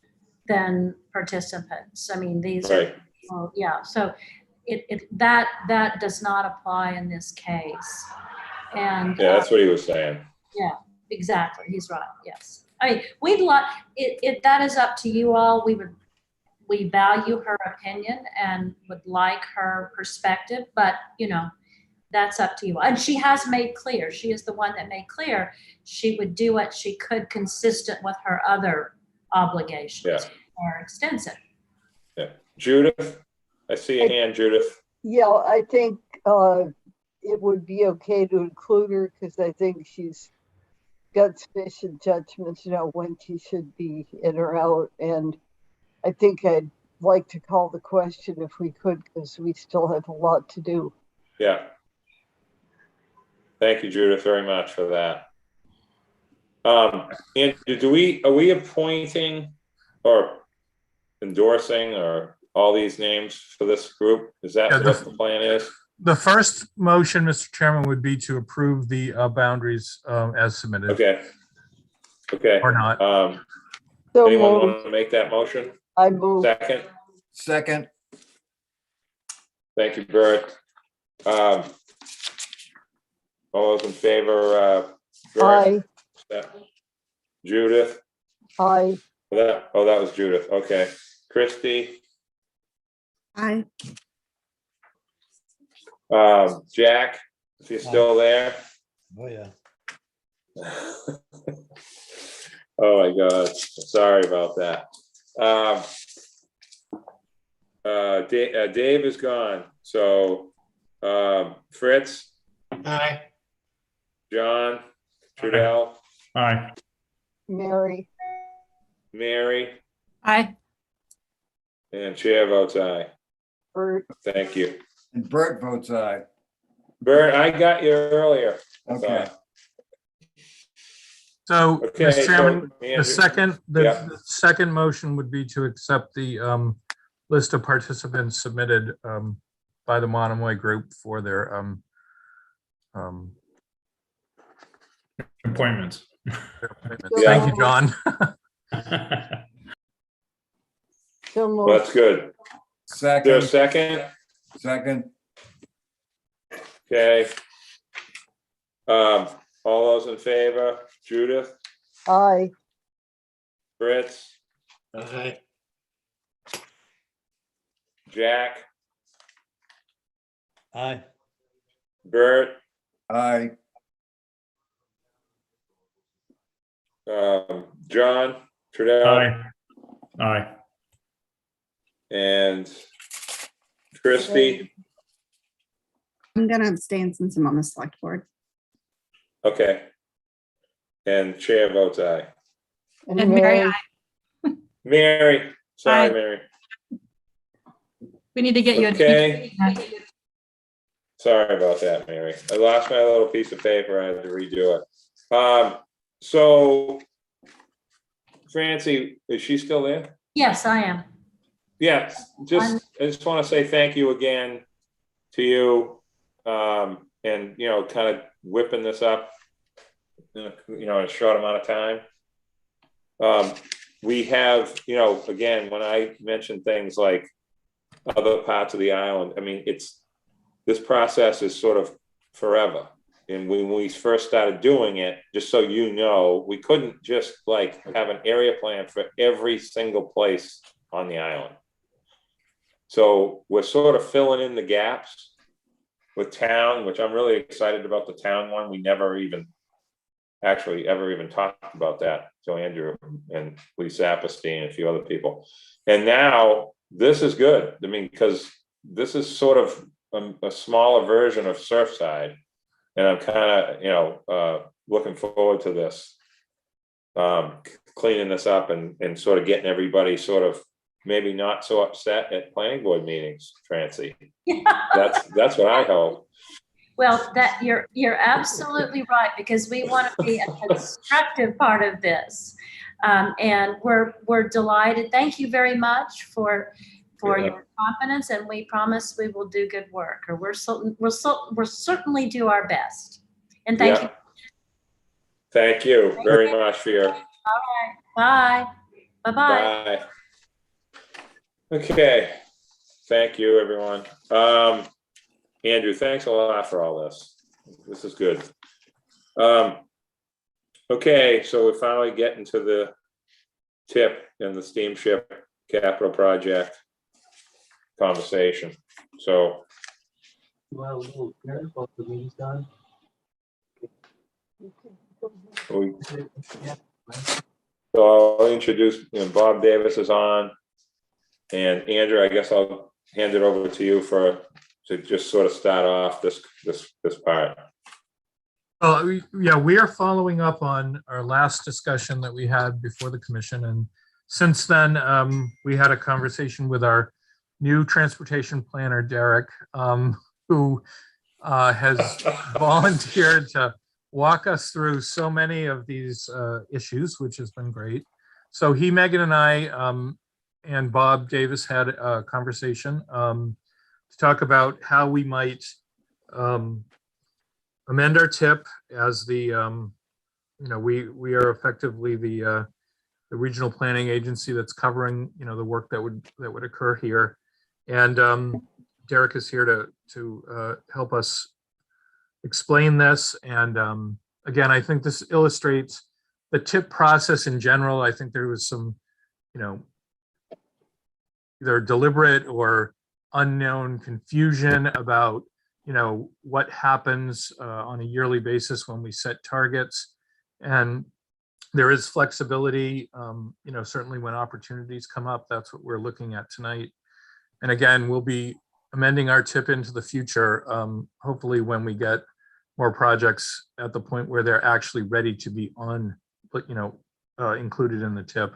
Speaker 13: than participants. I mean, these
Speaker 1: right.
Speaker 13: are, yeah. So that does not apply in this case. And
Speaker 1: yeah, that's what he was saying.
Speaker 13: Yeah, exactly. He's right. Yes. I mean, we'd like it. That is up to you all. We value her opinion and would like her perspective, but that's up to you. And she has made clear, she is the one that made clear she would do what she could consistent with her other obligations.
Speaker 1: Yeah.
Speaker 13: Are extensive.
Speaker 1: Yeah. Judith, I see a hand, Judith.
Speaker 3: Yeah, I think it would be okay to include her because I think she's got sufficient judgment to know when she should be in or out. And I think I'd like to call the question if we could, because we still have a lot to do.
Speaker 1: Yeah. Thank you, Judith, very much for that. Andrew, are we appointing or endorsing or all these names for this group? Is that what the plan is?
Speaker 12: The first motion, Mr. Chairman, would be to approve the boundaries as submitted.
Speaker 1: Okay. Okay.
Speaker 12: Or not.
Speaker 3: So
Speaker 1: anyone
Speaker 3: moved.
Speaker 1: want to make that motion?
Speaker 3: I move.
Speaker 4: Second.
Speaker 1: Thank you, Bert. All those in favor, Bert?
Speaker 3: Aye.
Speaker 1: Judith?
Speaker 3: Aye.
Speaker 1: That was Judith. Okay. Christy?
Speaker 10: Aye.
Speaker 1: Jack? Is he still there?
Speaker 15: Oh, yeah.
Speaker 1: Oh my God. Sorry about that. Dave is gone. So Fritz?
Speaker 15: Aye.
Speaker 1: John? Trudell?
Speaker 5: Aye.
Speaker 3: Mary?
Speaker 1: Mary?
Speaker 6: Aye.
Speaker 1: And chair votes aye.
Speaker 3: Bert?
Speaker 1: Thank you.
Speaker 4: And Bert votes aye.
Speaker 1: Bert, I got you earlier.
Speaker 4: Okay.
Speaker 12: So,
Speaker 1: Okay,
Speaker 12: Mr. Chairman,
Speaker 1: so, Andrew-
Speaker 12: the second motion would be to accept the list of participants submitted by the Monomoy group for their
Speaker 5: Appointments.
Speaker 12: Thank you, John.
Speaker 3: So
Speaker 1: Well,
Speaker 3: moved.
Speaker 1: that's good. Is there a
Speaker 4: Second,
Speaker 1: second?
Speaker 4: second,
Speaker 1: Okay. All those in favor? Judith,
Speaker 3: Aye.
Speaker 1: Fritz,
Speaker 12: Aye.
Speaker 1: Jack,
Speaker 12: Aye.
Speaker 1: Bert,
Speaker 4: aye,
Speaker 1: John, Trudell,
Speaker 5: Aye. Aye.
Speaker 1: and Christie.
Speaker 10: I'm gonna abstain since I'm on the select board.
Speaker 1: Okay. And chair votes aye.
Speaker 6: And Mary,
Speaker 1: Mary, sorry,
Speaker 6: Aye.
Speaker 1: Mary.
Speaker 6: we need to get you.
Speaker 1: Okay. Sorry about that, Mary. I lost my little piece of paper. I had to redo it. So Francie, is she still there?
Speaker 13: Yes, I am.
Speaker 1: Yeah, I just want to say thank you again to you. And, you know, kind of whipping this up, you know, in a short amount of time. We have, you know, again, when I mention things like other parts of the island, I mean, this process is sort of forever. And when we first started doing it, just so you know, we couldn't just like have an area plan for every single place on the island. So we're sort of filling in the gaps with town, which I'm really excited about the town one. We never even actually ever even talked about that. So Andrew and Lisa Apostine and a few other people. And now this is good. I mean, because this is sort of a smaller version of Surfside. And I'm kind of, you know, looking forward to this, cleaning this up and sort of getting everybody sort of maybe not so upset at planning board meetings, Francie. That's what I hope.
Speaker 13: Well, that you're absolutely right, because we want to be a constructive part of this. And we're delighted. Thank you very much for your confidence, and we promise we will do good work, or we'll certainly do our best. And thank you.
Speaker 1: Thank you very much for your.
Speaker 13: All right. Bye. Bye-bye.
Speaker 1: Bye. Okay. Thank you, everyone. Andrew, thanks a lot for all this. This is good. Okay, so we're finally getting to the tip in the steamship capital project conversation. So I'll introduce, you know, Bob Davis is on, and Andrew, I guess I'll hand it over to you to just sort of start off this part.
Speaker 12: Well, yeah, we are following up on our last discussion that we had before the commission. And since then, we had a conversation with our new transportation planner, Derek, who has volunteered to walk us through so many of these issues, which has been great. So he, Megan, and I, and Bob Davis had a conversation to talk about how we might amend our tip as the, you know, we are effectively the regional planning agency that's covering, you know, the work that would occur here. And Derek is here to help us explain this. And again, I think this illustrates the tip process in general. I think there was some, you know, either deliberate or unknown confusion about, you know, what happens on a yearly basis when we set targets. And there is flexibility, you know, certainly when opportunities come up. That's what we're looking at tonight. And again, we'll be amending our tip into the future, hopefully when we get more projects at the point where they're actually ready to be on, but, you know, included in the tip.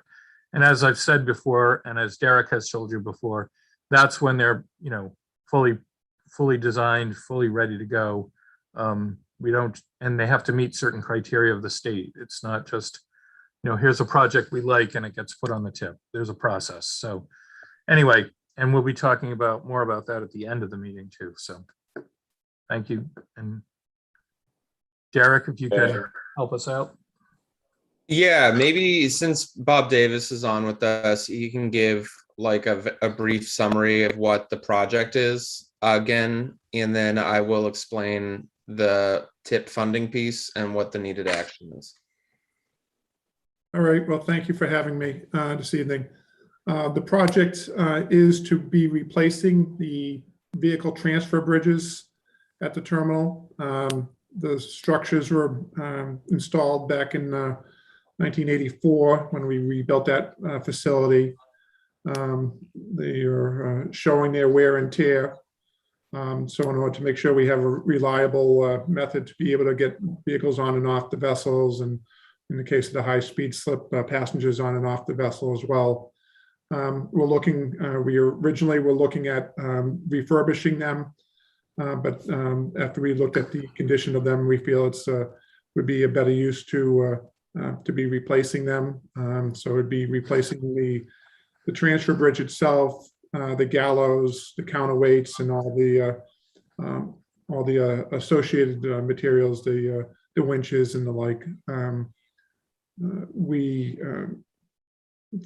Speaker 12: And as I've said before, and as Derek has told you before, that's when they're, you know, fully designed, fully ready to go, We don't, and they have to meet certain criteria of the state. It's not just, here's a project we like and it gets put on the tip. There's a process. So anyway, and we'll be talking about more about that at the end of the meeting too. So thank you. And Derek, if you could help us out.
Speaker 15: Yeah, maybe since Bob Davis is on with us, he can give like a brief summary of what the project is again, and then I will explain the tip funding piece and what the needed action is.
Speaker 16: All right, well, thank you for having me this evening. The project is to be replacing the vehicle transfer bridges at the terminal. The structures were installed back in 1984 when we rebuilt that facility. They are showing their wear and tear. So in order to make sure we have a reliable method to be able to get vehicles on and off the vessels, and in the case of the high-speed slip, passengers on and off the vessel as well. We originally were looking at refurbishing them, but after we looked at the condition of them, we feel it's would be a better use to be replacing them. So it'd be replacing the transfer bridge itself, the gallows, the counterweights, and all the associated materials, the winches and the like.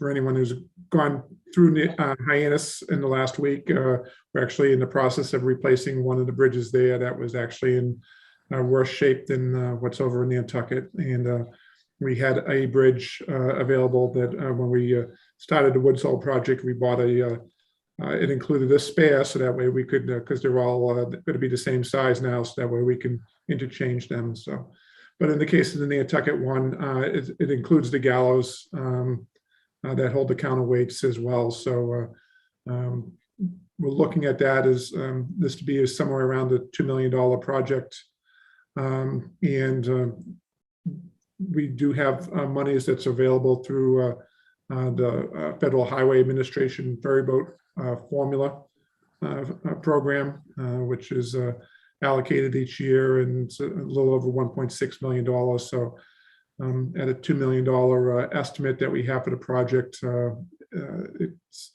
Speaker 16: For anyone who's gone through Hyannis in the last week, we're actually in the process of replacing one of the bridges there that was actually in worse shape than what's over in Nantucket. And we had a bridge available that when we started the Woods Hole project, we bought it included a spare, so that way we could, because they're all going to be the same size now, so that way we can interchange them. So, but in the case of the Nantucket one, it includes the gallows that hold the counterweights as well. So we're looking at that as this to be somewhere around the $2 million project. And we do have monies that's available through the Federal Highway Administration ferry boat formula program, which is allocated each year, and it's a little over $1.6 million. So at a $2 million estimate that we have for the project, it's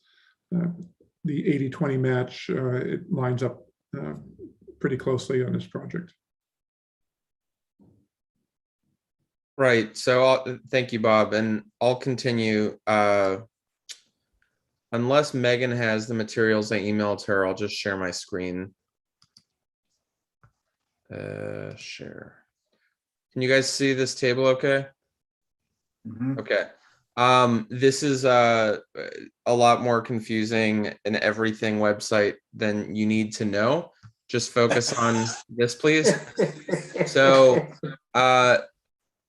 Speaker 16: the 80-20 match. It lines up pretty closely on this project.
Speaker 15: Right. So thank you, Bob. And I'll continue. Unless Megan has the materials I emailed her, I'll just share my screen. Share. Can you guys see this table okay?
Speaker 4: Mhm.
Speaker 15: Okay. This is a lot more confusing and everything website than you need to know. Just focus on this, please. So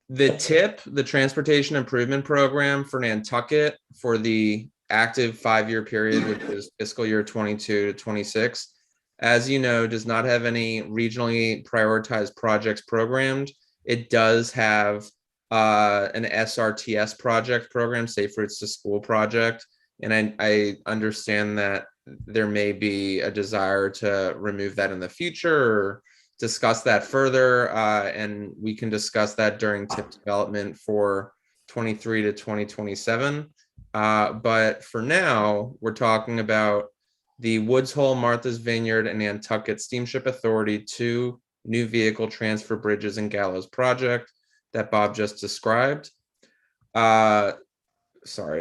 Speaker 15: the TIP, the Transportation Improvement Program for Nantucket for the active 5-year period, which is fiscal year 22 to 26, as you know, does not have any regionally prioritized projects programmed. It does have an SRTS project program, Safe Routes to School project. And I understand that there may be a desire to remove that in the future or discuss that further. And we can discuss that during TIP development for 23 to 2027. But for now, we're talking about the Woods Hole, Martha's Vineyard, and Nantucket Steamship Authority 2 new vehicle transfer bridges and gallows project that Bob just described. Sorry,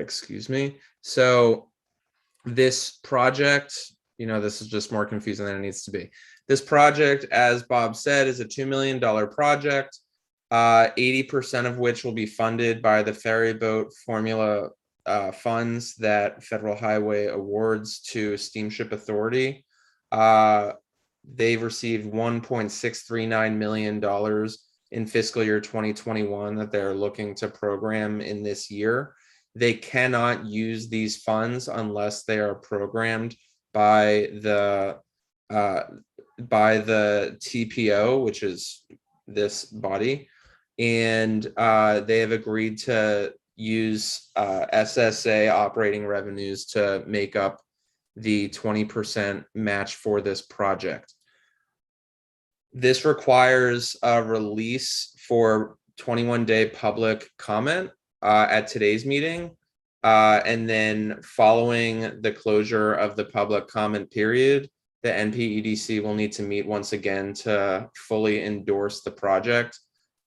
Speaker 15: excuse me. So this project, this is just more confusing than it needs to be. This project, as Bob said, is a $2 million project, 80% of which will be funded by the ferry boat formula funds that Federal Highway awards to Steamship Authority. They've received $1.639 million in fiscal year 2021 that they're looking to program in this year. They cannot use these funds unless they are programmed by the TPO, which is this body, and they have agreed to use SSA operating revenues to make up the 20% match for this project. This requires a release for 21-day public comment at today's meeting. And then following the closure of the public comment period, the NPEDC will need to meet once again to fully endorse the project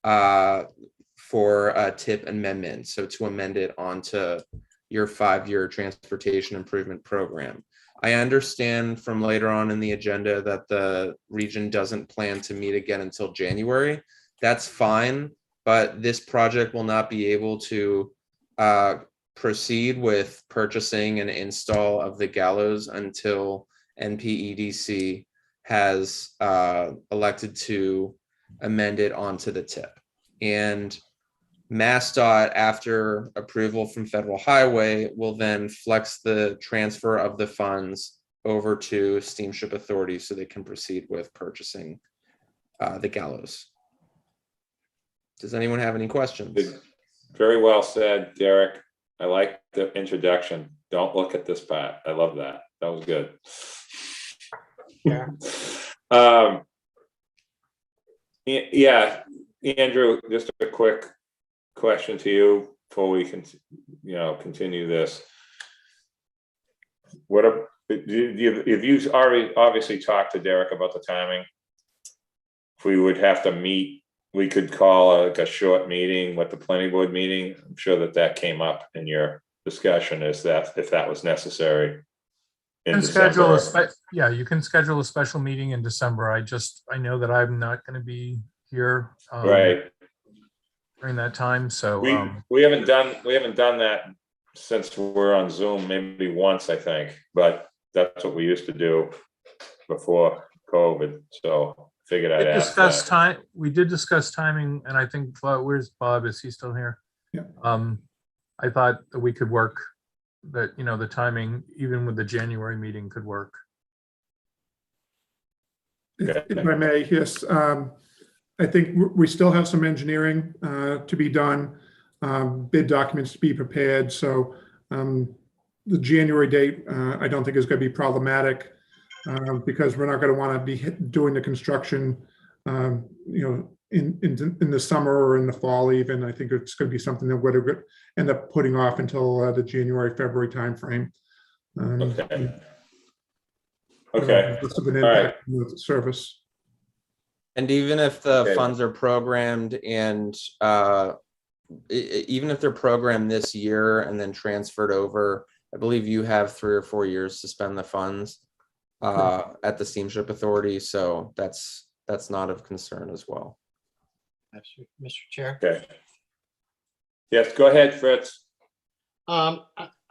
Speaker 15: for a TIP amendment. So to amend it onto your 5-year transportation improvement program. I understand from later on in the agenda that the region doesn't plan to meet again until January. That's fine, but this project will not be able to proceed with purchasing and install of the gallows until NPEDC has elected to amend it onto the TIP. And MassDOT, after approval from Federal Highway, will then flex the transfer of the funds over to Steamship Authority so they can proceed with purchasing the gallows. Does anyone have any questions?
Speaker 1: Very well said, Derek. I like the introduction. Don't look at this part. I love that. That was good.
Speaker 17: Yeah.
Speaker 1: Yeah, Andrew, just a quick question to you before we can, continue this. What if you already obviously talked to Derek about the timing? If we would have to meet, we could call a short meeting with the planning board meeting. I'm sure that came up in your discussion, is that if that was necessary.
Speaker 12: You can schedule a special meeting in December. I know that I'm not going to be here
Speaker 1: right
Speaker 12: during that time. So
Speaker 1: we haven't done that since we're on Zoom, maybe once, I think, but that's what we used to do before COVID. So figured I'd ask that.
Speaker 12: We did discuss timing, and I think where's Bob? Is he still here?
Speaker 16: Yeah.
Speaker 12: I thought that we could work that, the timing, even with the January meeting, could work.
Speaker 16: If I may, yes. I think we still have some engineering to be done, bid documents to be prepared. So the January date, I don't think is going to be problematic because we're not going to want to be doing the construction, in the summer or in the fall even. I think it's going to be something that we're going to end up putting off until the January, February timeframe.
Speaker 1: Okay. Okay.
Speaker 16: Less of an
Speaker 1: All
Speaker 16: impact on the service.
Speaker 15: And even if the funds are programmed and even if they're programmed this year and then transferred over, I believe you have 3 or 4 years to spend the funds at the Steamship Authority. So that's not of concern as well.
Speaker 17: Mr. Chair.
Speaker 1: Okay. Yes, go ahead, Fritz.
Speaker 17: I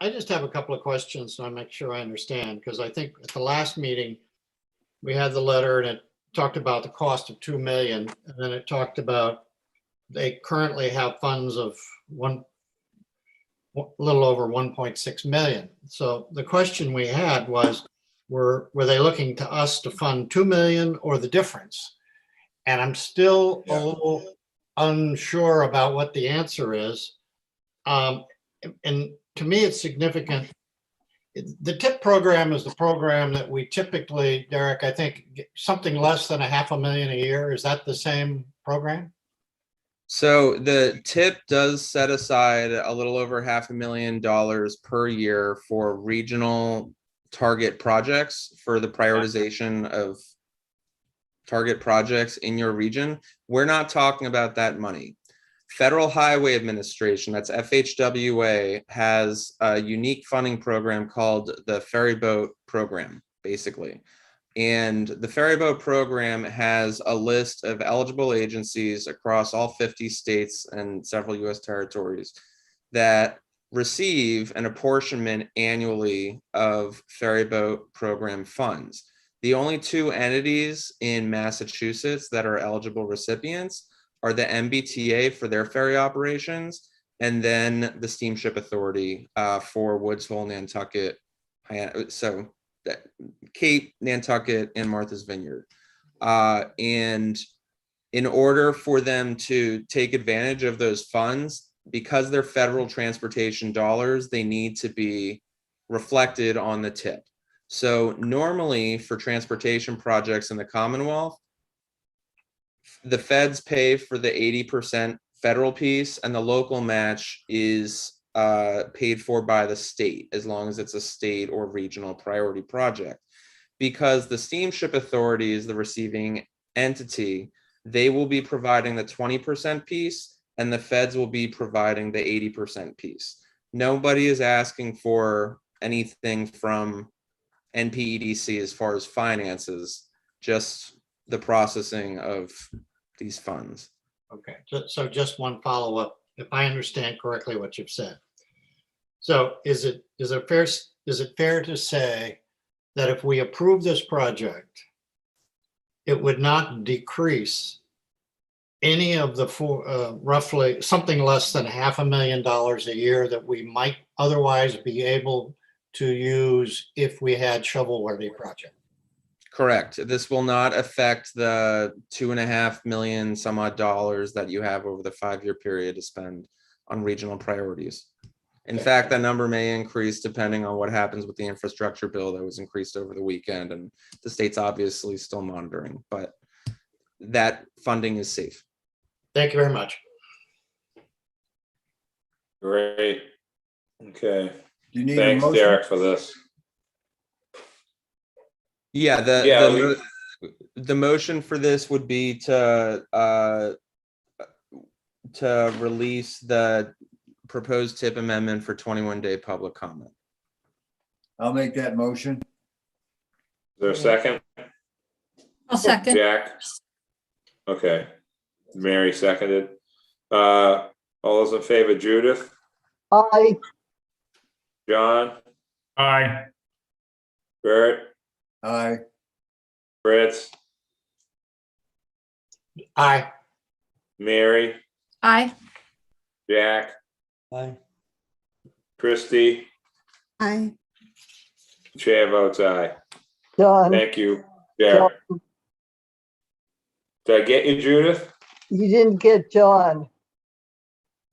Speaker 17: just have a couple of questions so I make sure I understand, because I think at the last meeting we had the letter and it talked about the cost of 2 million, and then it talked about they currently have funds of a little over 1.6 million. So the question we had was, were they looking to us to fund 2 million or the difference? And I'm still a little unsure about what the answer is. And to me, it's significant. The TIP program is the program that we typically, Derek, I think something less than $500,000 a year. Is that the same program?
Speaker 15: So the TIP does set aside a little over $500,000 per year for regional target projects for the prioritization of target projects in your region. We're not talking about that money. Federal Highway Administration, that's FHWA, has a unique funding program called the Ferry Boat Program, basically. And the Ferry Boat Program has a list of eligible agencies across all 50 states and several US territories that receive an apportionment annually of Ferry Boat Program funds. The only 2 entities in Massachusetts that are eligible recipients are the MBTA for their ferry operations, and then the Steamship Authority for Woods Hole, Nantucket, so Cape, Nantucket, and Martha's Vineyard. And in order for them to take advantage of those funds, because they're federal transportation dollars, they need to be reflected on the TIP. So normally for transportation projects in the Commonwealth, the feds pay for the 80% federal piece, and the local match is paid for by the state, as long as it's a state or regional priority project. Because the Steamship Authority is the receiving entity, they will be providing the 20% piece, and the feds will be providing the 80% piece. Nobody is asking for anything from NPEDC as far as finances, just the processing of these funds.
Speaker 17: Okay, so just one follow-up, if I understand correctly what you've said. So is it fair to say that if we approve this project, it would not decrease any of the roughly something less than $500,000 a year that we might otherwise be able to use if we had shovel-worthy project?
Speaker 15: Correct. This will not affect the $2.5 million some odd dollars that you have over the 5-year period to spend on regional priorities. In fact, that number may increase depending on what happens with the infrastructure bill that was increased over the weekend, and the state's obviously still monitoring, but that funding is safe.
Speaker 17: Thank you very much.
Speaker 1: Great. Okay.
Speaker 4: Do you need
Speaker 1: Thanks,
Speaker 4: a motion?
Speaker 1: Derek, for this.
Speaker 15: Yeah, the motion for this would be to release the proposed tip amendment for 21-day public comment.
Speaker 4: I'll make that motion.
Speaker 1: Is there a second?
Speaker 6: I'll second.
Speaker 1: Jack? Okay. Mary seconded. All those in favor, Judith?
Speaker 3: Aye.
Speaker 1: John?
Speaker 5: Aye.
Speaker 1: Bert?
Speaker 4: Aye.
Speaker 1: Fritz?
Speaker 17: Aye.
Speaker 1: Mary?
Speaker 6: Aye.
Speaker 1: Jack?
Speaker 4: Aye.
Speaker 1: Christie?
Speaker 10: Aye.
Speaker 1: Chair votes aye.
Speaker 3: John.
Speaker 1: Thank you, Derek. Did I get you, Judith?
Speaker 3: You didn't get John.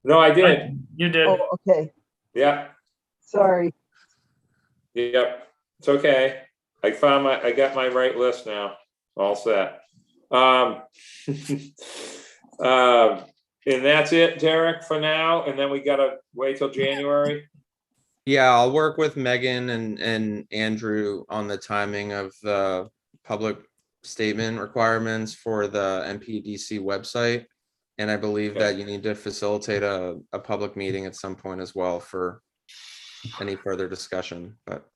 Speaker 1: No, I did.
Speaker 5: You did.
Speaker 3: Oh, okay.
Speaker 1: Yep.
Speaker 3: Sorry.
Speaker 1: Yep. It's okay. I got my right list now. All set. And that's it, Derek, for now. And then we gotta wait till January.
Speaker 15: Yeah, I'll work with Megan and Andrew on the timing of the public statement requirements for the NPDC website. And I believe that you need to facilitate a public meeting at some point as well for any further discussion, but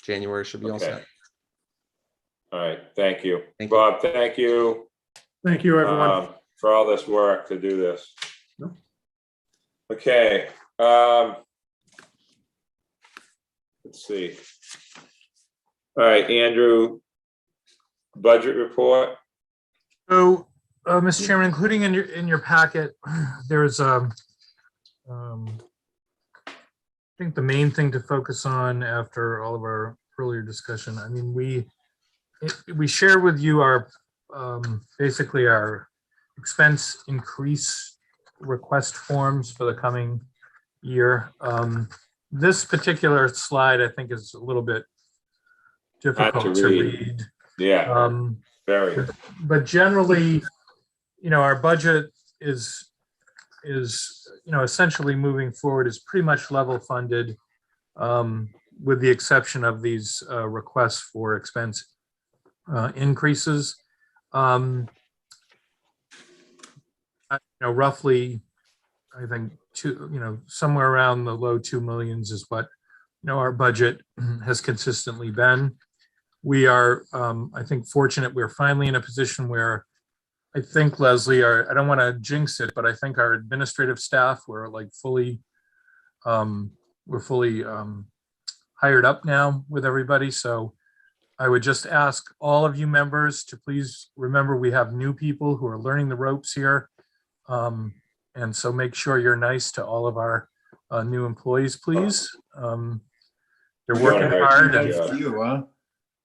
Speaker 15: January should be all set.
Speaker 1: All right. Thank you.
Speaker 15: Thank you.
Speaker 1: Bob, thank you.
Speaker 16: Thank you, everyone.
Speaker 1: For all this work to do this. Okay. Let's see. All right, Andrew, budget report.
Speaker 12: So, Mr. Chairman, including in your packet, there's I think the main thing to focus on after all of our earlier discussion. I mean, we share with you our basically our expense increase request forms for the coming year. This particular slide, I think, is a little bit difficult to read.
Speaker 1: Yeah, very.
Speaker 12: But generally, our budget is essentially moving forward is pretty much level funded, with the exception of these requests for expense increases. Roughly, I think somewhere around the low 2 millions is what our budget has consistently been. We are, I think, fortunate. We're finally in a position where I think, Leslie, I don't want to jinx it, but I think our administrative staff were fully hired up now with everybody. So I would just ask all of you members to please remember we have new people who are learning the ropes here. And so make sure you're nice to all of our new employees, please. They're working hard.
Speaker 4: Nice to you, huh?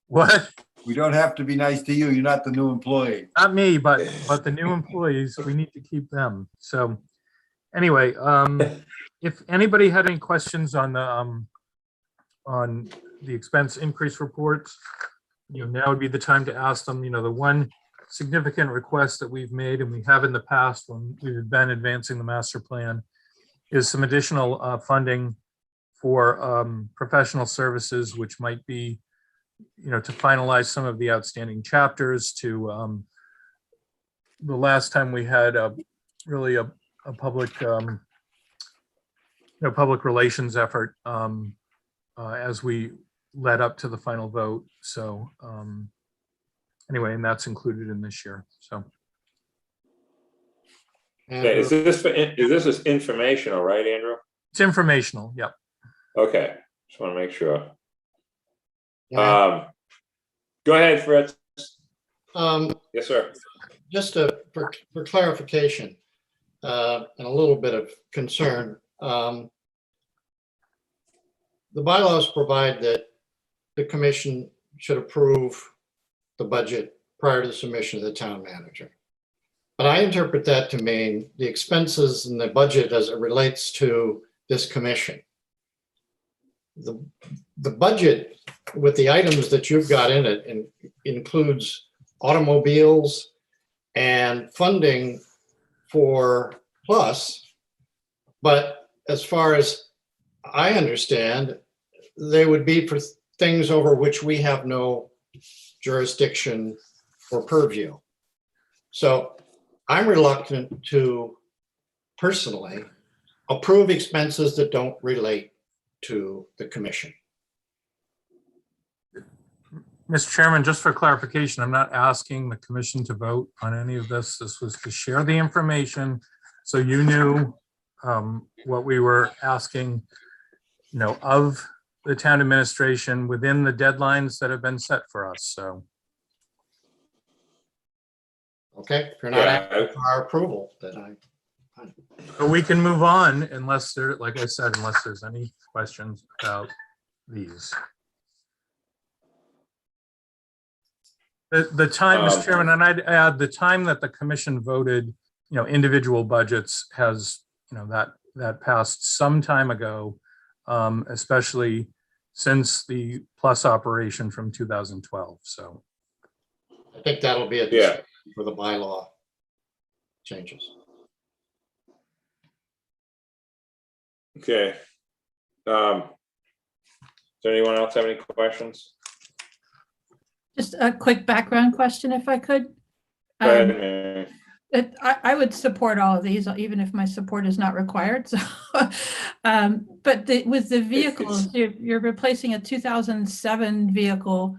Speaker 12: What?
Speaker 4: We don't have to be nice to you. You're not the new employee.
Speaker 12: Not me, but the new employees, we need to keep them. So anyway, if anybody had any questions on the expense increase reports, now would be the time to ask them. The one significant request that we've made, and we have in the past when we've been advancing the master plan, is some additional funding for professional services, which might be, to finalize some of the outstanding chapters. To the last time we had really a public, public relations effort as we led up to the final vote. So anyway, and that's included in this year. So.
Speaker 1: Okay, is this informational, right, Andrew?
Speaker 12: It's informational. Yep.
Speaker 1: Okay, just want to make sure.
Speaker 17: Yeah.
Speaker 1: Go ahead, Fritz.
Speaker 17: Yes,
Speaker 1: sir.
Speaker 17: Just for clarification and a little bit of concern, the bylaws provide that the commission should approve the budget prior to the submission to the town manager. But I interpret that to mean the expenses in the budget as it relates to this commission. The budget with the items that you've got in it includes automobiles and funding for Plus. But as far as I understand, they would be for things over which we have no jurisdiction or purview. So I'm reluctant to personally approve expenses that don't relate to the commission.
Speaker 12: Mr. Chairman, just for clarification, I'm not asking the commission to vote on any of this. This was to share the information so you knew what we were asking, of the town administration within the deadlines that have been set for us. So.
Speaker 17: Okay, if you're not asking for our approval, then
Speaker 12: But we can move on unless there, like I said, unless there's any questions about these. The time, Mr. Chairman, and I'd add the time that the commission voted, individual budgets has, that passed some time ago, especially since the Plus operation from 2012. So
Speaker 17: I think that'll be a discussion for the bylaw changes.
Speaker 1: Okay. Does anyone else have any questions?
Speaker 6: Just a quick background question, if I could.
Speaker 1: Go ahead, Mary.
Speaker 6: I would support all of these, even if my support is not required. So, but with the vehicles, you're replacing a 2007 vehicle.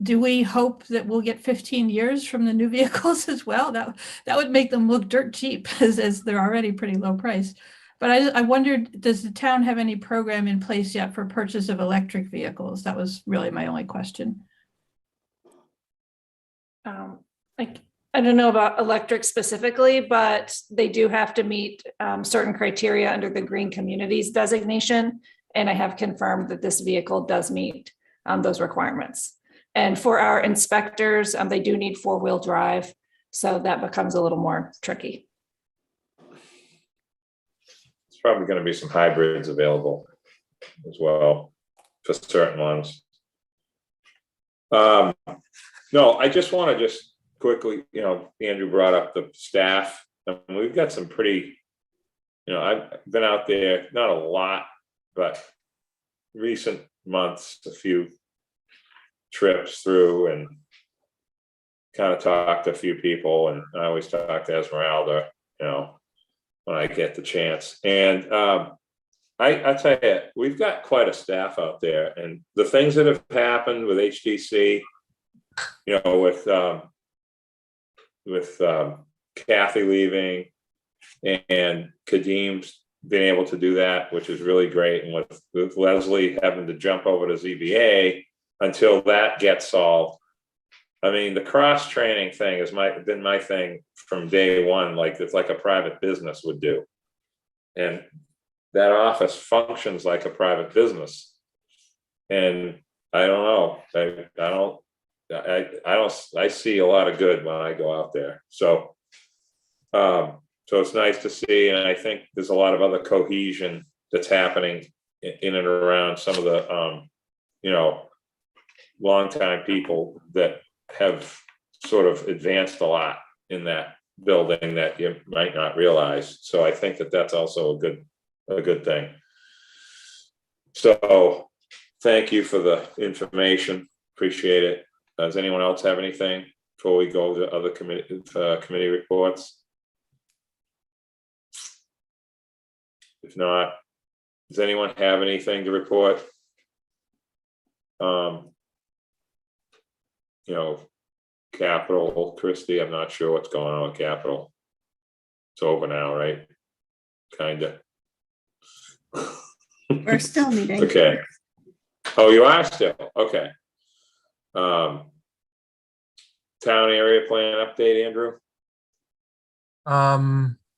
Speaker 6: Do we hope that we'll get 15 years from the new vehicles as well? That would make them look dirt cheap, as they're already pretty low price. But I wondered, does the town have any program in place yet for purchase of electric vehicles? That was really my only question.
Speaker 18: I don't know about electric specifically, but they do have to meet certain criteria under the Green Communities designation. And I have confirmed that this vehicle does meet those requirements. And for our inspectors, they do need 4-wheel drive. So that becomes a little more tricky.
Speaker 1: There's probably going to be some hybrids available as well for certain ones. No, I just want to quickly, Andrew brought up the staff. We've got some pretty, I've been out there, not a lot, but recent months, a few trips through and kind of talked to a few people. And I always talk to Esmeralda, when I get the chance. And I tell you, we've got quite a staff out there, and the things that have happened with HDC, with Kathy leaving and Kadim's being able to do that, which is really great. And with Leslie having to jump over to ZBA until that gets solved. I mean, the cross training thing has been my thing from day one. Like it's like a private business would do. And that office functions like a private business. And I don't know. I see a lot of good when I go out there. So it's nice to see. And I think there's a lot of other cohesion that's happening in and around some of the, longtime people that have sort of advanced a lot in that building that you might not realize. So I think that that's also a good thing. So thank you for the information. Appreciate it. Does anyone else have anything before we go to other committee reports? If not, does anyone have anything to report? You know, Capital, Christie, I'm not sure what's going on with Capital. It's over now, right? Kinda.
Speaker 10: We're still meeting.
Speaker 1: Okay. Oh, you are still? Okay. Town area plan update, Andrew?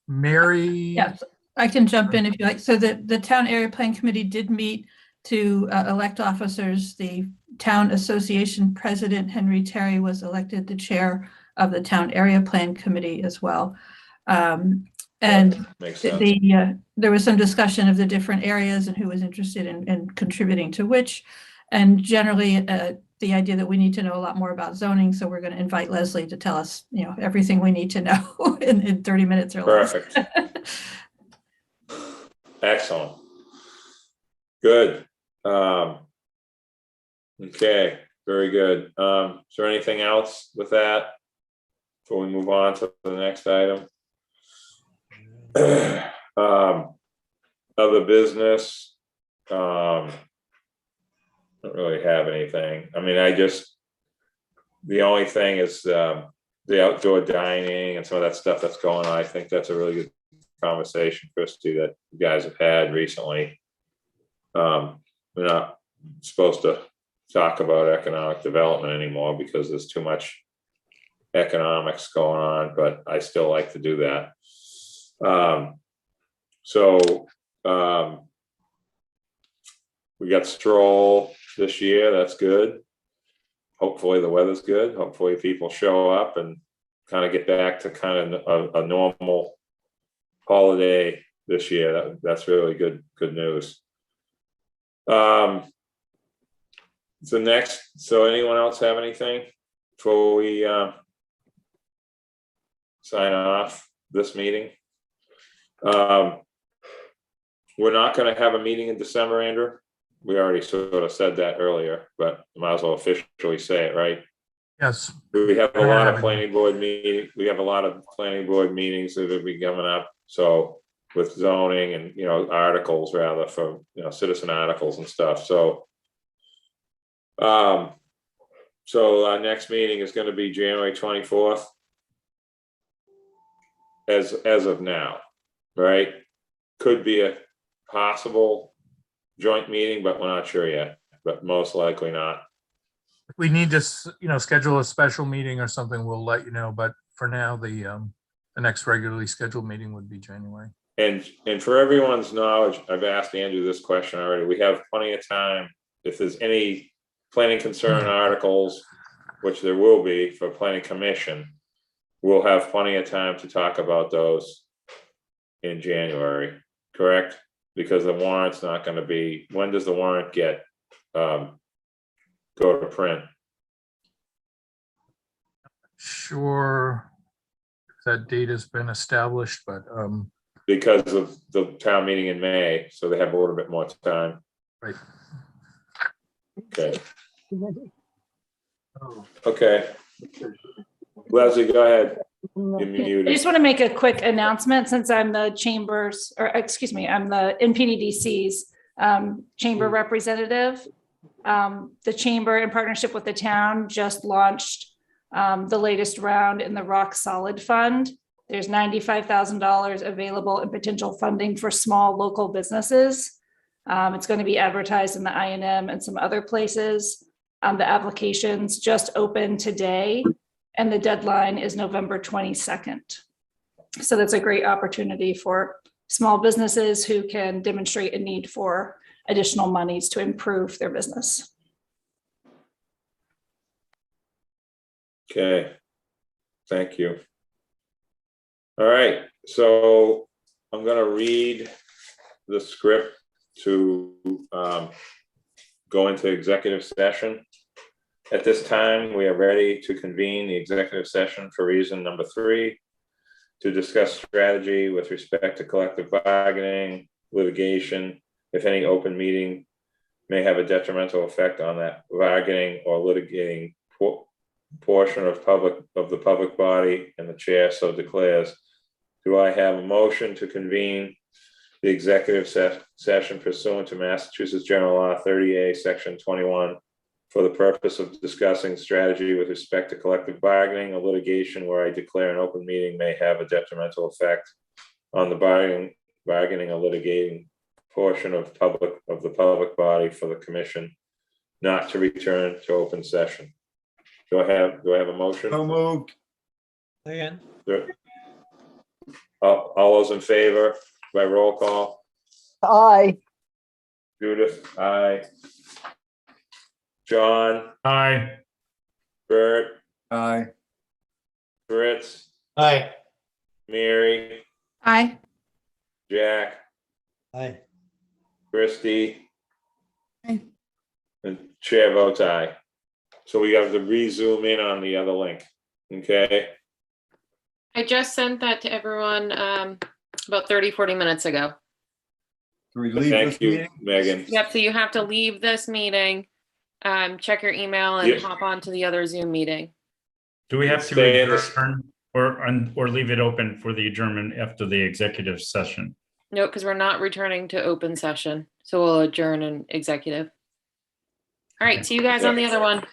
Speaker 12: Mary?
Speaker 6: Yes, I can jump in if you like. So the Town Area Plan Committee did meet to elect officers. The Town Association President, Henry Terry, was elected the chair of the Town Area Plan Committee as well. And
Speaker 1: makes sense.
Speaker 6: There was some discussion of the different areas and who was interested in contributing to which. And generally, the idea that we need to know a lot more about zoning. So we're going to invite Leslie to tell us, you know, everything we need to know in 30 minutes or less.
Speaker 1: Perfect. Excellent. Good. Okay, very good. Is there anything else with that before we move on to the next item? Other business. Don't really have anything. I mean, the only thing is the outdoor dining and some of that stuff that's going on. I think that's a really good conversation, Christy, that you guys have had recently. We're not supposed to talk about economic development anymore because there's too much economics going on, but I still like to do that. We got Stroll this year. That's good. Hopefully the weather's good. Hopefully people show up and kind of get back to kind of a normal holiday this year. That's really good news. So anyone else have anything before we sign off this meeting? We're not going to have a meeting in December, Andrew. We already sort of said that earlier, but might as well officially say it, right?
Speaker 12: Yes.
Speaker 1: We have a lot of planning board meetings. We have a lot of planning board meetings that will be coming up. So with zoning and, you know, articles rather for, you know, citizen articles and stuff. So, our next meeting is going to be January 24th. As of now, right? Could be a possible joint meeting, but we're not sure yet, but most likely not.
Speaker 12: If we need to, you know, schedule a special meeting or something, we'll let you know. But for now, the next regularly scheduled meeting would be January.
Speaker 1: And for everyone's knowledge, I've asked Andrew this question already. We have plenty of time. If there's any planning concern articles, which there will be for planning commission, we'll have plenty of time to talk about those in January, correct? Because the warrant's not going to be, when does the warrant get go to print?
Speaker 12: Sure, if that date has been established, but
Speaker 1: because of the town meeting in May, so they have a little bit more time.
Speaker 12: Right.
Speaker 1: Okay. Okay. Leslie, go ahead. You're
Speaker 18: I
Speaker 1: muted.
Speaker 18: just want to make a quick announcement since I'm the chambers, or excuse me, I'm the NPDDC's chamber representative. The chamber, in partnership with the town, just launched the latest round in the Rock Solid Fund. There's $95,000 available in potential funding for small local businesses. It's going to be advertised in the INM and some other places. The applications just opened today, and the deadline is November 22nd. So that's a great opportunity for small businesses who can demonstrate a need for additional monies to improve their business.
Speaker 1: Okay. Thank you. All right. So I'm going to read the script to go into executive session. At this time, we are ready to convene the executive session for reason number 3, to discuss strategy with respect to collective bargaining, litigation, if any open meeting may have a detrimental effect on that bargaining or litigating portion of the public body, and the chair so declares. Do I have a motion to convene the executive session pursuant to Massachusetts General Law 30A, Section 21, for the purpose of discussing strategy with respect to collective bargaining or litigation where I declare an open meeting may have a detrimental effect on the bargaining or litigating portion of the public body for the commission not to return to open session? Do I have a motion?
Speaker 4: So moved.
Speaker 17: Again.
Speaker 1: All those in favor by roll call?
Speaker 3: Aye.
Speaker 1: Judith, aye. John,
Speaker 5: Aye.
Speaker 1: Bert,
Speaker 4: Aye.
Speaker 1: Fritz,
Speaker 17: Aye.
Speaker 1: Mary,
Speaker 6: Aye.
Speaker 1: Jack,
Speaker 17: Aye.
Speaker 1: Christie,
Speaker 10: Aye.
Speaker 1: and chair votes aye. So we have to re-zoom in on the other link, okay?
Speaker 2: I just sent that to everyone about 30-40 minutes ago.
Speaker 4: Can we leave
Speaker 1: Thank
Speaker 4: this
Speaker 1: you,
Speaker 4: meeting?
Speaker 1: Megan.
Speaker 2: Yep, so you have to leave this meeting, check your email and
Speaker 1: Yes.
Speaker 2: hop on to the other Zoom meeting.
Speaker 5: Do we have to
Speaker 1: Stay in this-
Speaker 5: adjourn or leave it open for the adjournment after the executive session?
Speaker 2: No, because we're not returning to open session, so we'll adjourn in executive. All right, see you guys on the other one.